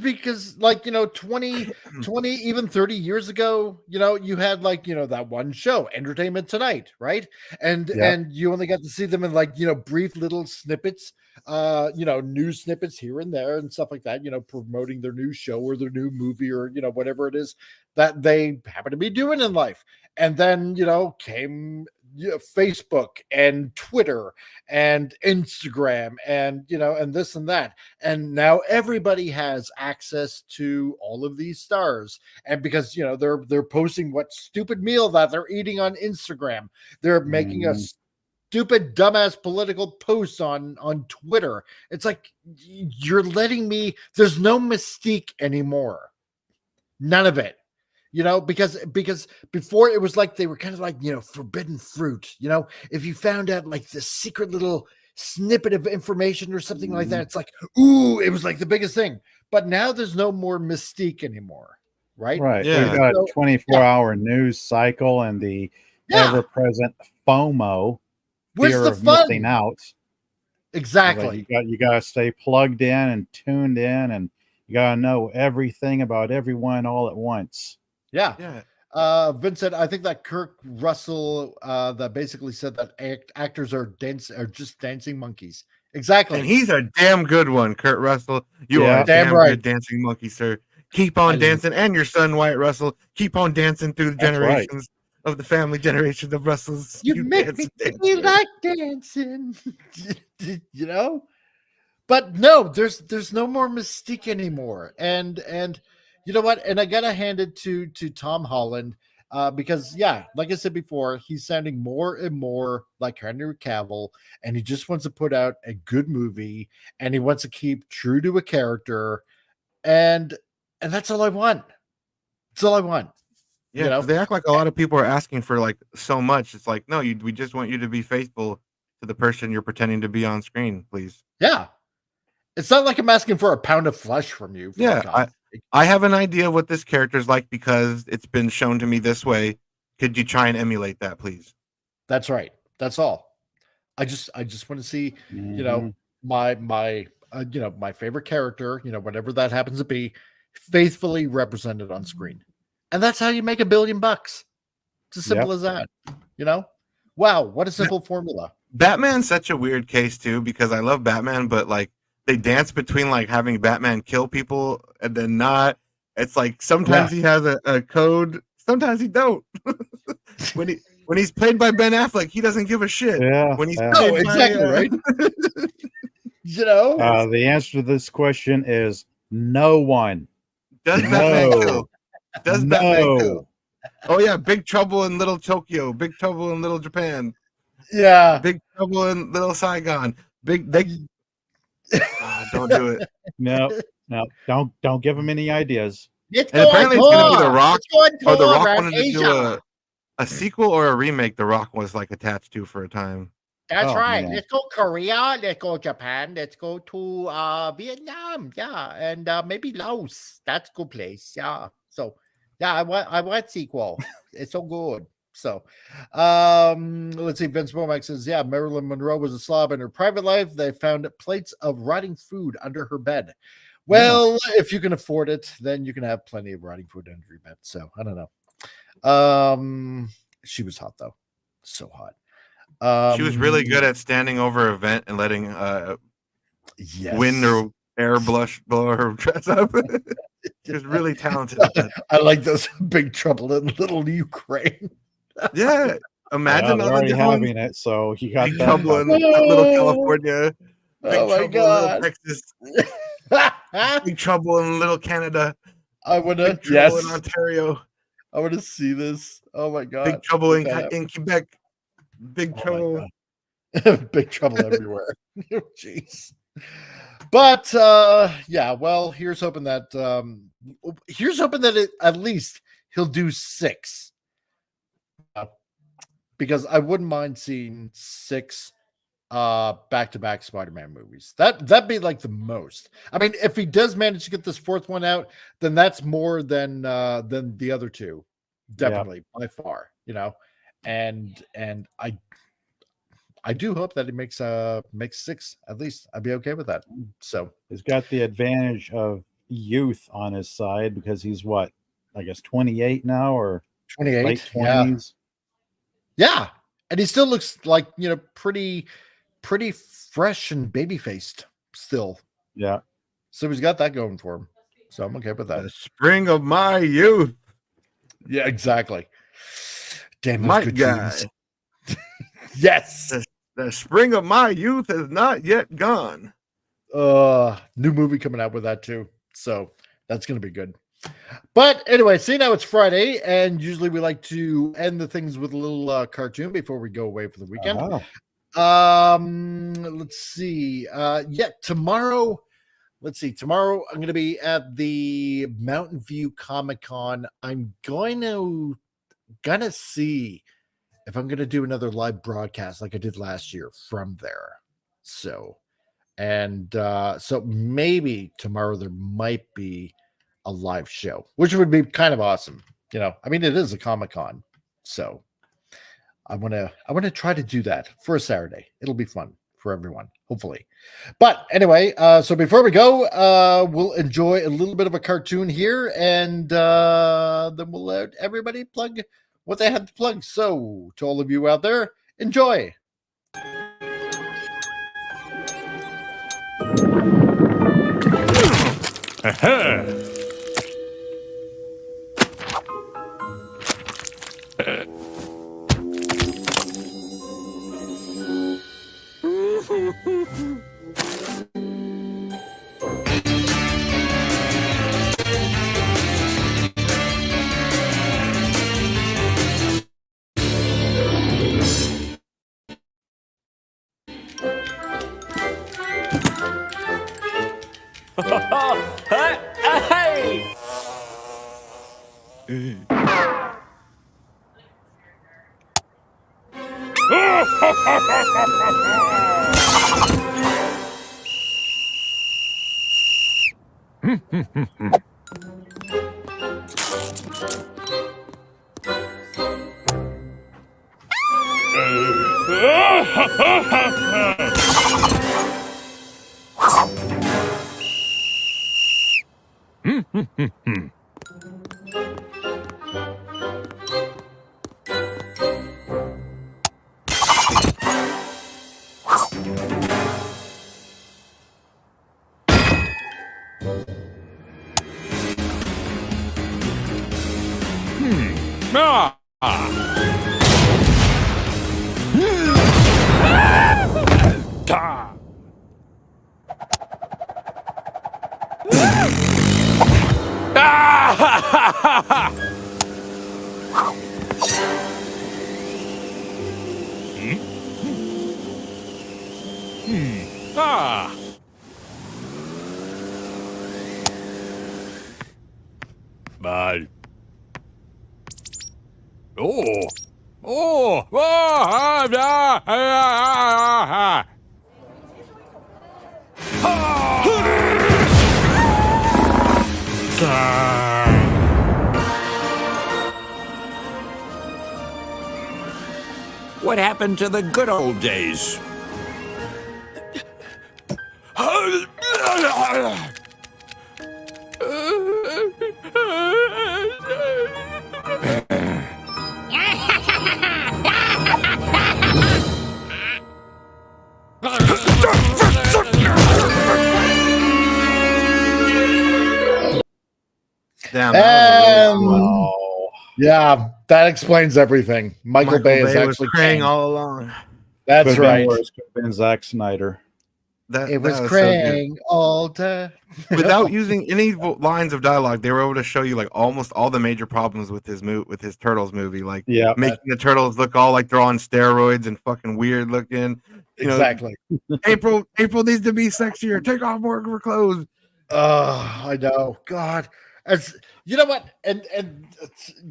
Because like 20, even 30 years ago, you had like that one show, Entertainment Tonight, right? And you only got to see them in like brief little snippets, news snippets here and there and stuff like that, promoting their new show or their new movie or whatever it is that they happen to be doing in life. And then came Facebook and Twitter and Instagram and and this and that, and now everybody has access to all of these stars, and because they're posting what stupid meal that they're eating on Instagram, they're making a stupid dumbass political posts on Twitter. It's like you're letting me, there's no mystique anymore, none of it. Because before it was like they were kind of like, forbidden fruit. If you found out like the secret little snippet of information or something like that, it's like, ooh, it was like the biggest thing. But now there's no more mystique anymore, right? Right. Yeah. We've got a 24-hour news cycle and the ever-present FOMO, Where's fear the of fun? missing out. Exactly. Like you got to stay plugged in and tuned in, and you got to know everything about everyone all at once. Yeah. Yeah. Vincent, I think that Kurt Russell that basically said that actors are just dancing monkeys. Exactly. And he's a damn good one, Kurt Russell. You are a damn damn right. good dancing monkey, sir. Keep on dancing, and your son Wyatt Russell. Keep on dancing through the generations of the family generation of Russells. You make me like dancing. But no, there's no more mystique anymore. And you know what? And I gotta hand it to Tom Holland Because yeah, like I said before, he's sounding more and more like Henry Cavill, and he just wants to put out a good movie, and he wants to keep true to a character, and that's all I want. That's all I want. Yeah, You know? 'cause they act like a lot of people are asking for like so much. It's like, no, we just want you to be faithful to the person you're pretending to be on screen, please. Yeah. It's not like I'm asking for a pound of flesh from you. For Yeah, God's sake. I have an idea of what this character's like because it's been shown to me this way. Could you try and emulate that, please? That's right. That's all. I just want to see, you know, my my favorite character, you know, whatever that happens to be, faithfully represented on screen. And that's how you make $1 billion. It's as simple as that. You know? Wow, what a simple formula. Batman's such a weird case too, because I love Batman, but like they dance between like having Batman kill people and then not. It's like sometimes he has a code, sometimes he don't. when he's played by Ben Affleck, he doesn't give a shit. Yeah. When he's No, exactly right. You know, the answer to this question is no one. does Batman kill? Does Batman kill? Oh yeah, Big Trouble in Little Tokyo, Big Trouble in Little Japan, yeah. Big Trouble in Little Saigon. Don't do it. No, don't give him any ideas. It's And apparently it's going to be The Rock. Or The Rock around wanted to do a sequel or a remake. The Rock was like attached to for a time. That's Oh, right. man. Let's go Korea. Let's go Japan. Let's go to Vietnam. Yeah, and maybe Laos. That's a good place. Yeah. So yeah, I want sequel. It's so good. So let's see. Vince Womack says, yeah, Marilyn Monroe was a slob in her private life. They found plates of rotting food under her bed. Well, if you can afford it, then you can have plenty of rotting food under your bed. So I don't know. She was hot though. So hot. She was really good at standing over a vent and letting yes. wind or air blow her dress up. She was really talented at that. I like those Big Trouble in Little Ukraine. Yeah. Imagine they're all the already different having it, so you got Big that. Trouble in Little California. Big Oh my Trouble in God. Little Texas. Big Trouble in Little Canada. I want to, Big Trouble in Ontario. I want to see this. Oh my God. Big Trouble Look at in Quebec. Big Oh Trouble. Big Trouble everywhere. Jeez. But yeah, well, here's hoping that at least he'll do 6. Because I wouldn't mind seeing 6 back-to-back Spider-Man movies. That'd be like the most. I mean, if he does manage to get this 4th one out, then that's more than the other 2. Definitely, by far, you know. And I do hope that he makes 6 at least. I'd be okay with that. So He's got the advantage of youth on his side because he's what, I guess 28 now or 28, late yeah. 20s. Yeah, and he still looks like, you know, pretty fresh and baby-faced still. Yeah. So he's got that going for him. So I'm okay with that. The spring of my youth. Yeah, exactly. Damn, those My good guy. tunes. Yes. The spring of my youth has not yet gone. New movie coming out with that too. So that's gonna be good. But anyway, see, now it's Friday, and usually we like to end the things with a little cartoon before we go away for the weekend. Let's see. Tomorrow. Let's see. Tomorrow I'm going to be at the Mountain View Comic-Con. I'm gonna see if I'm going to do another live broadcast like I did last year from there. So maybe tomorrow there might be a live show, which would be kind of awesome. You know, I mean, it is a Comic-Con, so I want to try to do that for a Saturday. It'll be fun for everyone, hopefully. But anyway, so before we go, we'll enjoy a little bit of a cartoon here, and then we'll let everybody plug what they had to plug. So to all of you out there, enjoy. Aha! Hey! Bye. Oh. Oh. What happened to the good old days? Damn. That was really And Oh, yeah, that explains everything. Michael Bay is was actually praying Kang. all along. That's could've been right. worse. Could've been Zack Snyder. It was so good. Krang all day. Without using any lines of dialogue, they were able to show you like almost all the major problems with his Turtles movie, like Yeah. making the turtles look all like they're on steroids and fucking weird looking. You know, Exactly. April needs to be sexier. Take off more of her clothes. Oh, I know. God. As you know what? And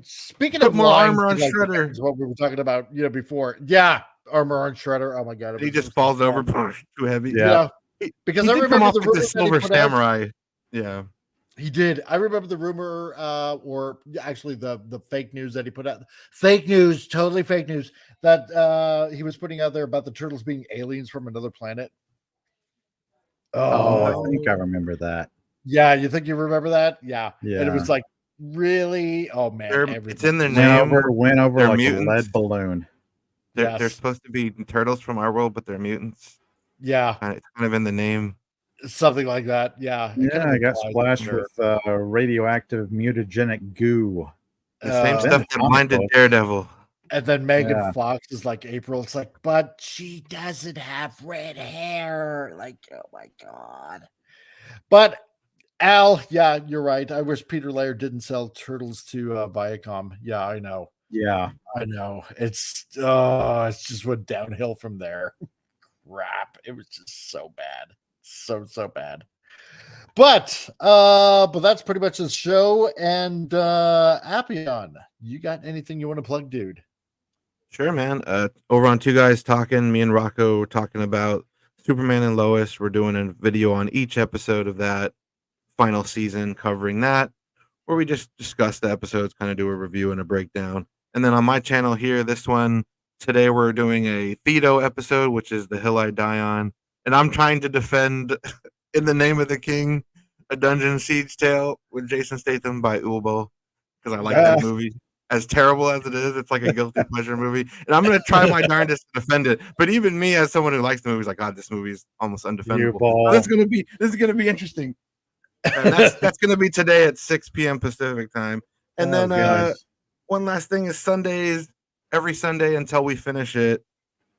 speaking Put of more lines, armor on like, Shredder. is what we were talking about, before. Yeah, armor on Shredder. Oh my god. it He was just so falls bad. over, too heavy. Yeah. Because he I did come remember off the like the rumor that he Silver put out. Samurai. Yeah. He did. I remember the rumor, or actually the fake news that he put out. Fake news, totally fake news, that he was putting out there about the turtles being aliens from another planet. Oh, I Oh, think I remember that. yeah. You think you remember that? Yeah. Yeah. And it was like, really? Oh man, It's in their Went name. over They're like mutants. a lead balloon. They're Yes. supposed to be turtles from our world, but they're mutants. Yeah, It's kind of in the name. something like that. Yeah. It kind Yeah, of I got implies splashed sure. with radioactive mutagenic goo. The same Uh, stuff that comic blinded book. Daredevil. And then Megan Yeah. Fox is like April. It's like, but she doesn't have red hair. Like, oh my god. But Al, yeah, you're right. I wish Peter Laird didn't sell turtles to Viacom. Yeah, I know. Yeah. I know. It's just went downhill from there. Crap. It was just so bad. So bad. But that's pretty much the show. And Appion, you got anything you want to plug, dude? Sure, man. Over on Two Guys Talking, me and Rocco were talking about Superman and Lois. We're doing a video on each episode of that final season, covering that, where we just discuss the episodes, kind of do a review and a breakdown. And then on my channel here, this one, today we're doing a Thedo episode, which is The Hill I Die On. And I'm trying to defend In the Name of the King, a Dungeon Siege Tale with Jason Statham by Ulbo, because I like that movie. As terrible as it is, it's like a guilty pleasure movie, and I'm gonna try my darndest to defend it. But even me, as someone who likes the movie, is like, God, this movie is almost undefendable. So this is gonna be interesting. And that's gonna be today at 6 p.m. Pacific time. And then one last thing is Sundays, every Sunday until we finish it,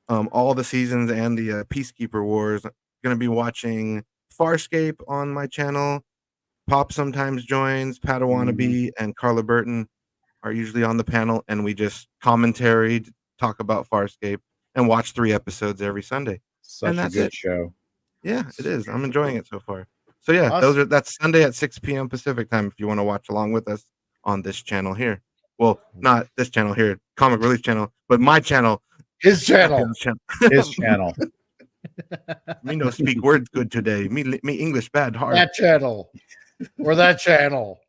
all the seasons and the Peacekeeper Wars. I'm gonna be watching Farscape on my channel. Pop sometimes joins. Padawannabe and Carla Burton are usually on the panel, and we just commentary, talk about Farscape, and watch 3 episodes every Sunday. Such a good show. Yeah, it is. I'm enjoying it so far. So yeah, Awesome. that's Sunday at 6 p.m. Pacific time if you want to watch along with us on this channel here. Well, not this channel here, Comic Relief channel, but my channel, His channel. His channel. Me no speak words good today. Me English bad hard. That channel. Or that channel.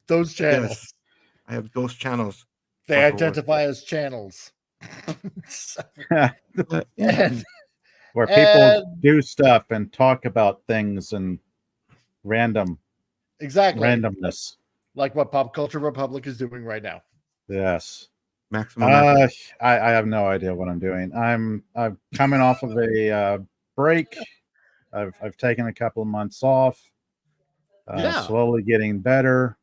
Those channels. Yes, I have those channels. They identify as channels. Where people do stuff and talk about things and exactly randomness. Like what Pop Culture Republic is doing right now. Yes. Maximum. I have no idea what I'm doing. I'm coming off of a break. I've taken a couple of months off. Slowly getting better.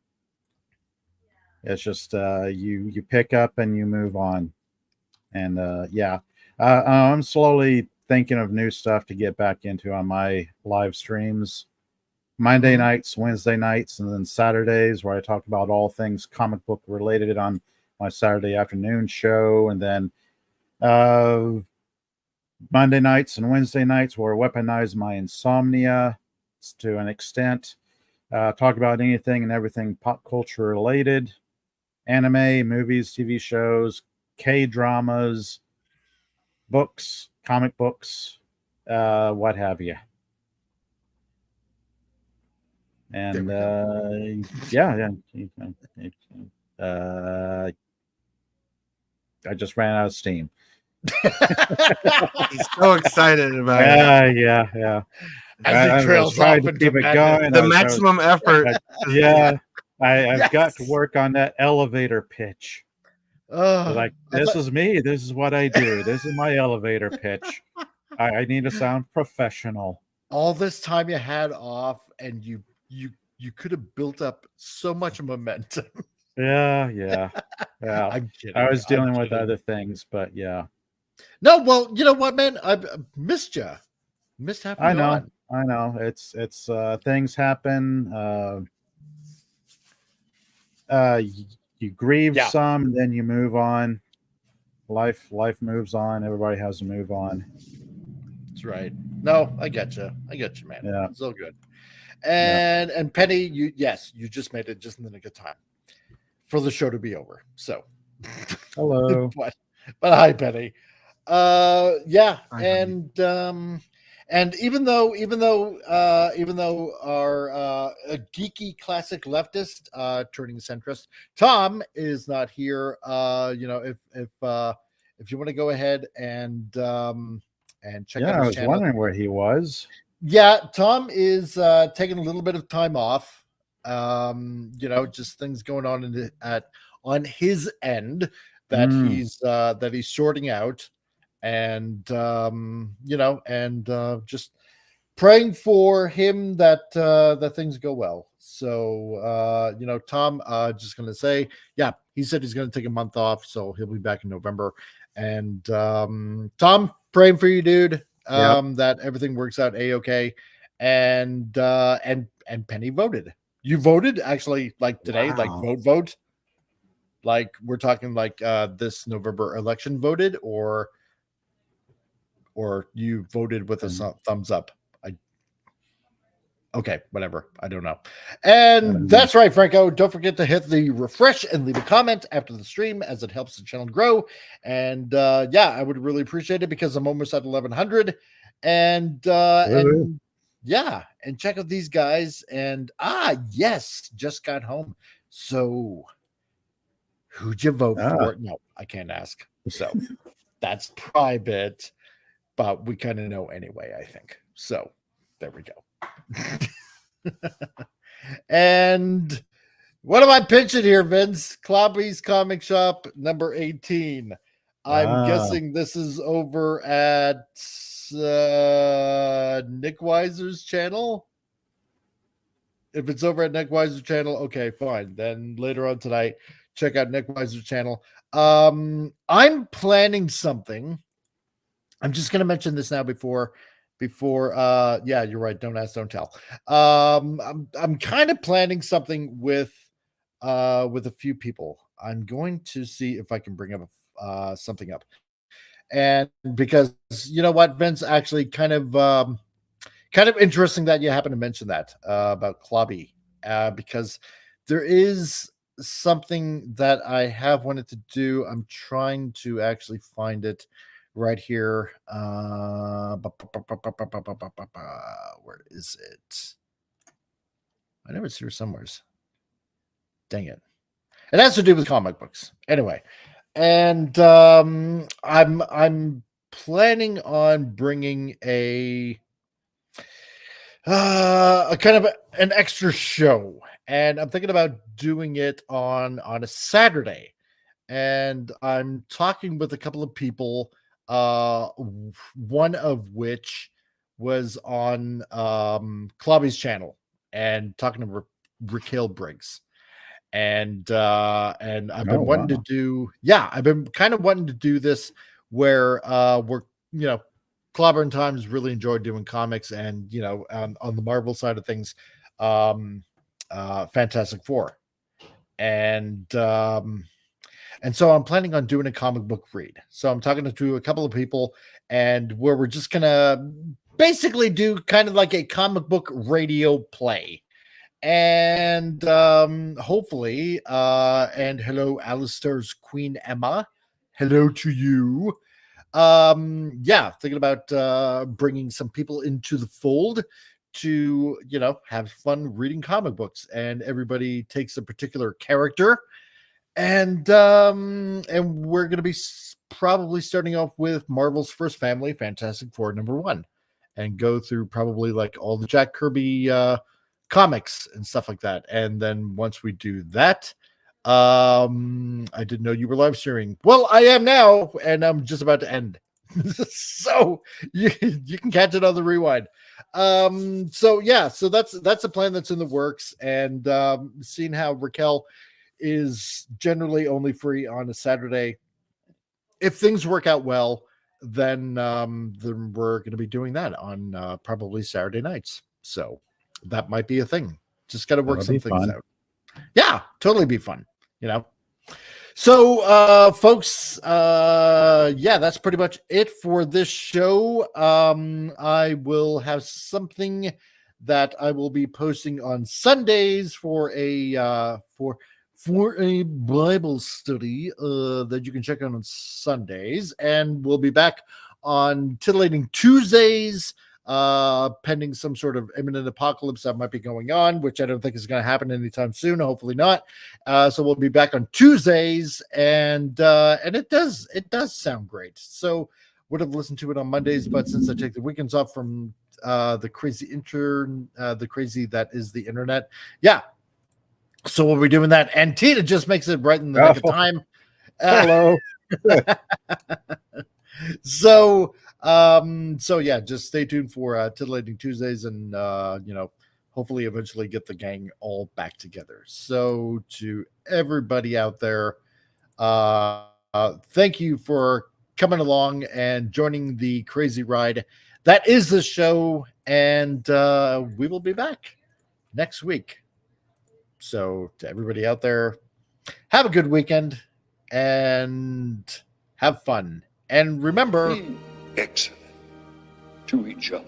It's just you pick up and you move on. And I'm slowly thinking of new stuff to get back into on my live streams. Monday nights, Wednesday nights, and then Saturdays, where I talk about all things comic book related on my Saturday afternoon show. And then Monday nights and Wednesday nights, where I weaponize my insomnia to an extent. Talk about anything and everything pop culture related. Anime, movies, TV shows, K-dramas, books, comic books, what have you. And I just ran out of steam. He's so excited about it. Yeah. As he trails off to keep it going. The maximum effort. I've got to work on that elevator pitch. This is me. This is what I do. This is my elevator pitch. I need to sound professional. All this time you had off, and you could have built up so much momentum. Yeah. I'm kidding. I was dealing with other things, but yeah. No, well, you know what, man? I missed you. Missed having I know. on. I know. It's things happen. You grieve some, and then you move on. Life moves on. Everybody has to move on. That's right. No, I get you, man. Yeah, it's all good. And Penny, you just made it just in the nick of time for the show to be over. So, hello. but hi, Penny. And even though our geeky classic leftist turning centrist Tom is not here, if you want to go ahead and check out his I was channel. wondering where he was. Yeah, Tom is taking a little bit of time off. Just things going on on his end that he's sorting out. And just praying for him that things go well. So Tom, just gonna say, he said he's gonna take a month off, so he'll be back in November. And Tom, praying for you, dude. That everything works out a-okay. And Penny voted. You voted actually, like today, like vote. Like we're talking like this November election voted, or you voted with a thumbs up. Okay, whatever. I don't know. And that's right, Franco. Don't forget to hit the refresh and leave a comment after the stream, as it helps the channel grow. And I would really appreciate it, because I'm almost at 1100. And check out these guys. And yes, just got home. So who'd you vote for? No, I can't ask. So that's private. But we kind of know anyway, I think. So there we go. And what am I pitching here, Vince? Cloppy's Comic Shop number 18. I'm guessing this is over at Nick Weiser's channel. If it's over at Nick Weiser's channel, okay, fine. Then later on tonight, check out Nick Weiser's channel. I'm planning something. I'm just going to mention this now before you're right. Don't ask, don't tell. I'm kind of planning something with a few people. I'm going to see if I can bring up something up. And because you know what, Vince actually kind of kind of interesting that you happen to mention that about Klobby, because there is something that I have wanted to do. I'm trying to actually find it right here. Where is it? I know it's here somewhere. Dang it. It has to do with comic books. Anyway, and I'm planning on bringing a kind of an extra show, and I'm thinking about doing it on a Saturday. And I'm talking with a couple of people, one of which was on Klobby's channel, and talking to Raquel Briggs. And I've been wanting to do, I've been kind of wanting to do this where we're, Clobber and Times really enjoyed doing comics, and on the Marvel side of things, Fantastic Four, and so I'm planning on doing a comic book read. So I'm talking to a couple of people, and where we're just gonna basically do kind of like a comic book radio play. And hopefully, and hello, Alistair's Queen Emma. Hello to you. Thinking about bringing some people into the fold to, have fun reading comic books, and everybody takes a particular character. And we're going to be probably starting off with Marvel's first family, Fantastic Four #1, and go through probably like all the Jack Kirby comics and stuff like that. And then once we do that, I didn't know you were live streaming. Well, I am now, and I'm just about to end. So you can catch it on the rewind. So that's a plan that's in the works. And seeing how Raquel is generally only free on a Saturday, if things work out well, then we're going to be doing that on probably Saturday nights. So that might be a thing. Just got to work some things out. Yeah, totally be fun, So, folks, that's pretty much it for this show. I will have something that I will be posting on Sundays for a Bible study that you can check out on Sundays, and we'll be back on Titillating Tuesdays, pending some sort of imminent apocalypse that might be going on, which I don't think is going to happen anytime soon. Hopefully not. So we'll be back on Tuesdays, and it does sound great. So would have listened to it on Mondays, but since I take the weekends off from the crazy that is the internet, so we'll be doing that. And Tina just makes it right in the nick of time. Hello. So just stay tuned for Titillating Tuesdays, and hopefully eventually get the gang all back together. So to everybody out there, thank you for coming along and joining the crazy ride that is the show, and we will be back next week. So to everybody out there, have a good weekend and have fun. And remember, be excellent to each other.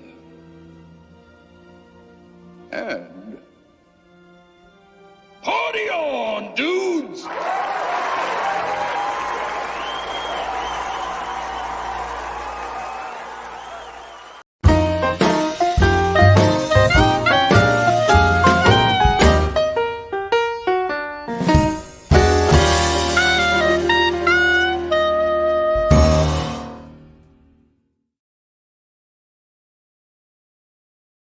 And